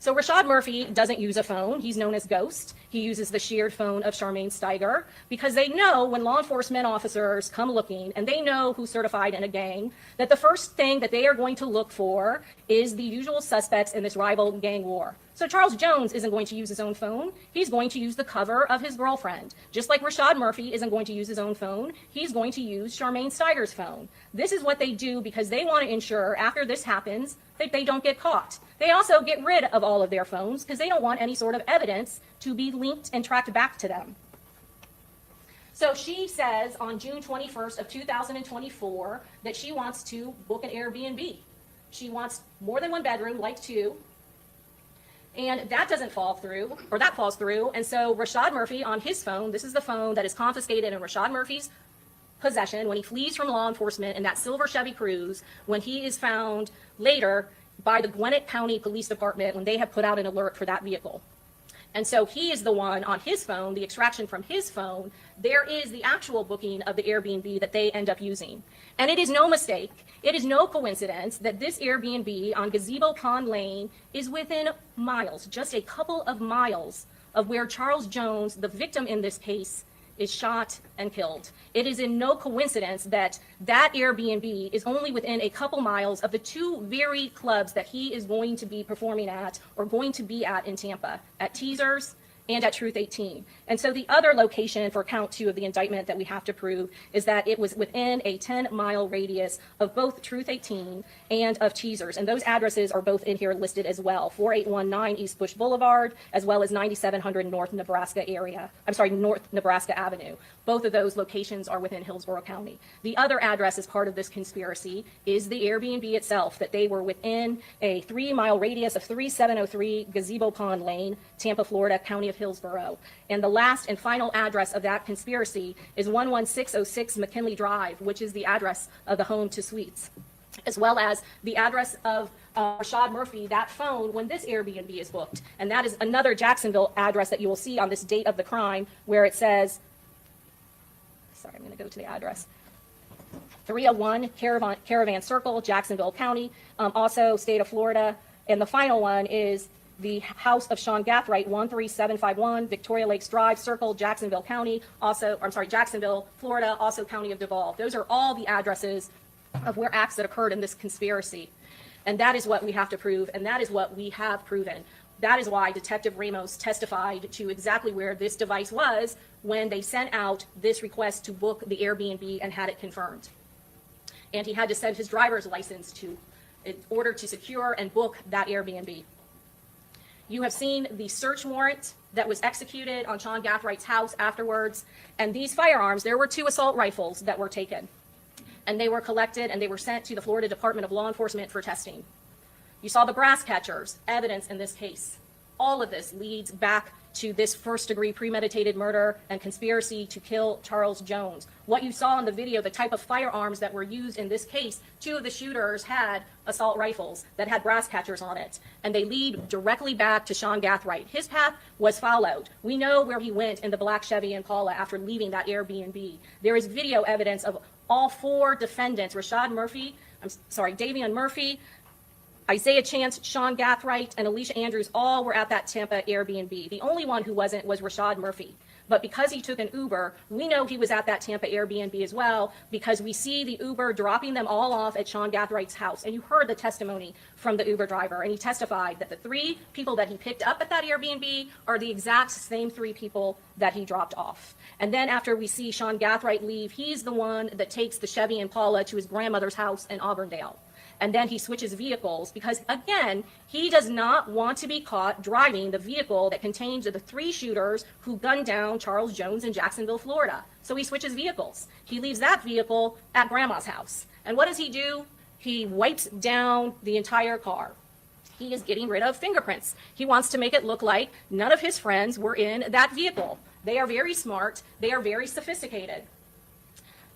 So Rashad Murphy doesn't use a phone. He's known as Ghost. He uses the shared phone of Charmaine Steiger because they know when law enforcement officers come looking and they know who's certified in a gang, that the first thing that they are going to look for is the usual suspects in this rival gang war. So Charles Jones isn't going to use his own phone. He's going to use the cover of his girlfriend. Just like Rashad Murphy isn't going to use his own phone, he's going to use Charmaine Steiger's phone. This is what they do because they want to ensure after this happens that they don't get caught. They also get rid of all of their phones because they don't want any sort of evidence to be linked and tracked back to them. So she says on June 21st of 2024 that she wants to book an Airbnb. She wants more than one bedroom, like two. And that doesn't fall through, or that falls through. And so Rashad Murphy on his phone, this is the phone that is confiscated in Rashad Murphy's possession when he flees from law enforcement in that silver Chevy Cruze, when he is found later by the Gwinnett County Police Department when they have put out an alert for that vehicle. And so he is the one on his phone, the extraction from his phone, there is the actual booking of the Airbnb that they end up using. And it is no mistake, it is no coincidence that this Airbnb on Gazebo Pond Lane is within miles, just a couple of miles of where Charles Jones, the victim in this case, is shot and killed. It is in no coincidence that that Airbnb is only within a couple miles of the two very clubs that he is going to be performing at or going to be at in Tampa, at Teasers and at Truth 18. And so the other location for count 2 of the indictment that we have to prove is that it was within a 10-mile radius of both Truth 18 and of Teasers. And those addresses are both in here listed as well, 4819 East Bush Boulevard, as well as 9700 North Nebraska Avenue. Both of those locations are within Hillsborough County. The other address as part of this conspiracy is the Airbnb itself, that they were within a 3-mile radius of 3703 Gazebo Pond Lane, Tampa, Florida, County of Hillsborough. And the last and final address of that conspiracy is 11606 McKinley Drive, which is the address of the Home to Suites, as well as the address of Rashad Murphy, that phone, when this Airbnb is booked. And that is another Jacksonville address that you will see on this date of the crime, where it says, sorry, I'm going to go to the address, 301 Caravan Circle, Jacksonville County, also state of Florida. And the final one is the house of Sean Gathright, 13751 Victoria Lakes Drive, Circle, Jacksonville County, Jacksonville, Florida, also County of Duval. Those are all the addresses of where acts that occurred in this conspiracy. And that is what we have to prove, and that is what we have proven. That is why Detective Ramos testified to exactly where this device was when they sent out this request to book the Airbnb and had it confirmed. And he had to send his driver's license in order to secure and book that Airbnb. You have seen the search warrant that was executed on Sean Gathwright's house afterwards. And these firearms, there were 2 assault rifles that were taken. And they were collected and they were sent to the Florida Department of Law Enforcement for testing. You saw the brass catchers, evidence in this case. All of this leads back to this first-degree premeditated murder and conspiracy to kill Charles Jones. What you saw in the video, the type of firearms that were used in this case, 2 of the shooters had assault rifles that had brass catchers on it, and they lead directly back to Sean Gathwright. His path was followed. We know where he went in the black Chevy Impala after leaving that Airbnb. There is video evidence of all 4 defendants, Davion Murphy, Isaiah Chance, Sean Gathwright, and Alicia Andrews all were at that Tampa Airbnb. The only one who wasn't was Rashad Murphy. But because he took an Uber, we know he was at that Tampa Airbnb as well, because we see the Uber dropping them all off at Sean Gathwright's house. And you heard the testimony from the Uber driver, and he testified that the 3 people that he picked up at that Airbnb are the exact same 3 people that he dropped off. And then after we see Sean Gathwright leave, he's the one that takes the Chevy Impala to his grandmother's house in Auburndale. And then he switches vehicles because, again, he does not want to be caught driving the vehicle that contains the 3 shooters who gunned down Charles Jones in Jacksonville, Florida. So he switches vehicles. He leaves that vehicle at Grandma's house. And what does he do? He wipes down the entire car. He is getting rid of fingerprints. He wants to make it look like none of his friends were in that vehicle. They are very smart. They are very sophisticated.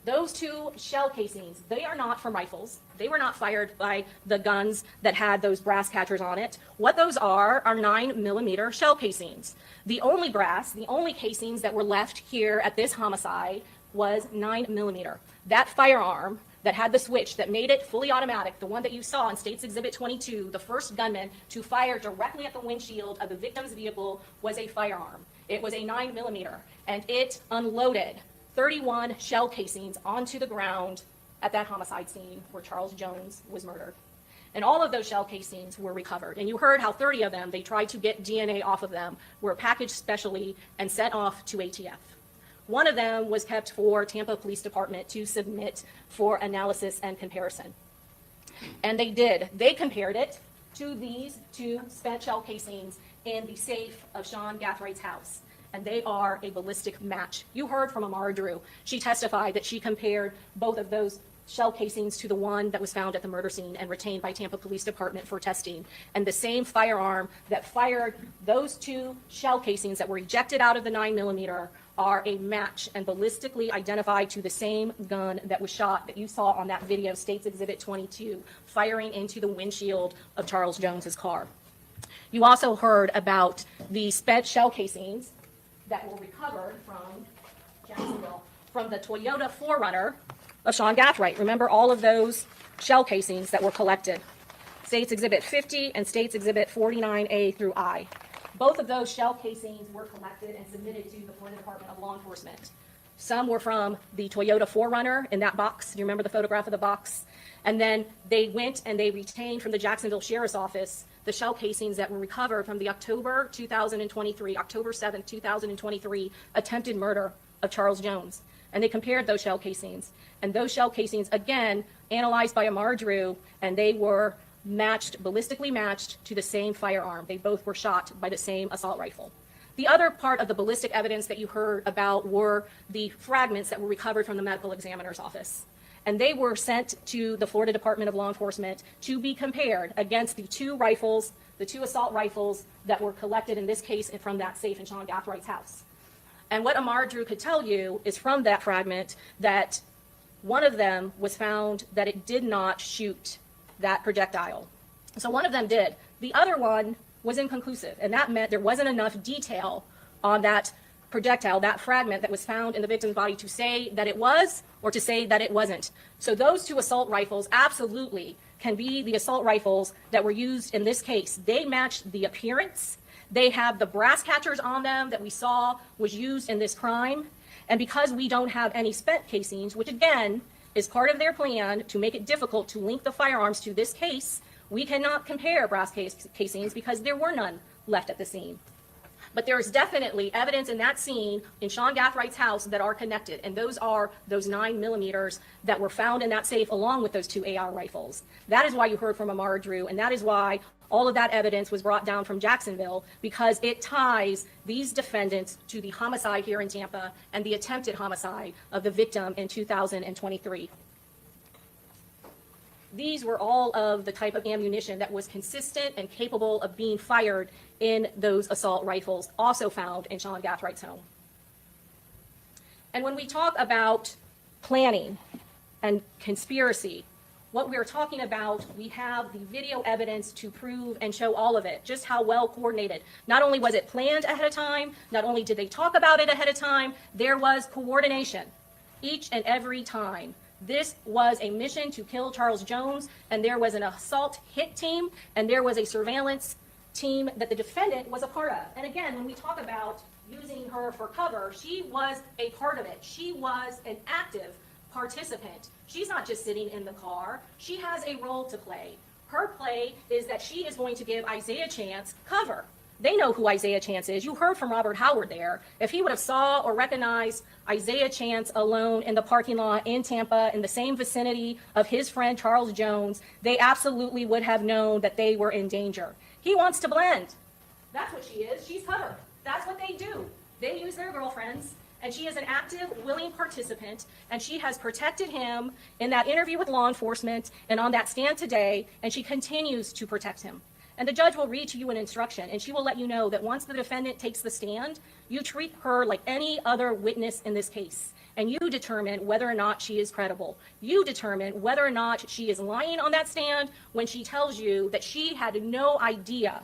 Those two shell casings, they are not from rifles. They were not fired by the guns that had those brass catchers on it. What those are 9mm shell casings. The only casings that were left here at this homicide was 9mm. That firearm that had the switch that made it fully automatic, the one that you saw in State's Exhibit 22, the first gunman to fire directly at the windshield of the victim's vehicle, was a firearm. It was a 9mm, and it unloaded 31 shell casings onto the ground at that homicide scene where Charles Jones was murdered. And all of those shell casings were recovered. And you heard how 30 of them, they tried to get DNA off of them, were packaged specially and sent off to ATF. One of them was kept for Tampa Police Department to submit for analysis and comparison. And they did. They compared it to these two spent shell casings in the safe of Sean Gathwright's house. And they are a ballistic match. You heard from Amara Drew. She testified that she compared both of those shell casings to the one that was found at the murder scene and retained by Tampa Police Department for testing. And the same firearm that fired those two shell casings that were ejected out of the 9mm are a match and ballistically identified to the same gun that was shot that you saw on that video, State's Exhibit 22, firing into the windshield of Charles Jones's car. You also heard about the spent shell casings that were recovered from Jacksonville, from the Toyota 4Runner of Sean Gathwright. Remember all of those shell casings that were collected. State's Exhibit 50 and State's Exhibit 49A through I. Both of those shell casings were collected and submitted to the Florida Department of Law Enforcement. Some were from the Toyota 4Runner in that box. Do you remember the photograph of the box? And then they went and they retained from the Jacksonville Sheriff's Office the shell casings that were recovered from the October 7th, 2023 attempted murder of Charles Jones. And they compared those shell casings. And those shell casings, again, analyzed by Amara Drew, and they were matched, ballistically matched to the same firearm. They both were shot by the same assault rifle. The other part of the ballistic evidence that you heard about were the fragments that were recovered from the medical examiner's office. And they were sent to the Florida Department of Law Enforcement to be compared against the two rifles, the two assault rifles that were collected in this case from that safe in Sean Gathwright's house. And what Amara Drew could tell you is from that fragment that one of them was found that it did not shoot that projectile. So one of them did. The other one was inconclusive, and that meant there wasn't enough detail on that projectile, that fragment that was found in the victim's body to say that it was or to say that it wasn't. So those two assault rifles absolutely can be the assault rifles that were used in this case. They matched the appearance. They have the brass catchers on them that we saw was used in this crime. And because we don't have any spent casings, which again is part of their plan to make it difficult to link the firearms to this case, we cannot compare brass casings because there were none left at the scene. But there is definitely evidence in that scene in Sean Gathwright's house that are connected, and those are those 9mm that were found in that safe along with those two AR rifles. That is why you heard from Amara Drew, and that is why all of that evidence was brought down from Jacksonville, because it ties these defendants to the homicide here in Tampa and the attempted homicide of the victim in 2023. These were all of the type of ammunition that was consistent and capable of being fired in those assault rifles, also found in Sean Gathwright's home. And when we talk about planning and conspiracy, what we're talking about, we have the video evidence to prove and show all of it, just how well coordinated. Not only was it planned ahead of time, not only did they talk about it ahead of time, there was coordination each and every time. This was a mission to kill Charles Jones, and there was an assault hit team, and there was a surveillance team that the defendant was a part of. And again, when we talk about using her for cover, she was a part of it. She was an active participant. She's not just sitting in the car. She has a role to play. Her play is that she is going to give Isaiah Chance cover. They know who Isaiah Chance is. You heard from Robert Howard there. If he would have saw or recognized Isaiah Chance alone in the parking lot in Tampa in the same vicinity of his friend Charles Jones, they absolutely would have known that they were in danger. He wants to blend. That's what she is. She's cover. That's what they do. They use their girlfriends, and she is an active, willing participant, and she has protected him in that interview with law enforcement and on that stand today, and she continues to protect him. And the judge will read to you an instruction, and she will let you know that once the defendant takes the stand, you treat her like any other witness in this case, and you determine whether or not she is credible. You determine whether or not she is lying on that stand when she tells you that she had no idea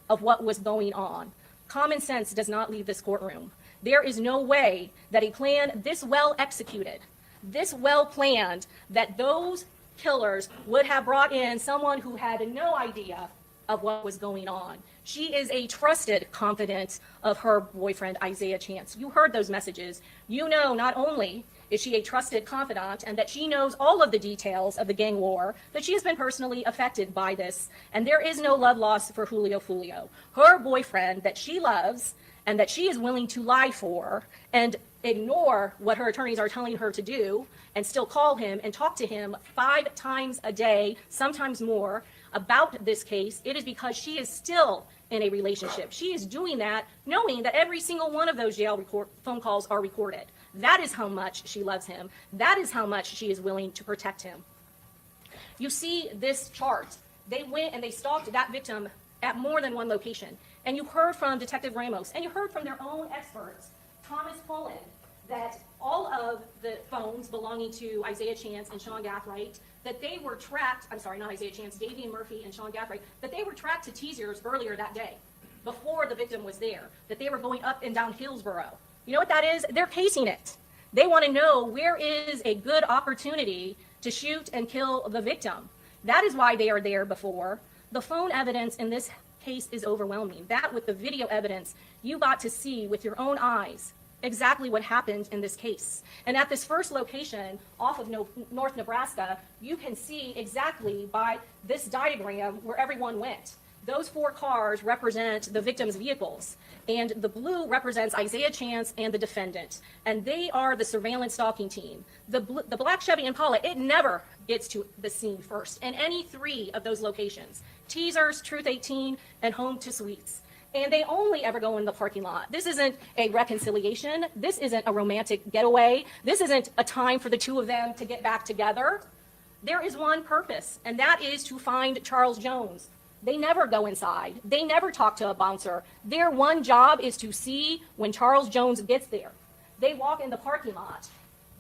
of what was going on. Common sense does not leave this courtroom. There is no way that a plan this well executed, this well planned, that those killers would have brought in someone who had no idea of what was going on. She is a trusted confidant of her boyfriend, Isaiah Chance. You heard those messages. You know not only is she a trusted confidant and that she knows all of the details of the gang war, that she has been personally affected by this. And there is no love lost for Julio. Her boyfriend that she loves and that she is willing to lie for and ignore what her attorneys are telling her to do and still call him and talk to him 5 times a day, sometimes more, about this case, it is because she is still in a relationship. She is doing that knowing that every single one of those jail phone calls are recorded. That is how much she loves him. That is how much she is willing to protect him. You see this chart. They went and they stalked that victim at more than one location. And you heard from Detective Ramos, and you heard from their own experts, Thomas Pullen, that all of the phones belonging to Isaiah Chance and Sean Gathright, that they were tracked, I'm sorry, not Isaiah Chance, Davian Murphy and Sean Gathright, that they were tracked to teasers earlier that day, before the victim was there, that they were going up and down Hillsborough. You know what that is? They're casing it. They want to know where is a good opportunity to shoot and kill the victim. That is why they are there before. The phone evidence in this case is overwhelming. That with the video evidence, you got to see with your own eyes exactly what happened in this case. And at this first location off of North Nebraska, you can see exactly by this diagram where everyone went. Those 4 cars represent the victim's vehicles, and the blue represents Isaiah Chance and the defendant, and they are the surveillance stalking team. The black Chevy Impala, it never gets to the scene first in any 3 of those locations: Teasers, Truth 18, and Home to Sweets. And they only ever go in the parking lot. This isn't a reconciliation. This isn't a romantic getaway. This isn't a time for the 2 of them to get back together. There is one purpose, and that is to find Charles Jones. They never go inside. They never talk to a bouncer. Their one job is to see when Charles Jones gets there. They walk in the parking lot.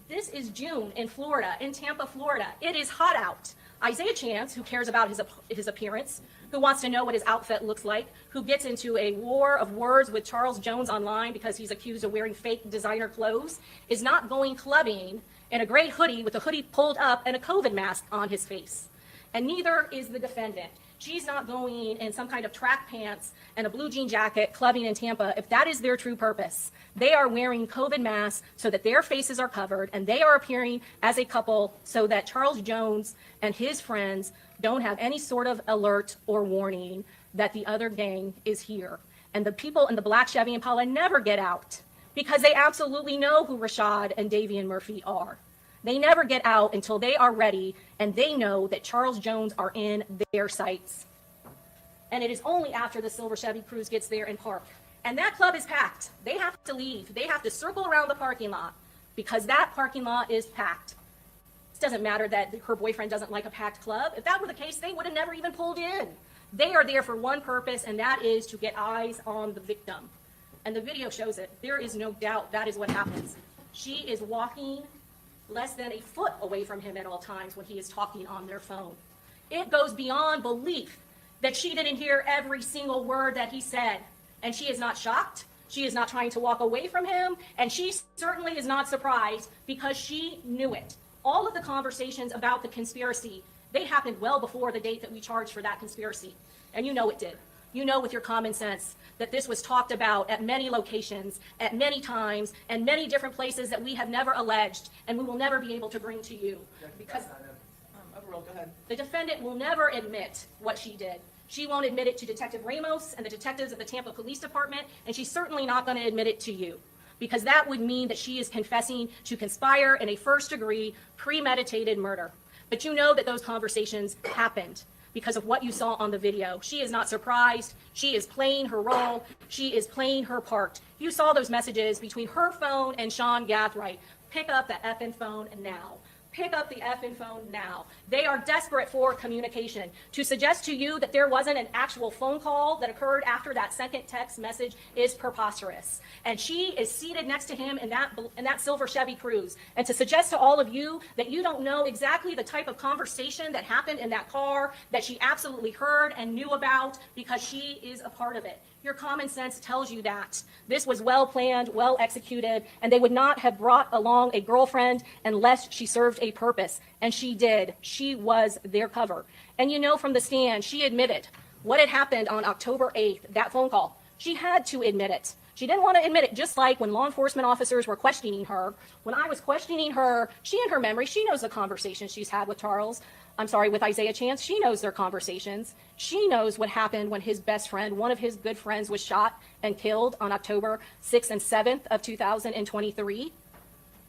This is June in Florida, in Tampa, Florida. It is hot out. Isaiah Chance, who cares about his appearance, who wants to know what his outfit looks like, who gets into a war of words with Charles Jones online because he's accused of wearing fake designer clothes, is not going clubbing in a gray hoodie with a hoodie pulled up and a COVID mask on his face. And neither is the defendant. She's not going in some kind of track pants and a blue jean jacket clubbing in Tampa if that is their true purpose. They are wearing COVID masks so that their faces are covered, and they are appearing as a couple so that Charles Jones and his friends don't have any sort of alert or warning that the other gang is here. And the people in the black Chevy Impala never get out because they absolutely know who Rashad and Davian Murphy are. They never get out until they are ready and they know that Charles Jones are in their sights. And it is only after the silver Chevy Cruze gets there and park. And that club is packed. They have to leave. They have to circle around the parking lot because that parking lot is packed. It doesn't matter that her boyfriend doesn't like a packed club. If that were the case, they would have never even pulled in. They are there for one purpose, and that is to get eyes on the victim. And the video shows it. There is no doubt that is what happens. She is walking less than a foot away from him at all times when he is talking on their phone. It goes beyond belief that she didn't hear every single word that he said. And she is not shocked. She is not trying to walk away from him. And she certainly is not surprised because she knew it. All of the conversations about the conspiracy, they happened well before the date that we charged for that conspiracy. And you know it did. You know with your common sense that this was talked about at many locations, at many times, and many different places that we have never alleged and we will never be able to bring to you. Because Overall, go ahead. the defendant will never admit what she did. She won't admit it to Detective Ramos and the detectives at the Tampa Police Department, and she's certainly not going to admit it to you, because that would mean that she is confessing to conspire in a first-degree premeditated murder. But you know that those conversations happened because of what you saw on the video. She is not surprised. She is playing her role. She is playing her part. You saw those messages between her phone and Sean Gathright. Pick up the effing phone now. Pick up the effing phone now. They are desperate for communication. To suggest to you that there wasn't an actual phone call that occurred after that second text message is preposterous. And she is seated next to him in that silver Chevy Cruze. And to suggest to all of you that you don't know exactly the type of conversation that happened in that car that she absolutely heard and knew about because she is a part of it. Your common sense tells you that this was well planned, well executed, and they would not have brought along a girlfriend unless she served a purpose. And she did. She was their cover. And you know from the stand, she admitted what had happened on October 8th, that phone call. She had to admit it. She didn't want to admit it, just like when law enforcement officers were questioning her. When I was questioning her, she in her memory, she knows the conversation she's had with with Isaiah Chance. She knows their conversations. She knows what happened when his best friend, one of his good friends, was shot and killed on October 6th and 7th of 2023,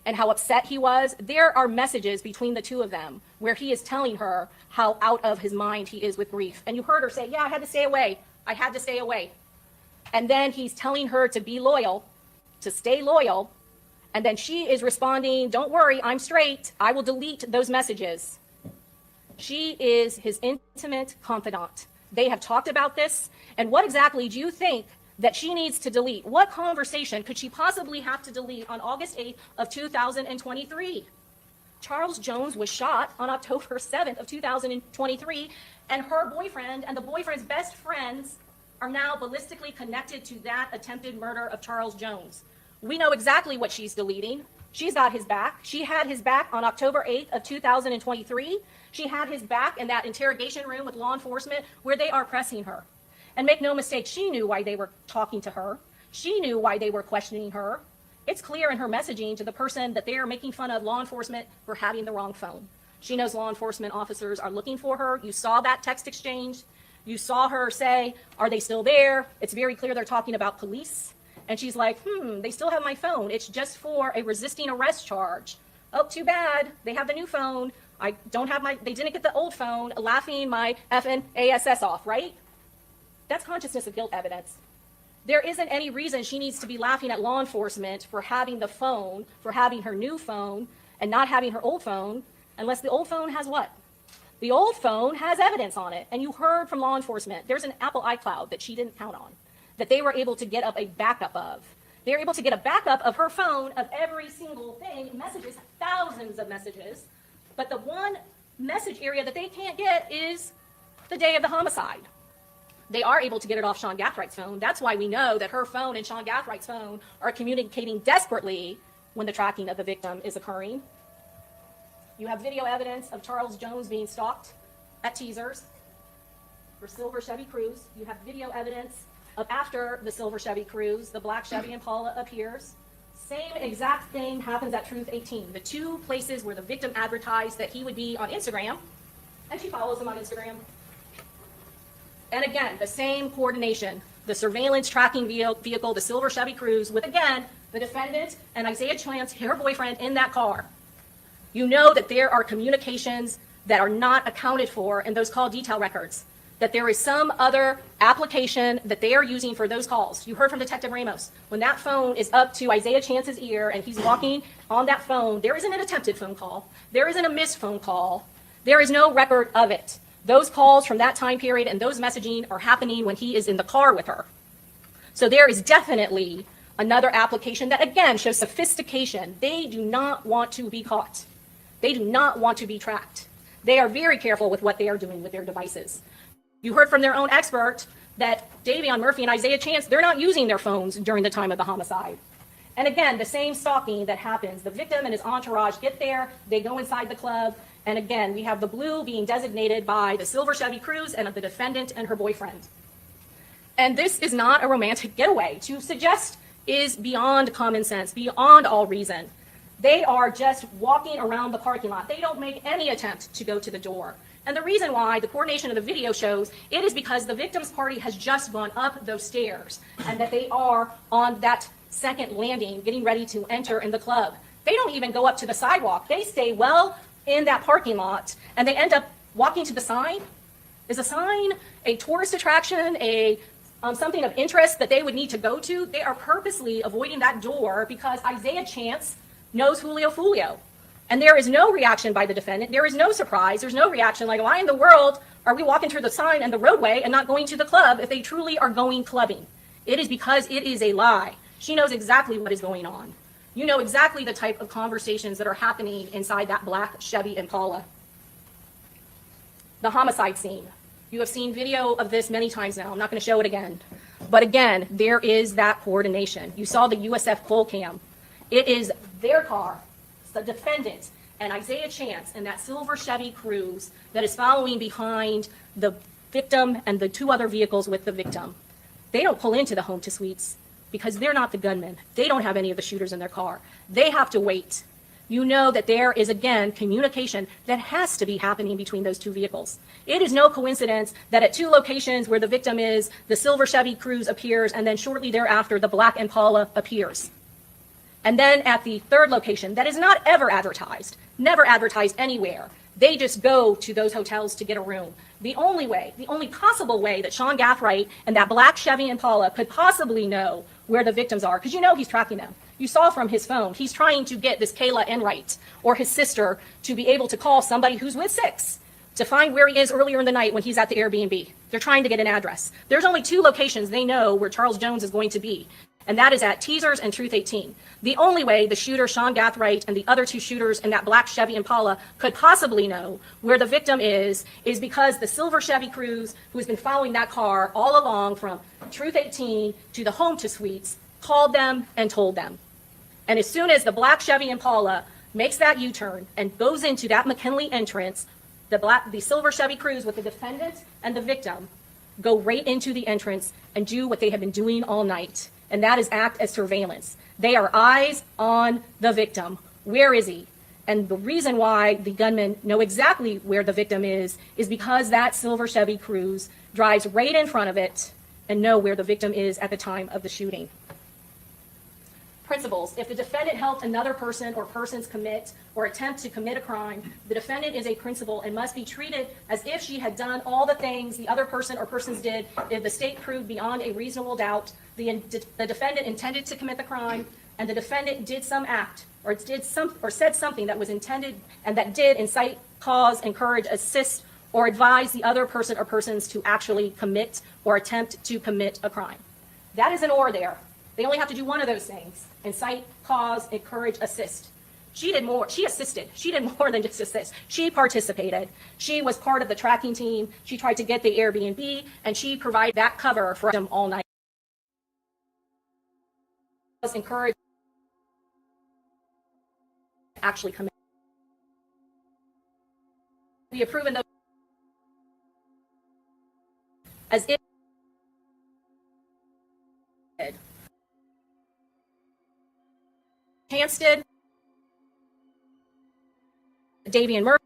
and how upset he was. There are messages between the two of them where he is telling her how out of his mind he is with grief. And you heard her say, yeah, I had to stay away. I had to stay away. And then he's telling her to be loyal, to stay loyal. And then she is responding, don't worry, I'm straight. I will delete those messages. She is his intimate confidant. They have talked about this. And what exactly do you think that she needs to delete? What conversation could she possibly have to delete on August 8th of 2023? Charles Jones was shot on October 7th of 2023, and her boyfriend and the boyfriend's best friends are now ballistically connected to that attempted murder of Charles Jones. We know exactly what she's deleting. She's got his back. She had his back on October 8th of 2023. She had his back in that interrogation room with law enforcement where they are pressing her. And make no mistake, she knew why they were talking to her. She knew why they were questioning her. It's clear in her messaging to the person that they are making fun of law enforcement for having the wrong phone. She knows law enforcement officers are looking for her. You saw that text exchange. You saw her say, are they still there? It's very clear they're talking about police. And she's like, they still have my phone. It's just for a resisting arrest charge. Oh, too bad. They have the new phone. I don't have they didn't get the old phone, laughing my effing ASS off, right? That's consciousness of guilt evidence. There isn't any reason she needs to be laughing at law enforcement for having the phone, for having her new phone, and not having her old phone, unless the old phone has what? The old phone has evidence on it. And you heard from law enforcement, there's an Apple iCloud that she didn't count on, that they were able to get up a backup of. They were able to get a backup of her phone of every single thing, messages, thousands of messages. But the one message area that they can't get is the day of the homicide. They are able to get it off Sean Gathrigh's phone. That's why we know that her phone and Sean Gathrigh's phone are communicating desperately when the tracking of the victim is occurring. You have video evidence of Charles Jones being stalked at teasers for silver Chevy Cruze. You have video evidence of after the silver Chevy Cruze, the black Chevy Impala appears. Same exact thing happens at Truth 18, the two places where the victim advertised that he would be on Instagram, and she follows him on Instagram. And again, the same coordination, the surveillance tracking vehicle, the silver Chevy Cruze, with again, the defendant and Isaiah Chance, her boyfriend, in that car. You know that there are communications that are not accounted for in those call detail records, that there is some other application that they are using for those calls. You heard from Detective Ramos. When that phone is up to Isaiah Chance's ear and he's walking on that phone, there isn't an attempted phone call. There isn't a missed phone call. There is no record of it. Those calls from that time period and those messaging are happening when he is in the car with her. So there is definitely another application that, again, shows sophistication. They do not want to be caught. They do not want to be tracked. They are very careful with what they are doing with their devices. You heard from their own expert that Davion Murphy and Isaiah Chance, they're not using their phones during the time of the homicide. And again, the same stalking that happens. The victim and his entourage get there, they go inside the club, and again, we have the blue being designated by the silver Chevy Cruze and the defendant and her boyfriend. And this is not a romantic getaway. To suggest is beyond common sense, beyond all reason. They are just walking around the parking lot. They don't make any attempt to go to the door. And the reason why the coordination of the video shows it is because the victim's party has just gone up those stairs and that they are on that second landing getting ready to enter in the club. They don't even go up to the sidewalk. They stay well in that parking lot and they end up walking to the sign. Is a sign a tourist attraction, something of interest that they would need to go to? They are purposely avoiding that door because Isaiah Chance knows Julio. And there is no reaction by the defendant. There is no surprise. There's no reaction like, why in the world are we walking through the sign and the roadway and not going to the club if they truly are going clubbing? It is because it is a lie. She knows exactly what is going on. You know exactly the type of conversations that are happening inside that black Chevy Impala. The homicide scene. You have seen video of this many times now. I'm not going to show it again. But again, there is that coordination. You saw the USF full cam. It is their car, the defendant, and Isaiah Chance and that silver Chevy Cruze that is following behind the victim and the two other vehicles with the victim. They don't pull into the home to suites because they're not the gunmen. They don't have any of the shooters in their car. They have to wait. You know that there is, again, communication that has to be happening between those two vehicles. It is no coincidence that at two locations where the victim is, the silver Chevy Cruze appears, and then shortly thereafter, the black Impala appears. And then at the third location, that is not ever advertised, never advertised anywhere. They just go to those hotels to get a room. The only way, the only possible way that Sean Gathright and that black Chevy Impala could possibly know where the victims are, because you know he's tracking them. You saw from his phone, he's trying to get this Kayla Enright or his sister to be able to call somebody who's with Six to find where he is earlier in the night when he's at the Airbnb. They're trying to get an address. There's only two locations they know where Charles Jones is going to be, and that is at Teasers and Truth 18. The only way the shooter, Sean Gathright, and the other two shooters in that black Chevy Impala could possibly know where the victim is because the silver Chevy Cruze, who has been following that car all along from Truth 18 to the home to suites, called them and told them. And as soon as the black Chevy Impala makes that U-turn and goes into that McKinley entrance, the silver Chevy Cruze with the defendant and the victim go right into the entrance and do what they have been doing all night, and that is act as surveillance. They are eyes on the victim. Where is he? And the reason why the gunmen know exactly where the victim is because that silver Chevy Cruze drives right in front of it and know where the victim is at the time of the shooting. Principles. If the defendant helped another person or persons commit or attempt to commit a crime, the defendant is a principal and must be treated as if she had done all the things the other person or persons did if the state proved beyond a reasonable doubt the defendant intended to commit the crime and the defendant did some act or said something that was intended and that did incite, cause, encourage, assist, or advise the other person or persons to actually commit or attempt to commit a crime. That is an or there. They only have to do one of those things: incite, cause, encourage, assist. She did more. She assisted. She did more than just assist. She participated. She was part of the tracking team. She tried to get the Airbnb, and she provided that cover for them all night. Encourage, actually commit. We have proven those as if Chance did, Davian Murphy,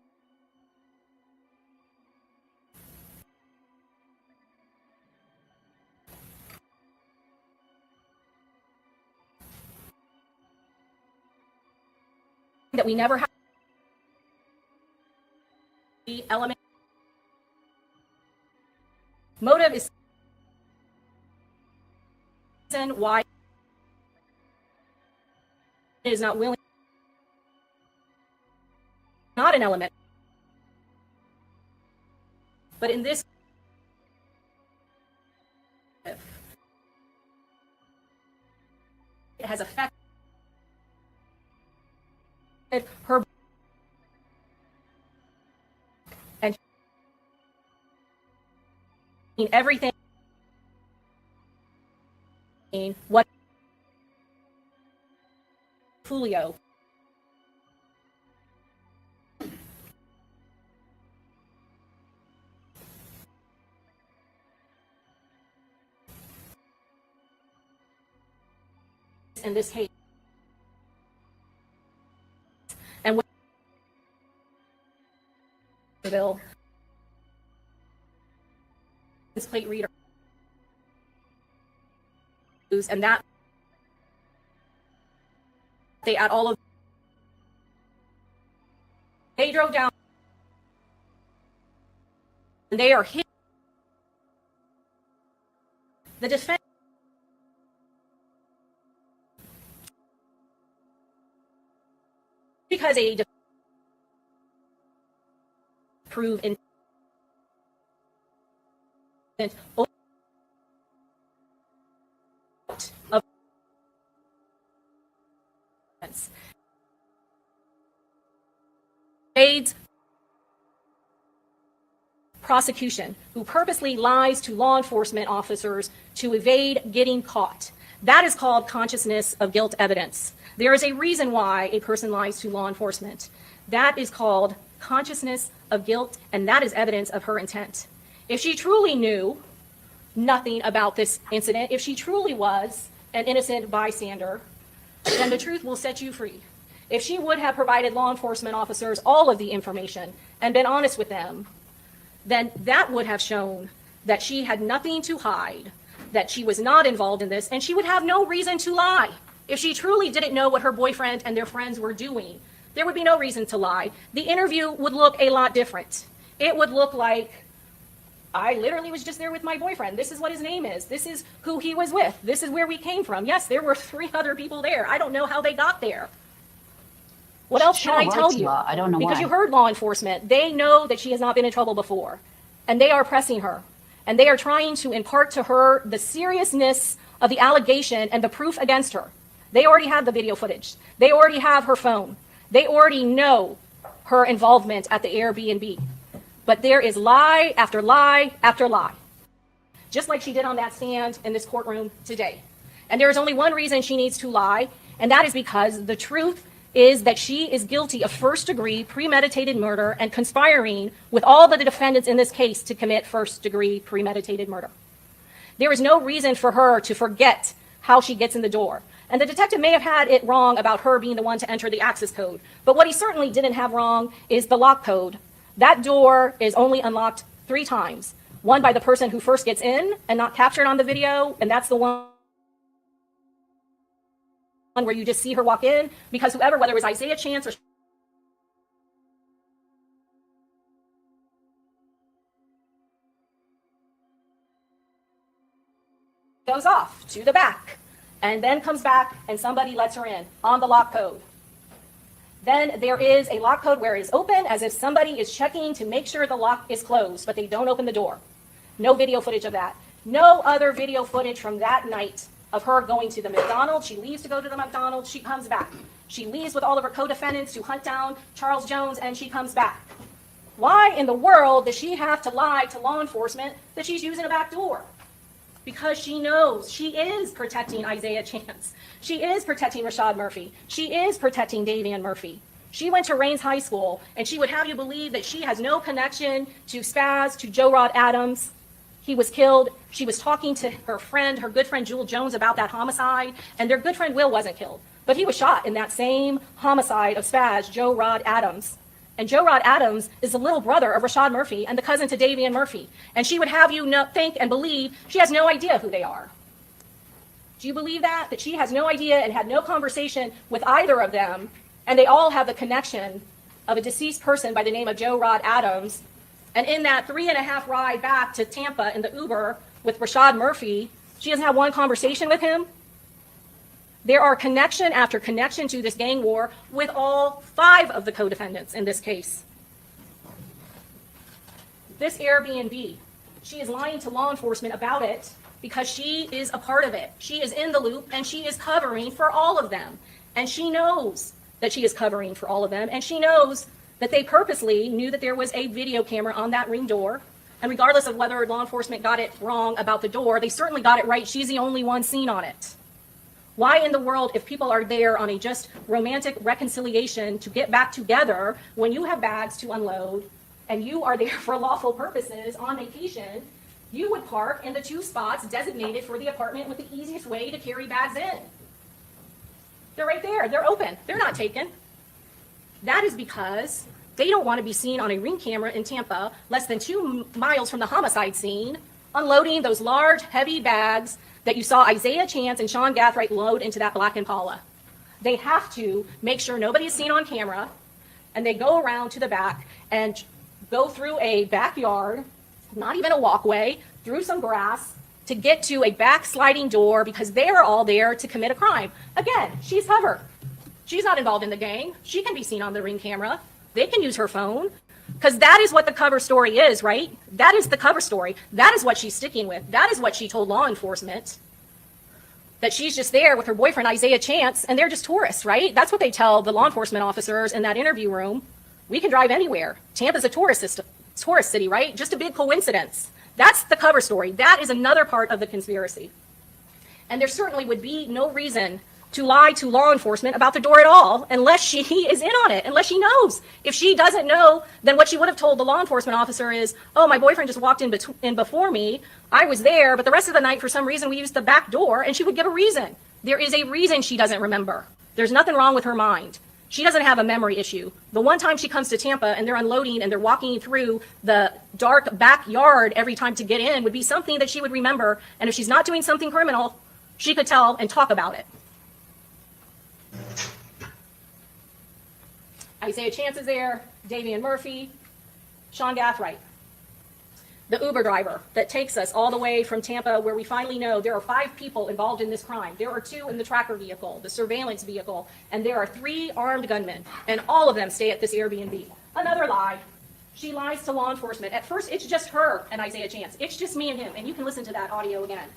that we never have the element. Motive is why is not willing, not an element, but in this it has affected her and everything what Foolio in this case, and what bill this plate reader and that they at all of they drove down and they are hit the defense because a prove intent of aids prosecution who purposely lies to law enforcement officers to evade getting caught. That is called consciousness of guilt evidence. There is a reason why a person lies to law enforcement. That is called consciousness of guilt, and that is evidence of her intent. If she truly knew nothing about this incident, if she truly was an innocent bystander, then the truth will set you free. If she would have provided law enforcement officers all of the information and been honest with them, then that would have shown that she had nothing to hide, that she was not involved in this, and she would have no reason to lie. If she truly didn't know what her boyfriend and their friends were doing, there would be no reason to lie. The interview would look a lot different. It would look like, I literally was just there with my boyfriend. This is what his name is. This is who he was with. This is where we came from. Yes, there were 3 other people there. I don't know how they got there. What else can I tell you? I don't know because why. you heard law enforcement. They know that she has not been in trouble before, and they are pressing her, and they are trying to impart to her the seriousness of the allegation and the proof against her. They already have the video footage. They already have her phone. They already know her involvement at the Airbnb. But there is lie after lie after lie, just like she did on that stand in this courtroom today. And there is only one reason she needs to lie, and that is because the truth is that she is guilty of first-degree premeditated murder and conspiring with all the defendants in this case to commit first-degree premeditated murder. There is no reason for her to forget how she gets in the door. And the detective may have had it wrong about her being the one to enter the access code, but what he certainly didn't have wrong is the lock code. That door is only unlocked 3 times. One by the person who first gets in and not captured on the video, and that's the one where you just see her walk in, because whoever, whether it was Isaiah Chance or goes off to the back and then comes back and somebody lets her in on the lock code. Then there is a lock code where it is open as if somebody is checking to make sure the lock is closed, but they don't open the door. No video footage of that. No other video footage from that night of her going to the McDonald's. She leaves to go to the McDonald's. She comes back. She leaves with all of her co-defendants to hunt down Charles Jones, and she comes back. Why in the world does she have to lie to law enforcement that she's using a back door? Because she knows she is protecting Isaiah Chance. She is protecting Rashad Murphy. She is protecting Davian Murphy. She went to Raines High School, and she would have you believe that she has no connection to Spaz, to Joe Rod Adams. He was killed. She was talking to her friend, her good friend Jewel Jones, about that homicide, and their good friend Will wasn't killed. But he was shot in that same homicide of Spaz, Joe Rod Adams. And Joe Rod Adams is the little brother of Rashad Murphy and the cousin to Davian Murphy. And she would have you think and believe she has no idea who they are. Do you believe that? That she has no idea and had no conversation with either of them, and they all have the connection of a deceased person by the name of Joe Rod Adams. And in that 3.5 ride back to Tampa in the Uber with Rashad Murphy, she doesn't have one conversation with him. There are connection after connection to this gang war with all 5 of the co-defendants in this case. This Airbnb, she is lying to law enforcement about it because she is a part of it. She is in the loop, and she is covering for all of them. And she knows that she is covering for all of them, and she knows that they purposely knew that there was a video camera on that ring door. And regardless of whether law enforcement got it wrong about the door, they certainly got it right. She's the only one seen on it. Why in the world, if people are there on a just romantic reconciliation to get back together, when you have bags to unload and you are there for lawful purposes on vacation, you would park in the 2 spots designated for the apartment with the easiest way to carry bags in? They're right there. They're open. They're not taken. That is because they don't want to be seen on a ring camera in Tampa, less than 2 miles from the homicide scene, unloading those large, heavy bags that you saw Isaiah Chance and Sean Gathright load into that black Impala. They have to make sure nobody is seen on camera, and they go around to the back and go through a backyard, not even a walkway, through some grass to get to a back sliding door because they are all there to commit a crime. Again, she's covered. She's not involved in the gang. She can be seen on the ring camera. They can use her phone. Because that is what the cover story is, right? That is the cover story. That is what she's sticking with. That is what she told law enforcement. That she's just there with her boyfriend, Isaiah Chance, and they're just tourists, right? That's what they tell the law enforcement officers in that interview room. We can drive anywhere. Tampa's a tourist city, right? Just a big coincidence. That's the cover story. That is another part of the conspiracy. And there certainly would be no reason to lie to law enforcement about the door at all unless she is in on it, unless she knows. If she doesn't know, then what she would have told the law enforcement officer is, oh, my boyfriend just walked in before me. I was there, but the rest of the night, for some reason, we used the back door, and she would give a reason. There is a reason she doesn't remember. There's nothing wrong with her mind. She doesn't have a memory issue. The one time she comes to Tampa and they're unloading and they're walking through the dark backyard every time to get in would be something that she would remember. And if she's not doing something criminal, she could tell and talk about it. Isaiah Chance is there, Davian Murphy, Sean Gathright, the Uber driver that takes us all the way from Tampa, where we finally know there are 5 people involved in this crime. There are 2 in the tracker vehicle, the surveillance vehicle, and there are 3 armed gunmen, and all of them stay at this Airbnb. Another lie. She lies to law enforcement. At first, it's just her and Isaiah Chance. It's just me and him, and you can listen to that audio again.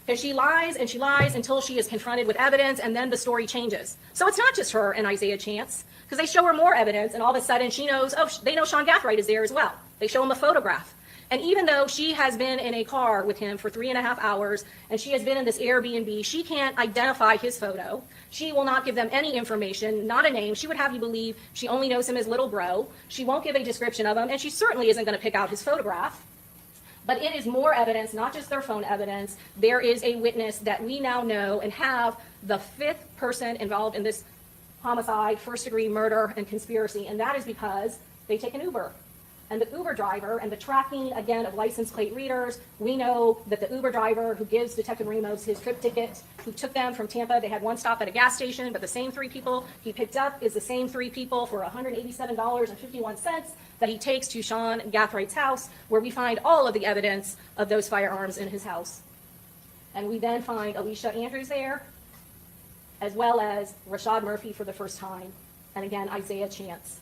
Because she lies and she lies until she is confronted with evidence, and then the story changes. So it's not just her and Isaiah Chance, because they show her more evidence, and all of a sudden she knows, oh, they know Sean Gathright is there as well. They show him a photograph. And even though she has been in a car with him for 3.5 hours, and she has been in this Airbnb, she can't identify his photo. She will not give them any information, not a name. She would have you believe she only knows him as Little Bro. She won't give a description of him, and she certainly isn't going to pick out his photograph. But it is more evidence, not just their phone evidence. There is a witness that we now know and have the 5th person involved in this homicide, first-degree murder, and conspiracy, and that is because they take an Uber. And the Uber driver, and the tracking, again, of license plate readers, we know that the Uber driver who gives Detective Ramos his trip ticket, who took them from Tampa, they had one stop at a gas station, but the same 3 people he picked up is the same 3 people for $187.51 that he takes to Sean Gathwright's house, where we find all of the evidence of those firearms in his house. And we then find Alicia Andrews there, as well as Rashad Murphy for the first time, and again, Isaiah Chance.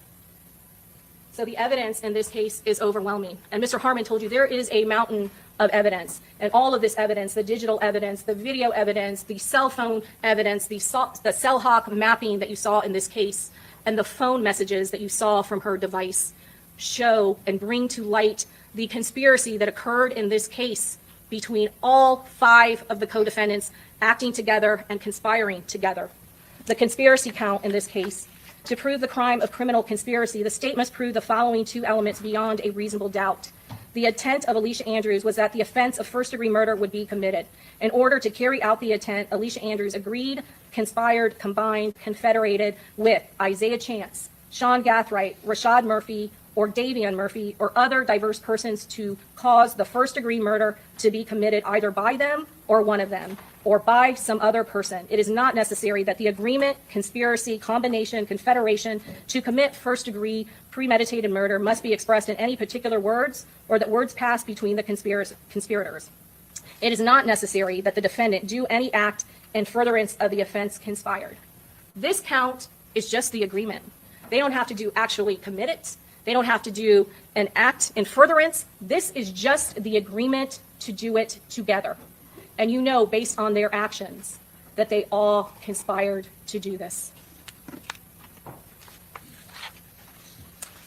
So the evidence in this case is overwhelming. And Mr. Harmon told you there is a mountain of evidence. And all of this evidence, the digital evidence, the video evidence, the cell phone evidence, the cell hawk mapping that you saw in this case, and the phone messages that you saw from her device show and bring to light the conspiracy that occurred in this case between all 5 of the co-defendants acting together and conspiring together. The conspiracy count in this case: to prove the crime of criminal conspiracy, the state must prove the following 2 elements beyond a reasonable doubt. The intent of Alicia Andrews was that the offense of first-degree murder would be committed. In order to carry out the intent, Alicia Andrews agreed, conspired, combined, confederated with Isaiah Chance, Sean Gathright, Rashad Murphy, or Davian Murphy, or other diverse persons to cause the first-degree murder to be committed either by them or one of them, or by some other person. It is not necessary that the agreement, conspiracy, combination, confederation to commit first-degree premeditated murder must be expressed in any particular words, or that words pass between the conspirators. It is not necessary that the defendant do any act in furtherance of the offense conspired. This count is just the agreement. They don't have to actually commit it. They don't have to do an act in furtherance. This is just the agreement to do it together. And you know, based on their actions, that they all conspired to do this.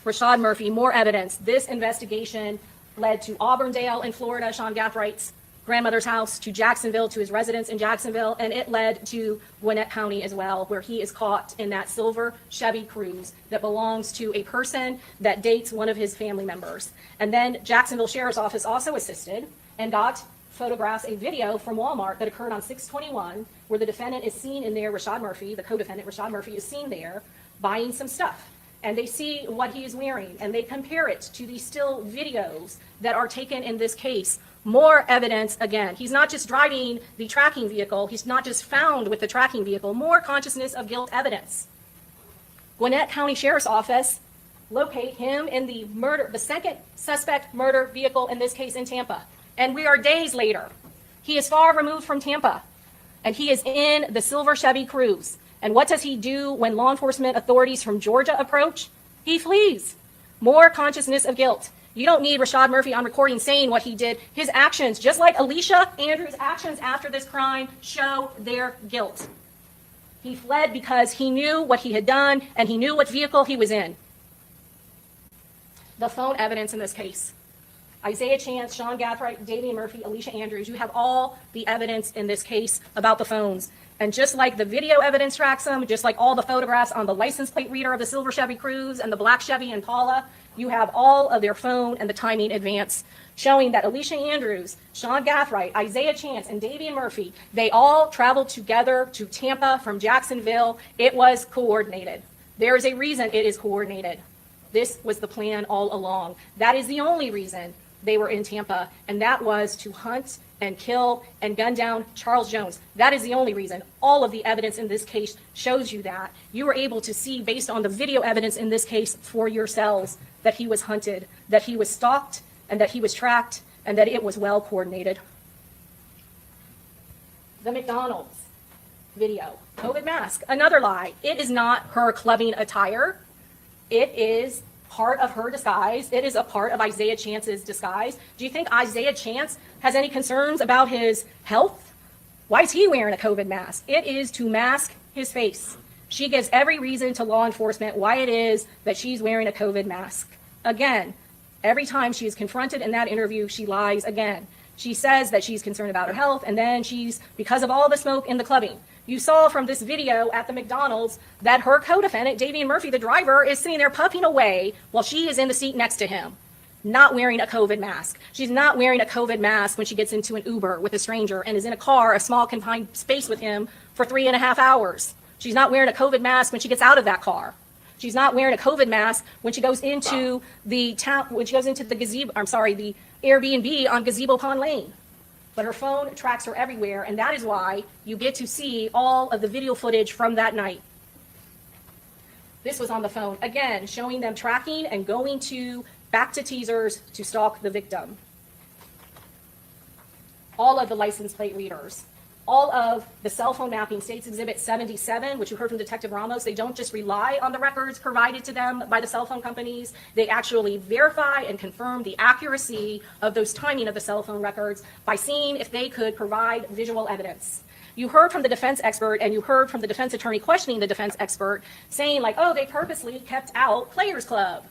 Rashad Murphy, more evidence. This investigation led to Auburndale in Florida, Sean Gathwright's grandmother's house, to Jacksonville, to his residence in Jacksonville, and it led to Gwinnett County as well, where he is caught in that silver Chevy Cruze that belongs to a person that dates one of his family members. And then Jacksonville Sheriff's Office also assisted and got photographs, a video from Walmart that occurred on 6/21, where the defendant is seen in there, Rashad Murphy, the co-defendant Rashad Murphy, is seen there buying some stuff. And they see what he is wearing, and they compare it to the still videos that are taken in this case. More evidence again. He's not just driving the tracking vehicle. He's not just found with the tracking vehicle. More consciousness of guilt evidence. Gwinnett County Sheriff's Office locate him in the second suspect murder vehicle in this case in Tampa. And we are days later. He is far removed from Tampa, and he is in the silver Chevy Cruze. And what does he do when law enforcement authorities from Georgia approach? He flees. more consciousness of guilt. You don't need Rashad Murphy on recording saying what he did. His actions, just like Alicia Andrews' actions after this crime, show their guilt. He fled because he knew what he had done and he knew what vehicle he was in. The phone evidence in this case. Isaiah Chance, Sean Gathright, Damian Murphy, Alicia Andrews, you have all the evidence in this case about the phones. And just like the video evidence tracks them, just like all the photographs on the license plate reader of the silver Chevy Cruze and the black Chevy Impala, you have all of their phone and the timing advance showing that Alicia Andrews, Sean Gathright, Isaiah Chance, and Damian Murphy, they all traveled together to Tampa from Jacksonville. It was coordinated. There is a reason it is coordinated. This was the plan all along. That is the only reason they were in Tampa, and that was to hunt and kill and gun down Charles Jones. That is the only reason. All of the evidence in this case shows you that. You were able to see, based on the video evidence in this case for yourselves, that he was hunted, that he was stalked, and that he was tracked, and that it was well coordinated. The McDonald's video, COVID mask, another lie. It is not her clubbing attire. It is part of her disguise. It is a part of Isaiah Chance's disguise. Do you think Isaiah Chance has any concerns about his health? Why is he wearing a COVID mask? It is to mask his face. She gives every reason to law enforcement why it is that she's wearing a COVID mask. Again, every time she is confronted in that interview, she lies again. She says that she's concerned about her health, and then because of all the smoke in the clubbing. You saw from this video at the McDonald's that her co-defendant, Damian Murphy, the driver, is sitting there puffing away while she is in the seat next to him, not wearing a COVID mask. She's not wearing a COVID mask when she gets into an Uber with a stranger and is in a car, a small confined space with him for 3.5 hours. She's not wearing a COVID mask when she gets out of that car. She's not wearing a COVID mask when she goes into the the Airbnb on Gazebo Pond Lane. But her phone tracks her everywhere, and that is why you get to see all of the video footage from that night. This was on the phone, again, showing them tracking and going back to teasers to stalk the victim. All of the license plate readers, all of the cell phone mapping, States Exhibit 77, which you heard from Detective Ramos, they don't just rely on the records provided to them by the cell phone companies. They actually verify and confirm the accuracy of those timing of the cell phone records by seeing if they could provide visual evidence. You heard from the defense expert, and you heard from the defense attorney questioning the defense expert, saying like, oh, they purposely kept out Players Club.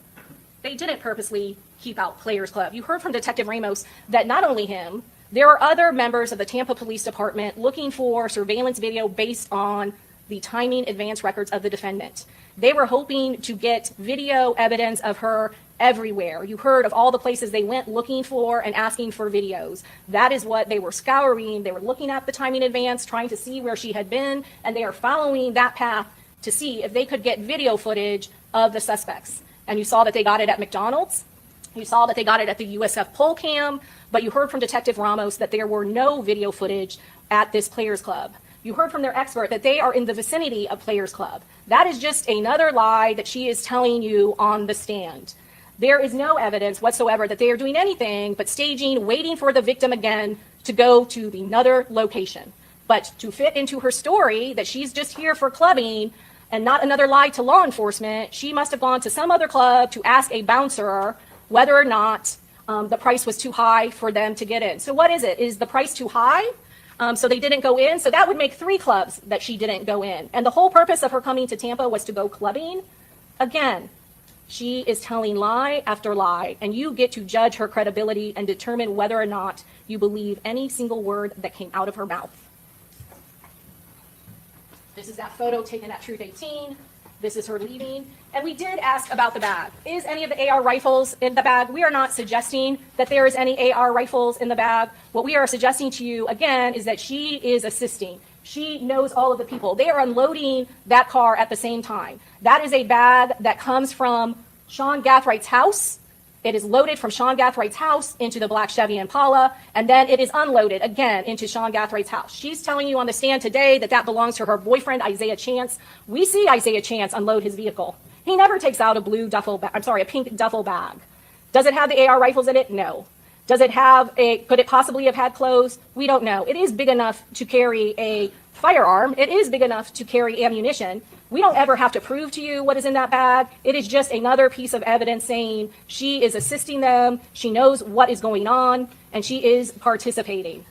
They didn't purposely keep out Players Club. You heard from Detective Ramos that not only him, there are other members of the Tampa Police Department looking for surveillance video based on the timing advance records of the defendant. They were hoping to get video evidence of her everywhere. You heard of all the places they went looking for and asking for videos. That is what they were scouring. They were looking at the timing advance, trying to see where she had been, and they are following that path to see if they could get video footage of the suspects. And you saw that they got it at McDonald's. You saw that they got it at the USF poll cam, but you heard from Detective Ramos that there were no video footage at this Players Club. You heard from their expert that they are in the vicinity of Players Club. That is just another lie that she is telling you on the stand. There is no evidence whatsoever that they are doing anything but staging, waiting for the victim again to go to another location. But to fit into her story that she's just here for clubbing and not another lie to law enforcement, she must have gone to some other club to ask a bouncer whether or not the price was too high for them to get in. So what is it? Is the price too high? So they didn't go in? So that would make 3 clubs that she didn't go in. And the whole purpose of her coming to Tampa was to go clubbing. Again, she is telling lie after lie, and you get to judge her credibility and determine whether or not you believe any single word that came out of her mouth. This is that photo taken at Truth 18. This is her leaving. And we did ask about the bag. Is any of the AR rifles in the bag? We are not suggesting that there is any AR rifles in the bag. What we are suggesting to you, again, is that she is assisting. She knows all of the people. They are unloading that car at the same time. That is a bag that comes from Sean Gathright's house. It is loaded from Sean Gathright's house into the black Chevy Impala, and then it is unloaded again into Sean Gathright's house. She's telling you on the stand today that that belongs to her boyfriend, Isaiah Chance. We see Isaiah Chance unload his vehicle. He never takes out a a pink duffel bag. Does it have the AR rifles in it? No. Does it have could it possibly have had clothes? We don't know. It is big enough to carry a firearm. It is big enough to carry ammunition. We don't ever have to prove to you what is in that bag. It is just another piece of evidence saying she is assisting them, she knows what is going on, and she is participating.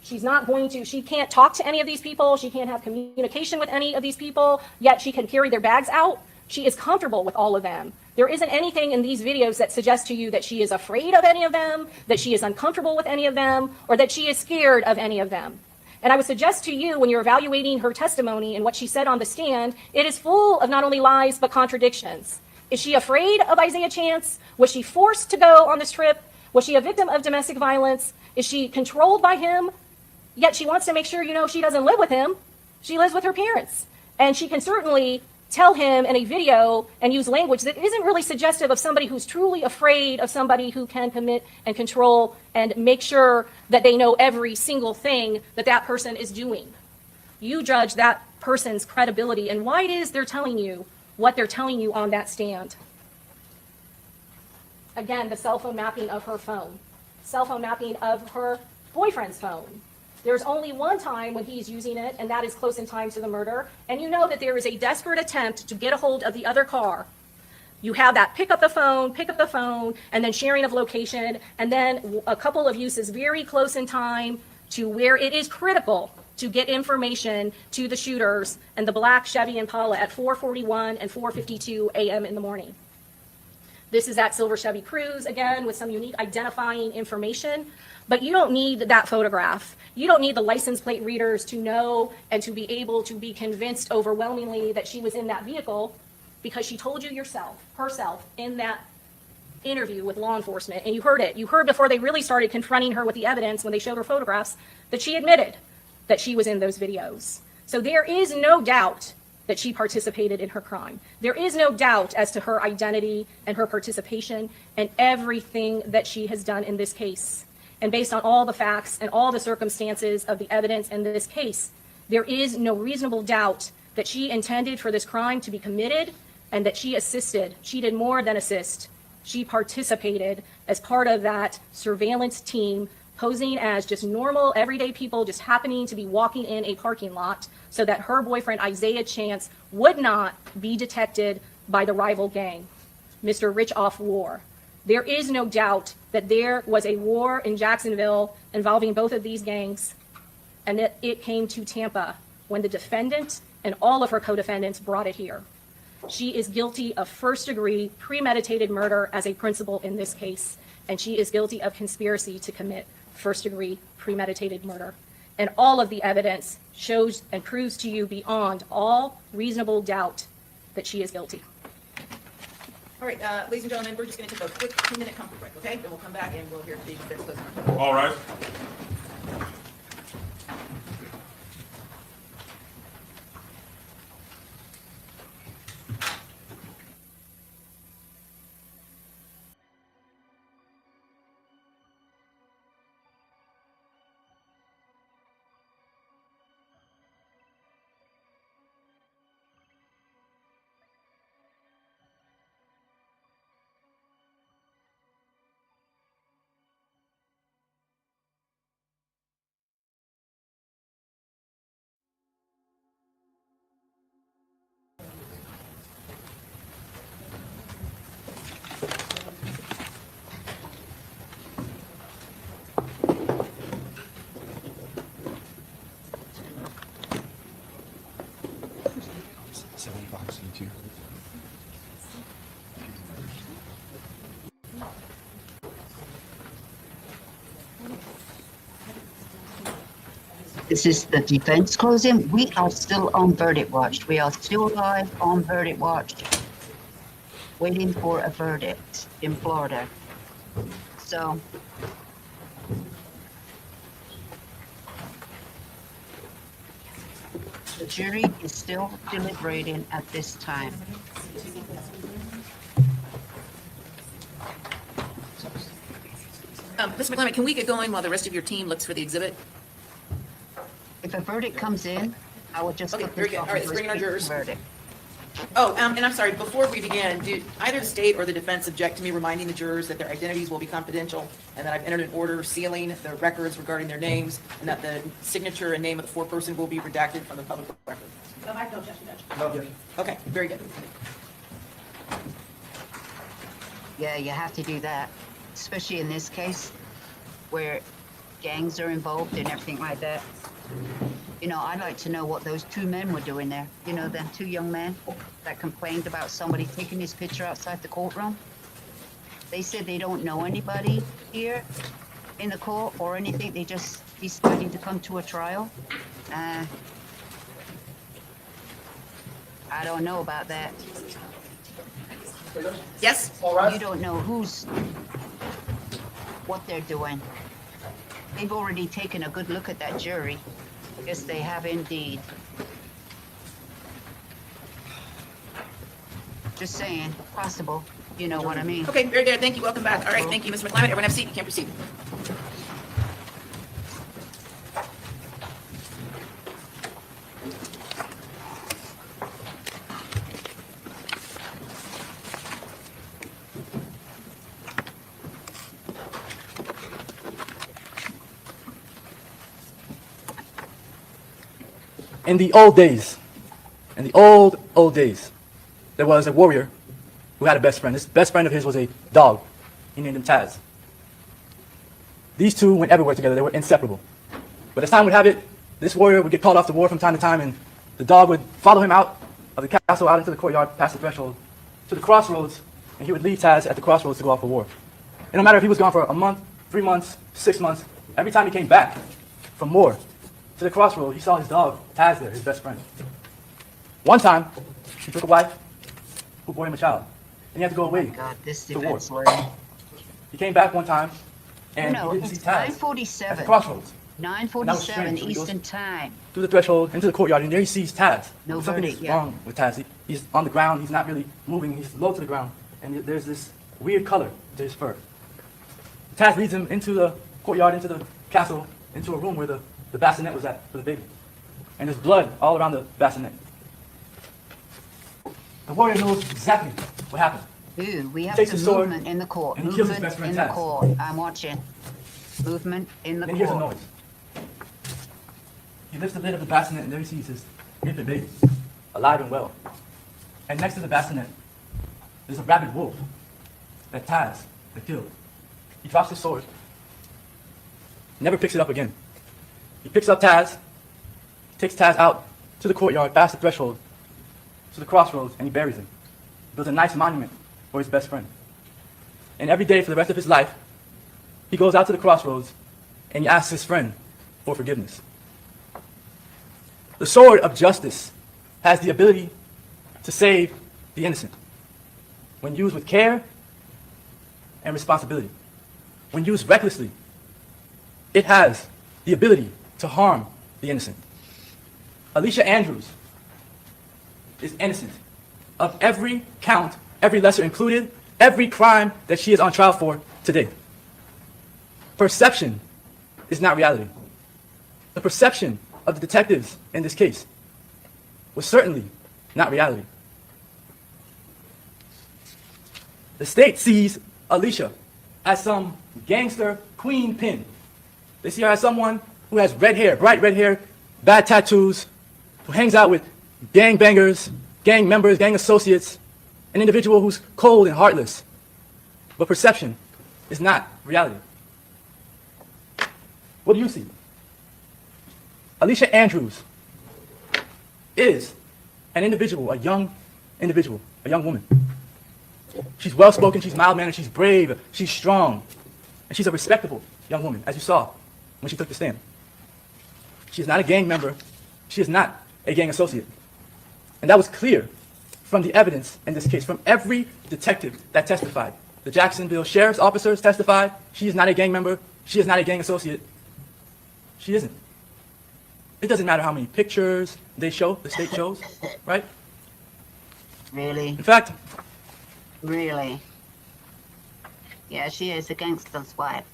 She's not going to, she can't talk to any of these people, she can't have communication with any of these people, yet she can carry their bags out. She is comfortable with all of them. There isn't anything in these videos that suggests to you that she is afraid of any of them, that she is uncomfortable with any of them, or that she is scared of any of them. And I would suggest to you, when you're evaluating her testimony and what she said on the stand, it is full of not only lies, but contradictions. Is she afraid of Isaiah Chance? Was she forced to go on this trip? Was she a victim of domestic violence? Is she controlled by him? Yet she wants to make sure you know she doesn't live with him. She lives with her parents. And she can certainly tell him in a video and use language that isn't really suggestive of somebody who's truly afraid of somebody who can commit and control and make sure that they know every single thing that that person is doing. You judge that person's credibility and why it is they're telling you what they're telling you on that stand. Again, the cell phone mapping of her phone, cell phone mapping of her boyfriend's phone. There's only one time when he's using it, and that is close in time to the murder. And you know that there is a desperate attempt to get a hold of the other car. You have that pick up the phone, and then sharing of location, and then a couple of uses very close in time to where it is critical to get information to the shooters and the black Chevy Impala at 4:41 and 4:52 a.m. in the morning. This is that silver Chevy Cruze, again, with some unique identifying information. But you don't need that photograph. You don't need the license plate readers to know and to be able to be convinced overwhelmingly that she was in that vehicle, because she told you herself, in that interview with law enforcement, and you heard it. You heard before they really started confronting her with the evidence when they showed her photographs that she admitted that she was in those videos. So there is no doubt that she participated in her crime. There is no doubt as to her identity and her participation and everything that she has done in this case. And based on all the facts and all the circumstances of the evidence in this case, there is no reasonable doubt that she intended for this crime to be committed and that she assisted. She did more than assist. She participated as part of that surveillance team, posing as just normal, everyday people just happening to be walking in a parking lot so that her boyfriend, Isaiah Chance, would not be detected by the rival gang, Mr. Richoff War. There is no doubt that there was a war in Jacksonville involving both of these gangs, and that it came to Tampa when the defendant and all of her co-defendants brought it here. She is guilty of first-degree premeditated murder as a principal in this case, and she is guilty of conspiracy to commit first-degree premeditated murder. And all of the evidence shows and proves to you beyond all reasonable doubt that she is guilty. All right, ladies and gentlemen, we're just going to take a quick 2-minute comfort break, okay? Then we'll come back and we'll hear the defense closing argument. All rise. This is the defense closing. We are still on verdict watch. We are still live on verdict watch, waiting for a verdict in Florida. So, the jury is still deliberating at this time. Mr. McClellan, can we get going while the rest of your team looks for the exhibit? If a verdict comes in, I will just Okay, get very this good. off All right, the let's bring in our jurors. verdict. Oh, and I'm sorry, before we begin, did either the state or the defense object to me reminding the jurors that their identities will be confidential and that I've entered an order sealing the records regarding their names and that the signature and name of the foreperson will be redacted from the public record? I have no objection, Judge. No objection. Okay, very good. Yeah, you have to do that, especially in this case where gangs are involved and everything like that. You know, I'd like to know what those two men were doing there. You know, them two young men that complained about somebody taking his picture outside the courtroom. They said they don't know anybody here in the court or anything. They just decided to come to a trial. I don't know about that. Yes? You don't know what they're doing. They've already taken a good look at that jury. Yes, they have indeed. Just saying, possible. You know what I mean? Okay, very good. Thank you. Welcome back. All right, thank you, Mr. McClement. Everyone have a seat. You can proceed. In the old days, old days, there was a warrior who had a best friend. This best friend of his was a dog. He named him Taz. These two went everywhere together. They were inseparable. But as time would have it, this warrior would get called off to war from time to time, and the dog would follow him out of the castle, out into the courtyard, past the threshold, to the crossroads, and he would leave Taz at the crossroads to go off for war. It no matter if he was gone for a month, 3 months, 6 months, every time he came back from war to the crossroad, he saw his dog, Taz, there, his best friend. One time, he took a wife who bore him a child, and he had to go away God, this to war. defense lawyer. He came back one time, and You know, he didn't see it's Taz at the 9:47. crossroads. 9:47 strange. So he goes Eastern Time. Through the threshold, into the courtyard, and there he sees Taz. No Something verdict, is yeah. wrong with Taz. He's on the ground, he's not really moving, he's low to the ground, and there's this weird color to his fur. Taz leads him into the courtyard, into the castle, into a room where the bassinet was at for the baby. And there's blood all around the bassinet. The warrior knows exactly what happened. Ooh, we have Takes some his sword, movement in the court. and he kills his Movement best friend, in the Taz. court. I'm watching. Movement in the Then he hears a court. noise. He lifts the lid of the bassinet, and there he sees his infant baby, alive and well. And next to the bassinet, there's a rabid wolf that Taz had killed. He drops his sword, never picks it up again. He picks up Taz, takes Taz out to the courtyard, past the threshold, to the crossroads, and he buries him. He builds a nice monument for his best friend. And every day for the rest of his life, he goes out to the crossroads and he asks his friend for forgiveness. The sword of justice has the ability to save the innocent when used with care and responsibility. When used recklessly, it has the ability to harm the innocent. Alicia Andrews is innocent of every count, every lesser included, every crime that she is on trial for today. Perception is not reality. The perception of the detectives in this case was certainly not reality. The state sees Alicia as some gangster queen pin. They see her as someone who has red hair, bright red hair, bad tattoos, who hangs out with gang bangers, gang members, gang associates, an individual who's cold and heartless. But perception is not reality. What do you see? Alicia Andrews is an individual, a young individual, a young woman. She's well-spoken, she's mild-mannered, she's brave, she's strong, and she's a respectable young woman, as you saw when she took the stand. She is not a gang member. She is not a gang associate. And that was clear from the evidence in this case, from every detective that testified. The Jacksonville sheriff's officers testified. She is not a gang member. She is not a gang associate. She isn't. It doesn't matter how many pictures they show, the state shows, right? Really? In fact, Really? Yeah, she is a gangster's wife.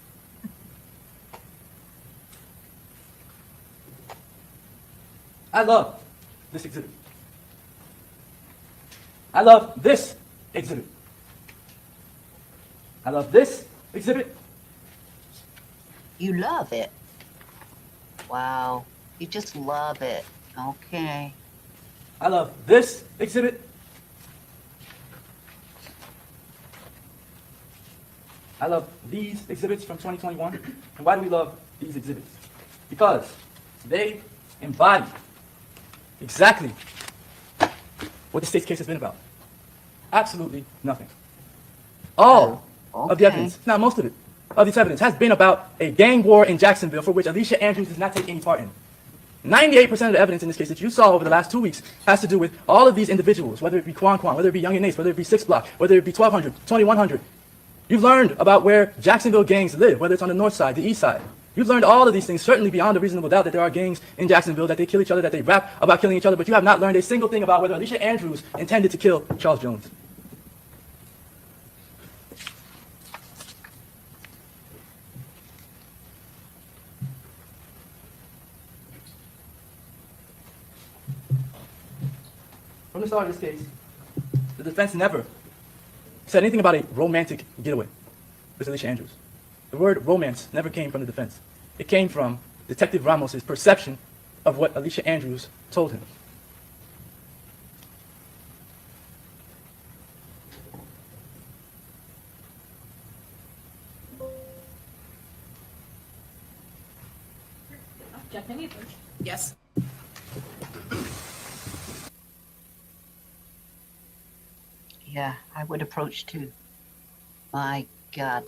I love this exhibit. I love this exhibit. I love this exhibit. You love it. Wow. You just love it. Okay. I love this exhibit. I love these exhibits from 2021. And why do we love these exhibits? Because they embody exactly what the state's case has been about. Absolutely nothing. All of the evidence, not most of it, of this evidence has been about a gang war in Jacksonville for which Alicia Andrews does not take any part in. 98% of the evidence in this case that you saw over the last 2 weeks has to do with all of these individuals, whether it be Quan, whether it be Young and Nace, whether it be 6 Block, whether it be 1200, 2100. You've learned about where Jacksonville gangs live, whether it's on the north side, the east side. You've learned all of these things, certainly beyond a reasonable doubt that there are gangs in Jacksonville, that they kill each other, that they rap about killing each other, but you have not learned a single thing about whether Alicia Andrews intended to kill Charles Jones. From the start of this case, the defense never said anything about a romantic getaway with Alicia Andrews. The word romance never came from the defense. It came from Detective Ramos' perception of what Alicia Andrews told him. Yes. Yeah, I would approach too. My God.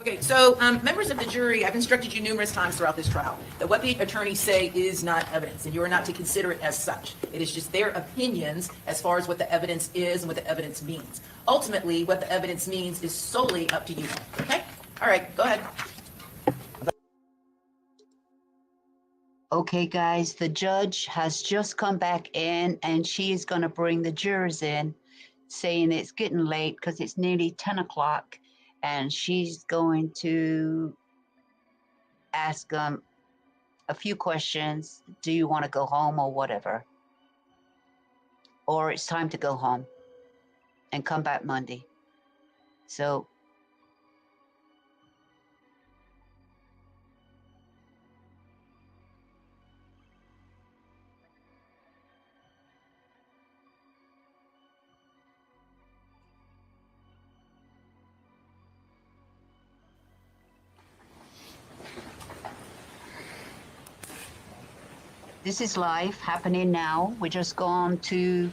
Okay, so members of the jury, I've instructed you numerous times throughout this trial that what the attorneys say is not evidence, and you are not to consider it as such. It is just their opinions as far as what the evidence is and what the evidence means. Ultimately, what the evidence means is solely up to you. Okay? All right, go ahead. Okay, guys, the judge has just come back in and she is going to bring the jurors in, saying it's getting late because it's nearly 10 o'clock. And she's going to ask them a few questions. Do you want to go home or whatever? Or it's time to go home and come back Monday. So this is live happening now. We just gone to,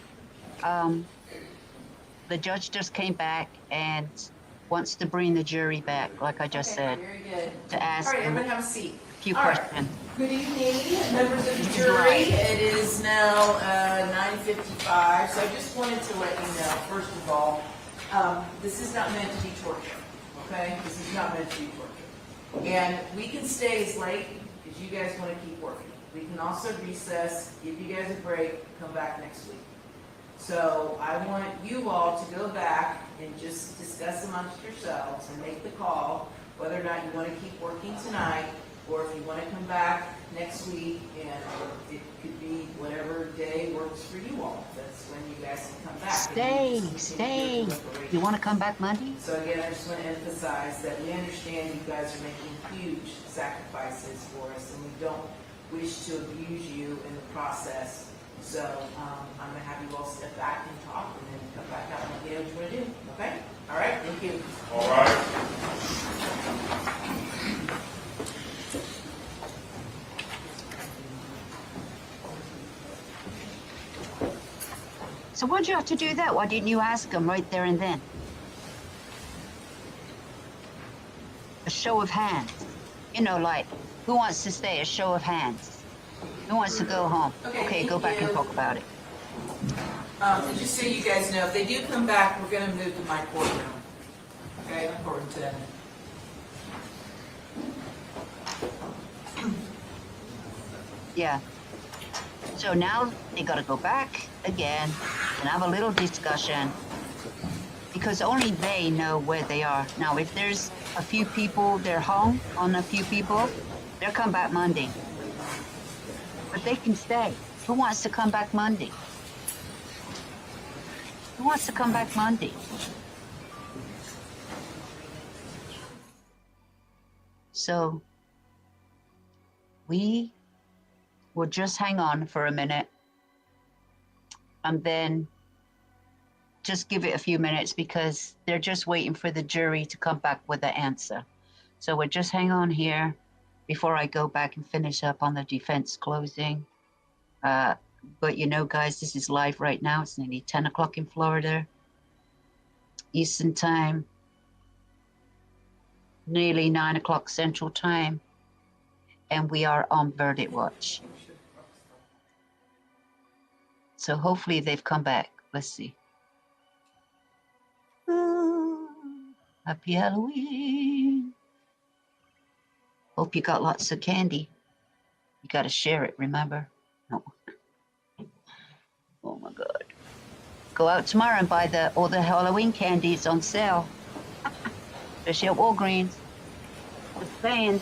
the judge just came back and wants to bring the jury back, like I just said, Very good. to ask All right, them everyone have a seat. a few All right. questions. Good evening, members of This the is jury. live. It is now 9:55, so I just wanted to let you know, first of all, this is not meant to be torture, okay? This is not meant to be torture. And we can stay as late as you guys want to keep working. We can also recess, give you guys a break, come back next week. So I want you all to go back and just discuss amongst yourselves and make the call whether or not you want to keep working tonight or if you want to come back next week, and it could be whatever day works for you all. That's when you guys can come back. Stay. You want to come back Monday? So again, I just want to emphasize that we understand you guys are making huge sacrifices for us, and we don't wish to abuse you in the process. So I'm going to have you all step back and talk, and then come back out and get what you want to do. Okay? All right? Thank you. All right. So why'd you have to do that? Why didn't you ask them right there and then? A show of hands. You know, like, who wants to stay? A show of hands. Who wants to go home? Okay, go back and talk about it. And just so you guys know, if they do come back, we're going to move to my courtroom. Okay? Courtroom 10. Yeah. So now they got to go back again and have a little discussion because only they know where they are. Now, if there's a few people, they're hung on a few people, They'll come back Monday. But they can stay. Who wants to come back Monday? Who wants to come back Monday? So we will just hang on for a minute and then just give it a few minutes because they're just waiting for the jury to come back with the answer. So we'll just hang on here before I go back and finish up on the defense closing. But you know, guys, this is live right now. It's nearly 10 o'clock in Florida, Eastern time, nearly 9 o'clock Central time, and we are on verdict watch. So hopefully they've come back. Let's see. Happy Halloween. Hope you got lots of candy. You got to share it, remember? No. Oh my God. Go out tomorrow and buy all the Halloween candies on sale. Especially at Walgreens. Just saying.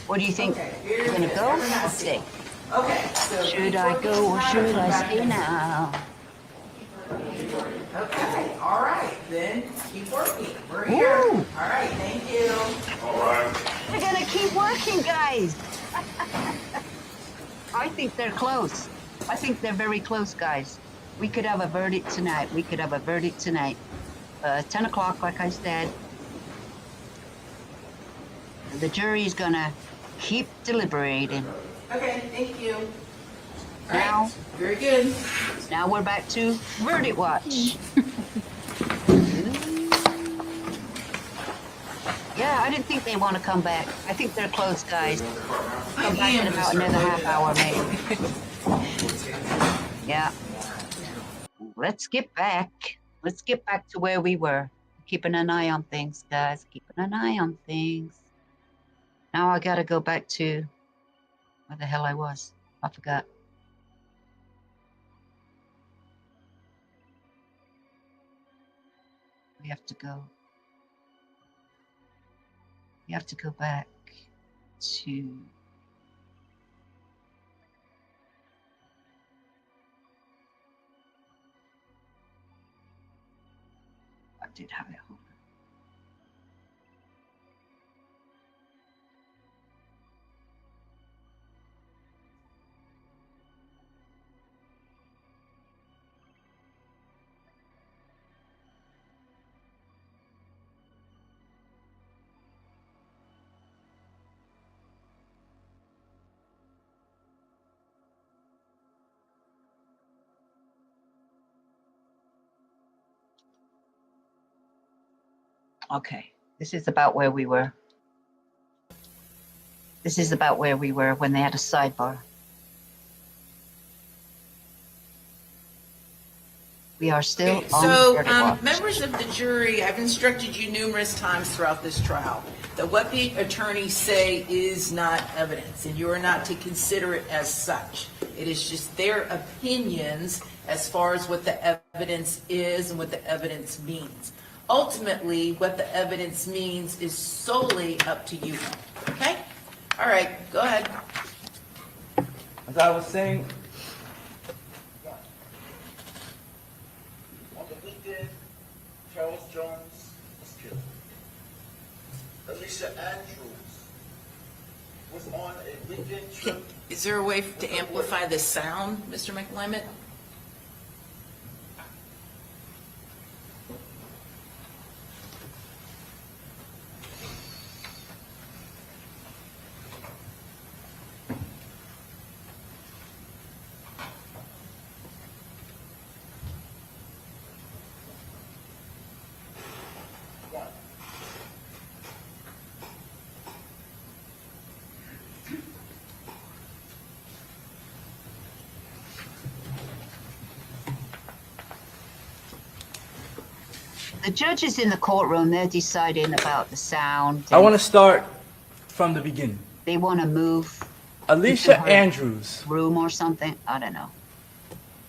What do you think? You're gonna go or stay? Okay, so. Should I go or should I stay now? Okay, all right, then keep working. We're here. Woo. All right, thank you. All right. They're gonna keep working, guys. I think they're close. I think they're very close, guys. We could have a verdict tonight. 10 o'clock, like I said. The jury's gonna keep deliberating. Okay, thank you. All Now, right, very good. now we're back to verdict watch. Yeah, I didn't think they want to come back. I think they're close, guys. Come back in about another half hour, maybe. Yeah. Let's get back. Let's get back to where we were. Keeping an eye on things, guys. Keeping an eye on things. Now I gotta go back to where the hell I was. I forgot. We have to go. We have to go back to I did have it. Hold on. Okay, this is about where we were. This is about where we were when they had a sidebar. We are still Okay, on so, verdict watch. members of the jury, I've instructed you numerous times throughout this trial that what the attorneys say is not evidence, and you are not to consider it as such. It is just their opinions as far as what the evidence is and what the evidence means. Ultimately, what the evidence means is solely up to you. Okay? All right, go ahead. As I was saying, On the weekend, Charles Jones was killed. Alicia Andrews was on a weekend trip. Is there a way to amplify the sound, Mr. McClement? The judges in the courtroom, they're deciding about the sound. I want to start from the beginning. They want to move Alicia her Andrews room or something. I don't know.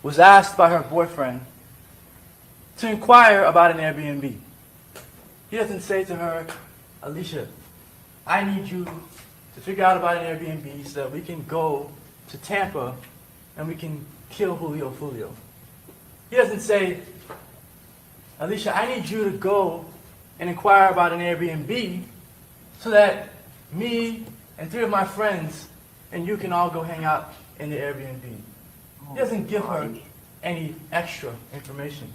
was asked by her boyfriend to inquire about an Airbnb. He doesn't say to her, Alicia, I need you to figure out about an Airbnb so that we can go to Tampa and we can kill Julio Foolio. He doesn't say, Alicia, I need you to go and inquire about an Airbnb so that me and 3 of my friends and you can all go hang out in the Airbnb. He doesn't give her any extra information.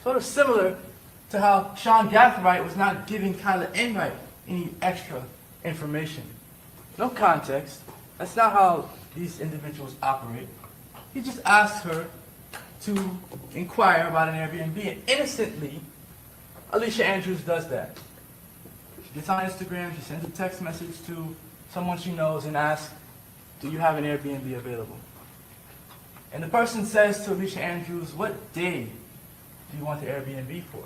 Sort of similar to how Sean Gathright was not giving Kyla Enright any extra information. No context. That's not how these individuals operate. He just asked her to inquire about an Airbnb, and innocently, Alicia Andrews does that. She gets on Instagram, she sends a text message to someone she knows and asks, do you have an Airbnb available? And the person says to Alicia Andrews, what day do you want the Airbnb for?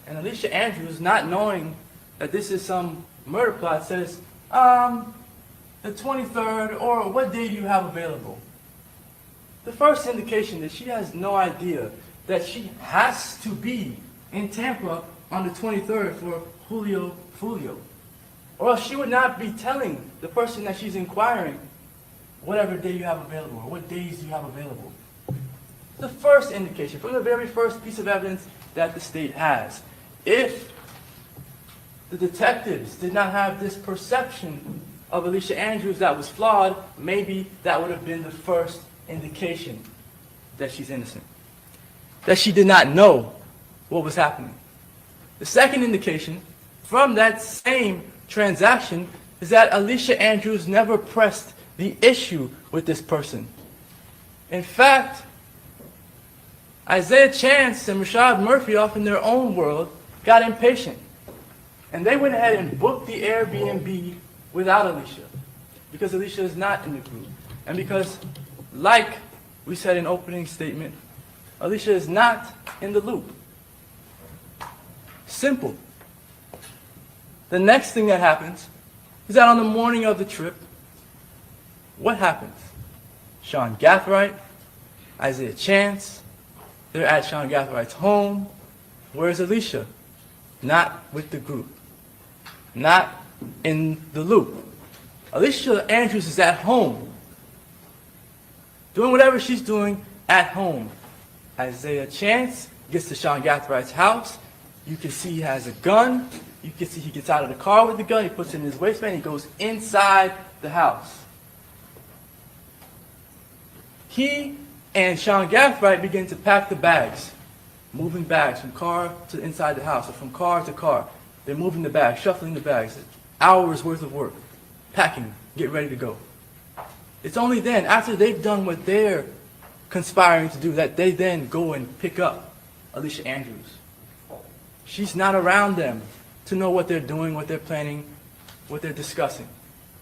And Alicia Andrews, not knowing that this is some murder plot, says, the 23rd, or what day do you have available? The first indication that she has no idea that she has to be in Tampa on the 23rd for Julio Foolio. Or else she would not be telling the person that she's inquiring whatever day you have available, or what days you have available. The first indication, from the very first piece of evidence that the state has. If the detectives did not have this perception of Alicia Andrews that was flawed, maybe that would have been the first indication that she's innocent. That she did not know what was happening. The second indication from that same transaction is that Alicia Andrews never pressed the issue with this person. In fact, Isaiah Chance and Rashad Murphy, off in their own world, got impatient. And they went ahead and booked the Airbnb without Alicia, because Alicia is not in the group. And because, like we said in opening statement, Alicia is not in the loop. Simple. The next thing that happens is that on the morning of the trip, what happens? Sean Gathright, Isaiah Chance, they're at Sean Gathright's home. Where's Alicia? Not with the group. Not in the loop. Alicia Andrews is at home, doing whatever she's doing at home. Isaiah Chance gets to Sean Gathright's house. You can see he has a gun. You can see he gets out of the car with the gun. He puts it in his waistband. He goes inside the house. He and Sean Gathright begin to pack the bags, moving bags from car to inside the house, or from car to car. They're moving the bags, shuffling the bags. Hours worth of work, packing, get ready to go. It's only then, after they've done what they're conspiring to do, that they then go and pick up Alicia Andrews. She's not around them to know what they're doing, what they're planning, what they're discussing.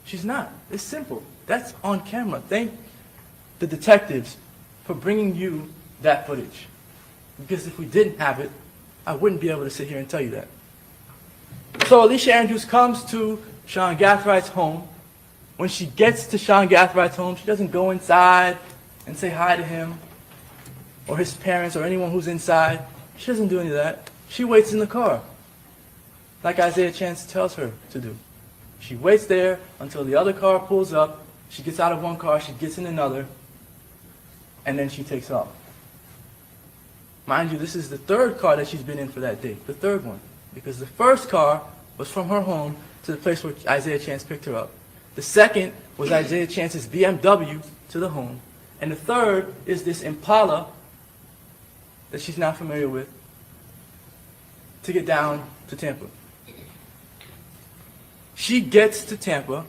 She's not. It's simple. That's on camera. Thank the detectives for bringing you that footage. Because if we didn't have it, I wouldn't be able to sit here and tell you that. So Alicia Andrews comes to Sean Gathright's home. When she gets to Sean Gathright's home, she doesn't go inside and say hi to him or his parents or anyone who's inside. She doesn't do any of that. She waits in the car, like Isaiah Chance tells her to do. She waits there until the other car pulls up. She gets out of one car, she gets in another, and then she takes off. Mind you, this is the third car that she's been in for that day, the third one. Because the first car was from her home to the place where Isaiah Chance picked her up. The second was Isaiah Chance's BMW to the home. And the third is this Impala that she's not familiar with to get down to Tampa. She gets to Tampa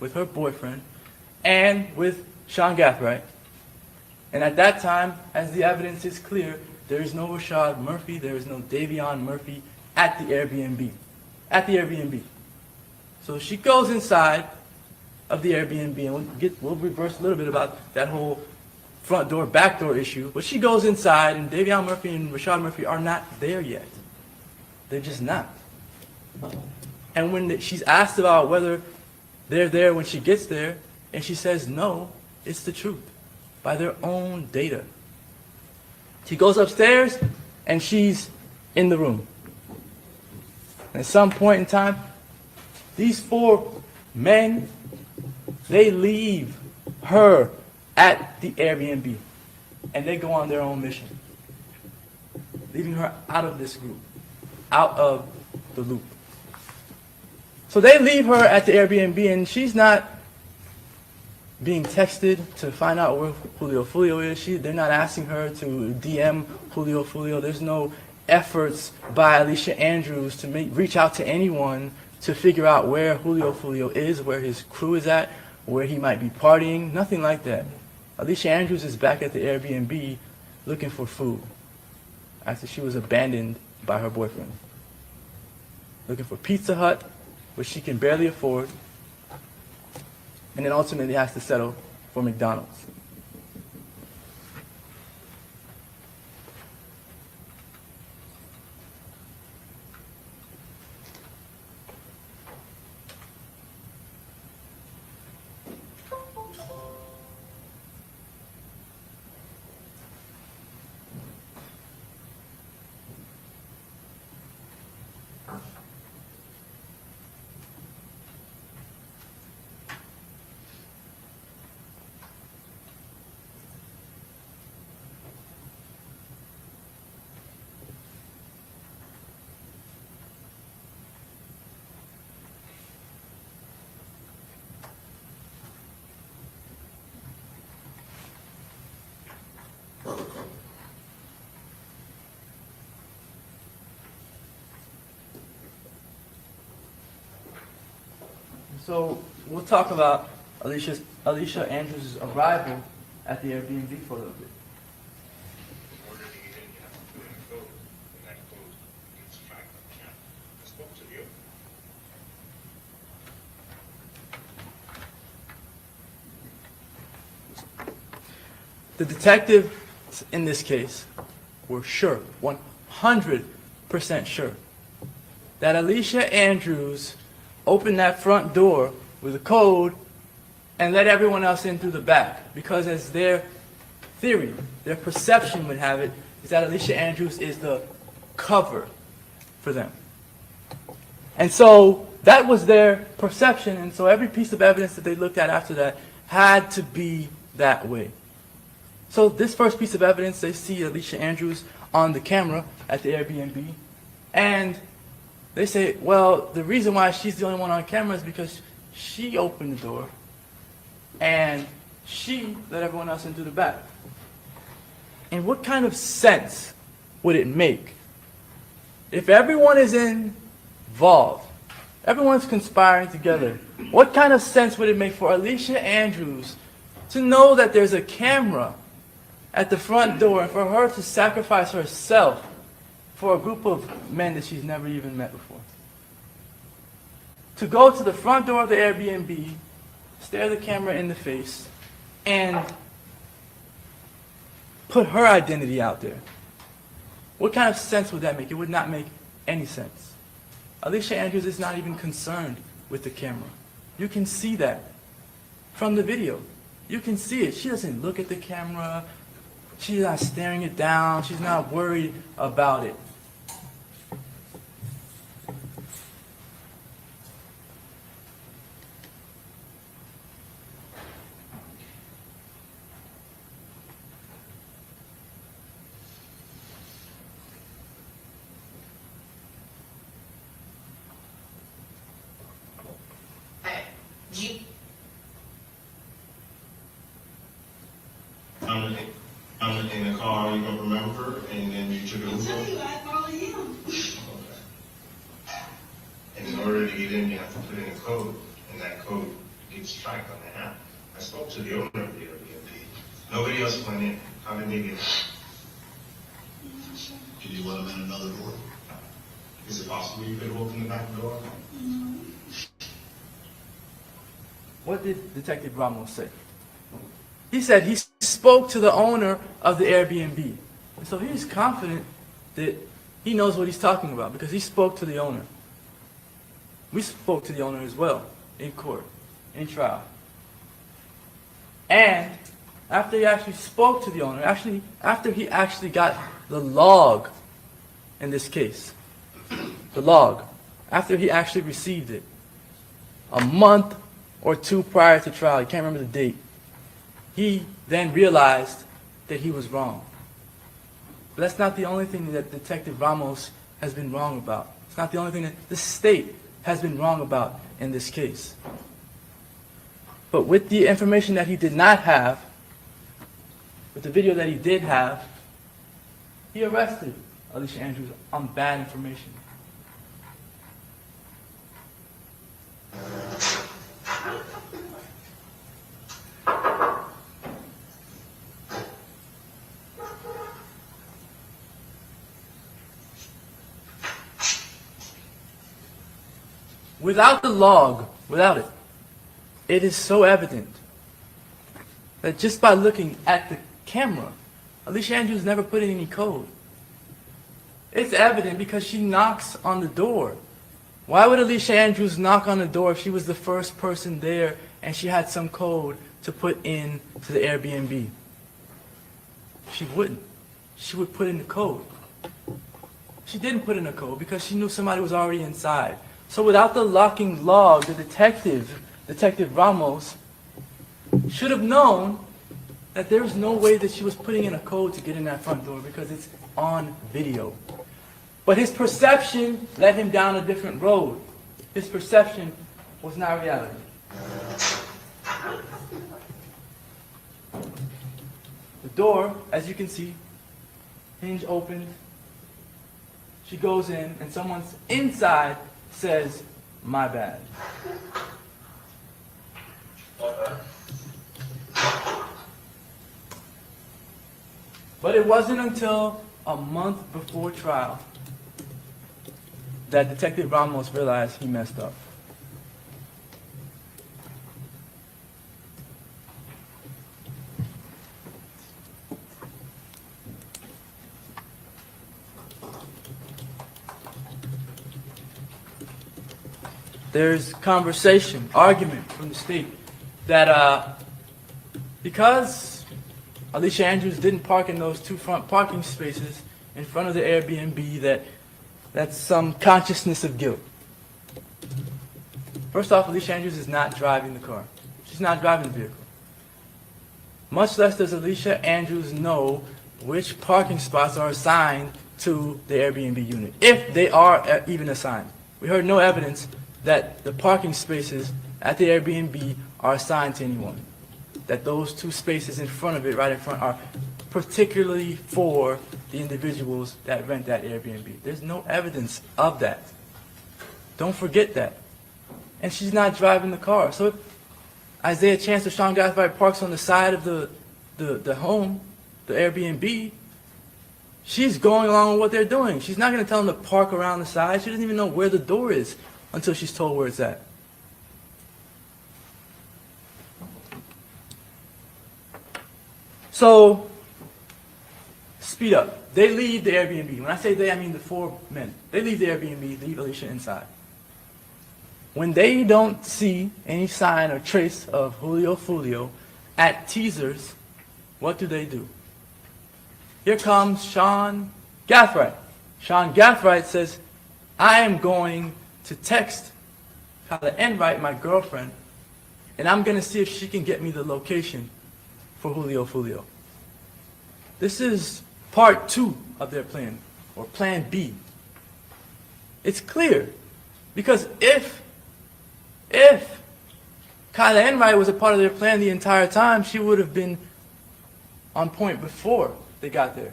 with her boyfriend and with Sean Gathright. And at that time, as the evidence is clear, there is no Rashad Murphy, there is no Davion Murphy at the Airbnb. At the Airbnb. So she goes inside of the Airbnb, and we'll reverse a little bit about that whole front door, back door issue. But she goes inside, and Davion Murphy and Rashad Murphy are not there yet. They're just not. And when she's asked about whether they're there when she gets there, and she says no, it's the truth, by their own data. She goes upstairs, and she's in the room. And at some point in time, these 4 men, they leave her at the Airbnb and they go on their own mission, leaving her out of this group, out of the loop. So they leave her at the Airbnb and she's not being texted to find out where Julio is. They're not asking her to DM Julio. There's no efforts by Alicia Andrews to reach out to anyone to figure out where Julio is, where his crew is at, where he might be partying, nothing like that. Alicia Andrews is back at the Airbnb looking for food after she was abandoned by her boyfriend. Looking for Pizza Hut, which she can barely afford, and then ultimately has to settle for McDonald's. So we'll talk about Alicia Andrews' arrival at the Airbnb for a little bit. In order to get in, you have to put in a code, and that code gets tracked on the camera. I spoke to you. The detectives in this case were sure, 100% sure, that Alicia Andrews opened that front door with a code and let everyone else in through the back. Because as their theory, their perception would have it, is that Alicia Andrews is the cover for them. And so that was their perception, and so every piece of evidence that they looked at after that had to be that way. So this first piece of evidence, they see Alicia Andrews on the camera at the Airbnb, and they say, well, the reason why she's the only one on camera is because she opened the door and she let everyone else in through the back. And what kind of sense would it make if everyone is involved, everyone's conspiring together? What kind of sense would it make for Alicia Andrews to know that there's a camera at the front door and for her to sacrifice herself for a group of men that she's never even met before? To go to the front door of the Airbnb, stare the camera in the face, and put her identity out there. What kind of sense would that make? It would not make any sense. Alicia Andrews is not even concerned with the camera. You can see that from the video. You can see it. She doesn't look at the camera. She's not staring it down. She's not worried about it. I'm in the car, you don't remember her, and then you took it over? I probably am. Okay. And in order to get in, you have to put in a code, and that code gets tracked on the app. I spoke to the owner of the Airbnb. Nobody else went in. How did they get in? Did you let them in another door? Is it possible you could have opened the back door? What did Detective Ramos say? He said he spoke to the owner of the Airbnb. And so he's confident that he knows what he's talking about because he spoke to the owner. We spoke to the owner as well in court, in trial. And after he actually spoke to the owner, after he actually got the log in this case, the log, after he actually received it, a month or two prior to trial, he can't remember the date, he then realized that he was wrong. But that's not the only thing that Detective Ramos has been wrong about. It's not the only thing that the state has been wrong about in this case. But with the information that he did not have, with the video that he did have, he arrested Alicia Andrews on bad information. Without the log, without it, it is so evident that just by looking at the camera, Alicia Andrews never put in any code. It's evident because she knocks on the door. Why would Alicia Andrews knock on the door if she was the first person there and she had some code to put in to the Airbnb? She wouldn't. She would put in the code. She didn't put in a code because she knew somebody was already inside. So without the locking log, the Detective Ramos, should have known that there was no way that she was putting in a code to get in that front door because it's on video. But his perception led him down a different road. His perception was not reality. The door, as you can see, hinge opened. She goes in, and someone's inside says, "My bad." But it wasn't until a month before trial that Detective Ramos realized he messed up. There's conversation, argument from the state that because Alicia Andrews didn't park in those two front parking spaces in front of the Airbnb, that's some consciousness of guilt. First off, Alicia Andrews is not driving the car. She's not driving the vehicle. Much less does Alicia Andrews know which parking spots are assigned to the Airbnb unit, if they are even assigned. We heard no evidence that the parking spaces at the Airbnb are assigned to anyone. That those two spaces in front of it, right in front, are particularly for the individuals that rent that Airbnb. There's no evidence of that. Don't forget that. And she's not driving the car. So if Isaiah Chance or Sean Gathright parks on the side of the home, the Airbnb, she's going along with what they're doing. She's not going to tell them to park around the side. She doesn't even know where the door is until she's told where it's at. So, speed up. They leave the Airbnb. When I say they, I mean the four men. They leave the Airbnb, leave Alicia inside. When they don't see any sign or trace of Julio Foolio at Teasers, what do? Here comes Sean Gathright. Sean Gathright says, "I am going to text Kyla Enright, my girlfriend, and I'm going to see if she can get me the location for Julio Foolio." This is part 2 of their plan, or plan B. It's clear, because if Kyla Enright was a part of their plan the entire time, she would have been on point before they got there.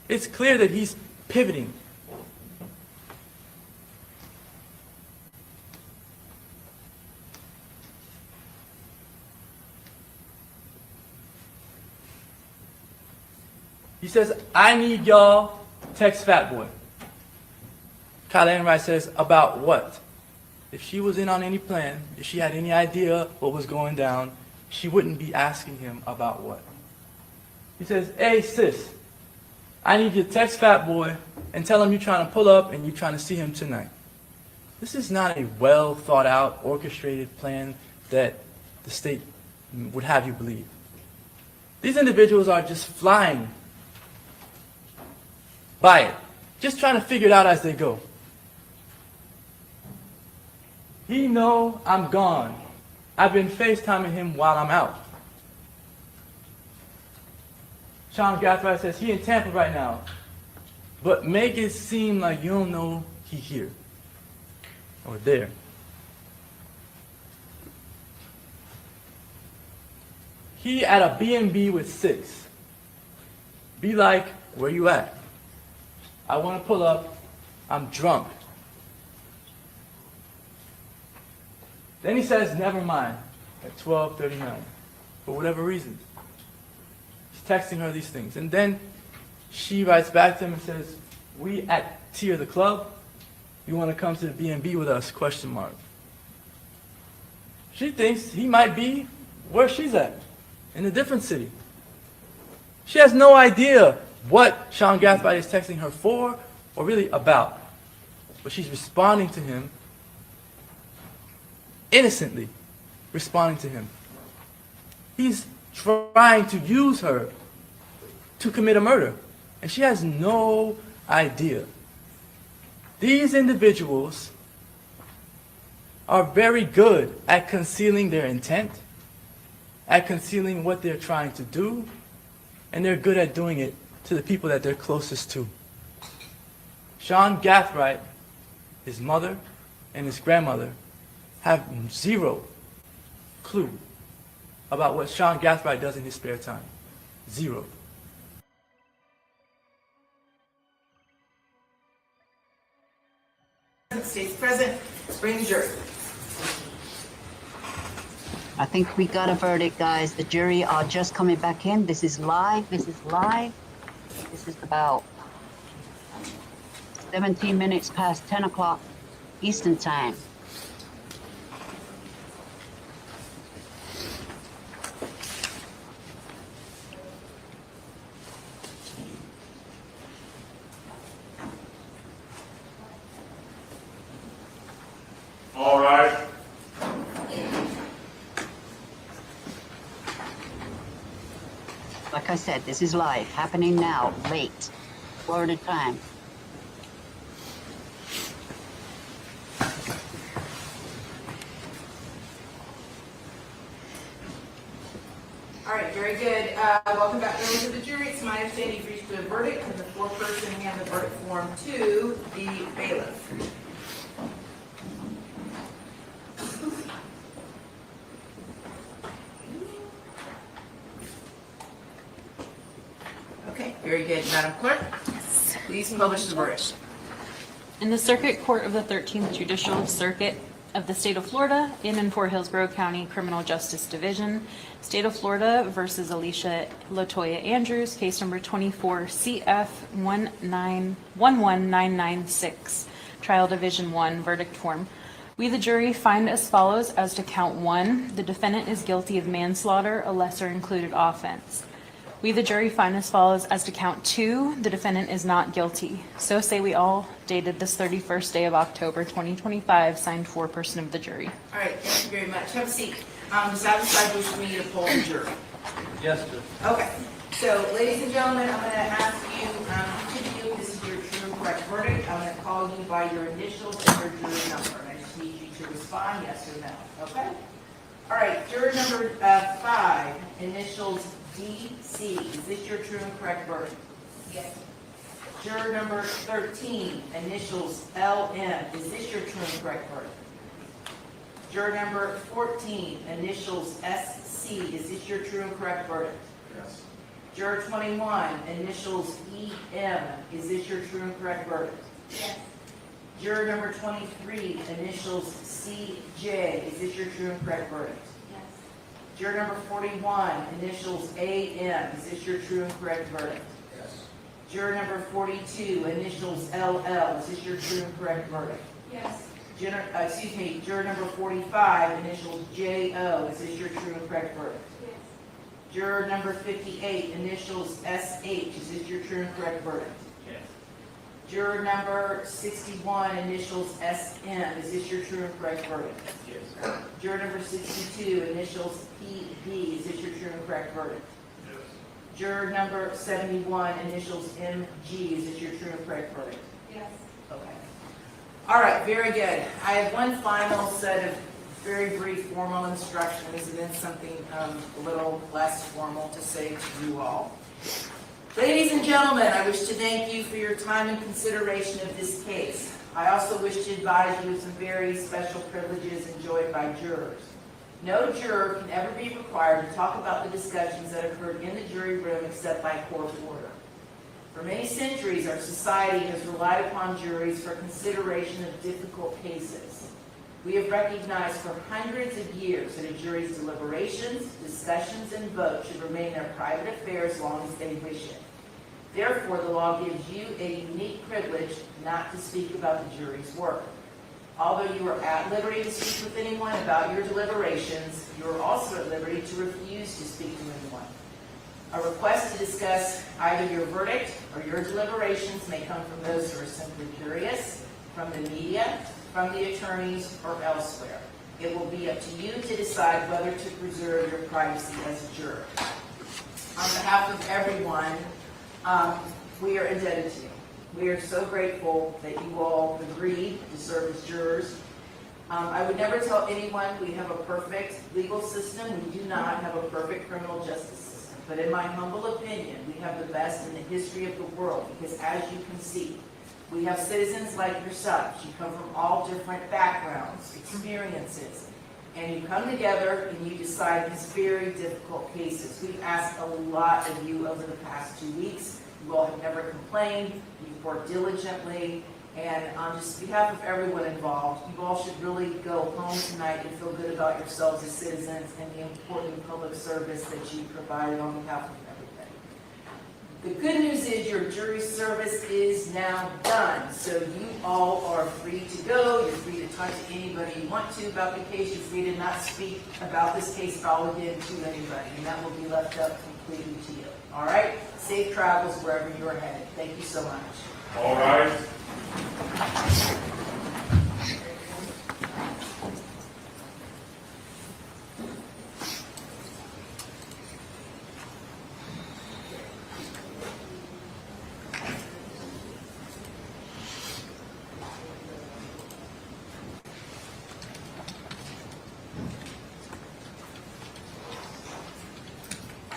It's clear that he's pivoting. He says, "I need y'all to text Fat Boy." Kyla Enright says, "About what?" If she was in on any plan, if she had any idea what was going down, she wouldn't be asking him about what. He says, "Hey sis, I need you to text Fat Boy and tell him you're trying to pull up and you're trying to see him tonight." This is not a well thought out, orchestrated plan that the state would have you believe. These individuals are just flying by it, just trying to figure it out as they go. He know I'm gone. I've been FaceTiming him while I'm out. Sean Gathright says he in Tampa right now, but make it seem like you don't know he here or there. He at a B&B with 6. Be like, where you at? I want to pull up. I'm drunk. Then he says, never mind, at 12:39, for whatever reason. He's texting her these things. And then she writes back to him and says, we at Tier the Club? You want to come to the B&B with us? ? She thinks he might be where she's at, in a different city. She has no idea what Sean Gathright is texting her for or really about. But she's responding to him, innocently responding to him. He's trying to use her to commit a murder, and she has no idea. These individuals are very good at concealing their intent, at concealing what they're trying to do, and they're good at doing it to the people that they're closest to. Sean Gathright, his mother, and his grandmother have zero clue about what Sean Gathright does in his spare time. Zero. States present, bring the jury. I think we got a verdict, guys. The jury are just coming back in. This is live. This is live. This is about 17 minutes past 10 o'clock Eastern Time. All right. Like I said, this is live, happening now, late, Florida time. All right, very good. Welcome back over to the jury. It's my understanding you've reached a verdict, and the foreperson hand the verdict form to the bailiff. Okay, very good. Madam Clerk, please publish the verdict. In the Circuit Court of the 13th Judicial Circuit of the State of Florida, in and for Hillsborough County Criminal Justice Division, State of Florida versus Alicia Andrews, case number 24 CF 11996, Trial Division 1, verdict form. We, the jury, find as follows as to count 1, the defendant is guilty of manslaughter, a lesser included offense. We, the jury, find as follows as to count 2, the defendant is not guilty. So say we all, dated this 31st day of October 2025, signed foreperson of the jury. All right, thank you very much. Have a seat. Satisfied with me to poll the jury? Yes, sir. Okay, so ladies and gentlemen, I'm going to ask you, each of you, this is your true and correct verdict. I'm going to call you by your initials and your jury number. And I just need you to respond yes or no, okay? All right, juror number 5, initials DC. Is this your true and correct verdict? Yes. Juror number 13, initials LM. Is this your true and correct verdict? Juror number 14, initials SC. Is this your true and correct verdict? Yes. Juror 21, initials EM. Is this your true and correct verdict? Yes. Juror number 23, initials CJ. Is this your true and correct verdict? Yes. Juror number 41, initials AM. Is this your true and correct verdict? Yes. Juror number 42, initials LL. Is this your true and correct verdict? Yes. Juror number 45, initials JO. Is this your true and correct verdict? Yes. Juror number 58, initials SH. Is this your true and correct verdict? Yes. Juror number 61, initials SM. Is this your true and correct verdict? Yes. Juror number 62, initials PB. Is this your true and correct verdict? Yes. Juror number 71, initials MG. Is this your true and correct verdict? Yes. Okay. All right, very good. I have one final set of very brief formal instructions and then something a little less formal to say to you all. Ladies and gentlemen, I wish to thank you for your time and consideration of this case. I also wish to advise you of some very special privileges enjoyed by jurors. No juror can ever be required to talk about the discussions that occurred in the jury room except by court order. For many centuries, our society has relied upon juries for consideration of difficult cases. We have recognized for hundreds of years that a jury's deliberations, discussions, and votes should remain their private affairs as long as they wish it. Therefore, the law gives you a unique privilege not to speak about the jury's work. Although you are at liberty to speak with anyone about your deliberations, you are also at liberty to refuse to speak to anyone. A request to discuss either your verdict or your deliberations may come from those who are simply curious, from the media, from the attorneys, or elsewhere. It will be up to you to decide whether to preserve your privacy as a juror. On behalf of everyone, we are indebted to you. We are so grateful that you all agreed to serve as jurors. I would never tell anyone we have a perfect legal system. We do not have a perfect criminal justice system. But in my humble opinion, we have the best in the history of the world because, as you can see, we have citizens like yourselves. You come from all different backgrounds, experiences, and you come together and you decide these very difficult cases. We've asked a lot of you over the past 2 weeks. You all have never complained. You've worked diligently. And on just behalf of everyone involved, you all should really go home tonight and feel good about yourselves as citizens and the important public service that you provided on behalf of everybody. The good news is your jury service is now done. So you all are free to go. You're free to talk to anybody you want to about the case. You're free to not speak about this case at all again to anybody. And that will be left up completely to you. All right? Safe travels wherever you're headed. Thank you so much. All right.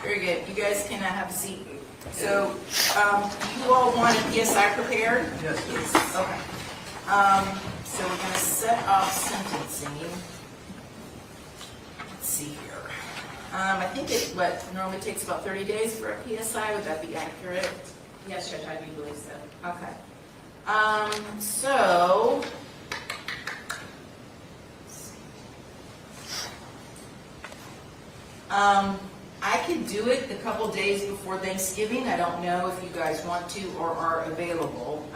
Very good. You guys can have a seat. So, you all want a PSI prepared? Yes. Okay. So we're going to set off sentencing. Let's see here. I think it normally takes about 30 days for a PSI. Would that be accurate? Yes, Judge, I do believe so. Okay. So. I could do it a couple days before Thanksgiving. I don't know if you guys want to or are available.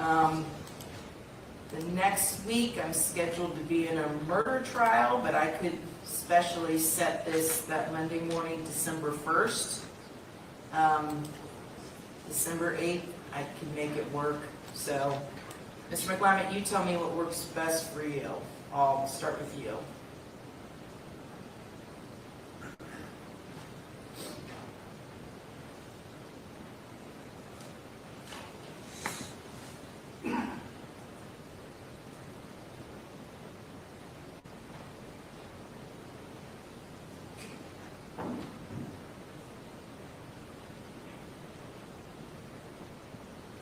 The next week I'm scheduled to be in a murder trial, but I could specially set this that Monday morning, December 1st. December 8th, I can make it work. So, Mr. McClymont, you tell me what works best for you. I'll start with you.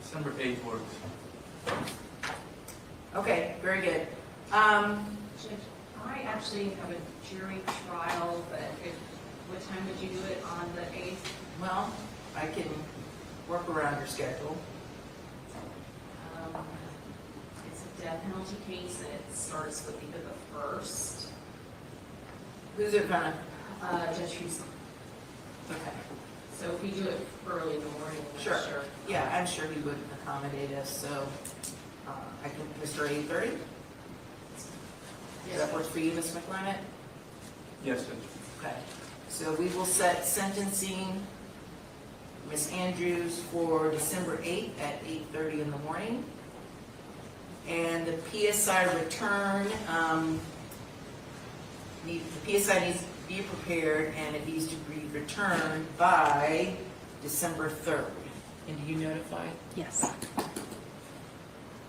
December 8th works. Okay, very good. Judge, I actually have a jury trial, but what time would you do it on the 8th? Well, I can work around your schedule. It's a death penalty case, and it starts with either the 1st. Who's it gonna? Judge Houston. Okay. So if we do it early in the morning, I'm Sure. sure. Yeah, I'm sure he would accommodate us, so I can, Mr. 8:30? Does that work for you, Ms. McClymont? Yes, Judge. Okay. So we will set sentencing Ms. Andrews for December 8th at 8:30 in the morning. And the PSI return, the PSI needs to be prepared and it needs to be returned by December 3rd. And do you notify? Yes.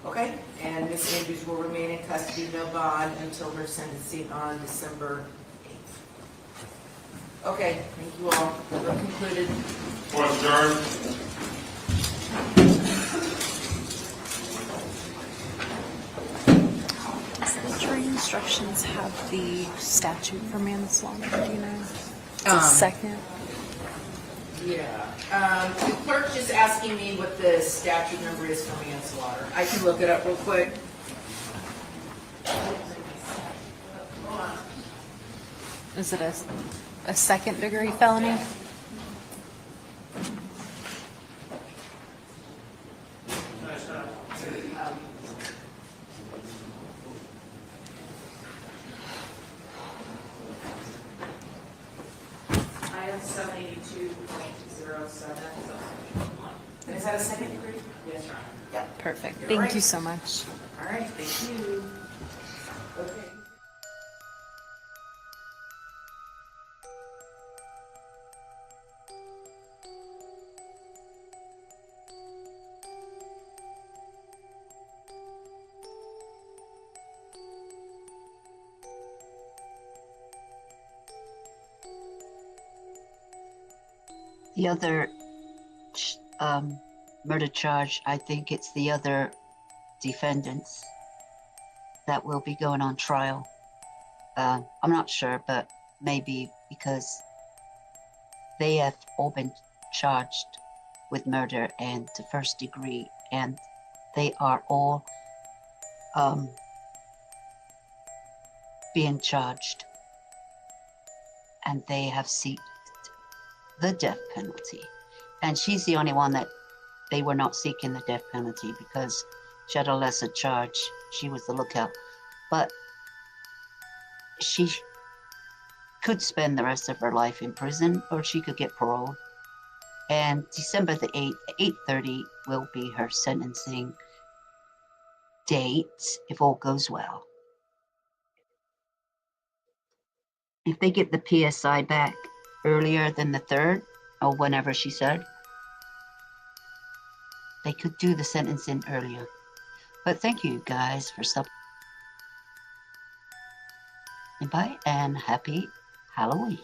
Okay, and Ms. Andrews will remain in custody, no bond, until her sentencing on December 8th. Okay, thank you all. We're concluded. Court adjourned. Does the jury instructions have the statute for manslaughter? Do you know? Um, Second. Yeah. The clerk just asking me what the statute number is for manslaughter. I can look it up real quick. Is it a second degree felony? Item 782.07. And is that a second degree? Yes, Your Honor. Yep. Perfect. You're Thank right. you so much. All right, thank you. Okay. The other murder charge, I think it's the other defendants that will be going on trial. I'm not sure, but maybe because they have all been charged with murder and the first degree, and they are all being charged, and they have seeked the death penalty. And she's the only one that they were not seeking the death penalty because she had a lesser charge. She was the lookout. But she could spend the rest of her life in prison, or she could get parole. And December the 8th, 8:30 will be her sentencing date, if all goes well. If they get the PSI back earlier than the 3rd, or whenever she said, they could do the sentencing earlier. But thank you guys for stopping by, and happy Halloween.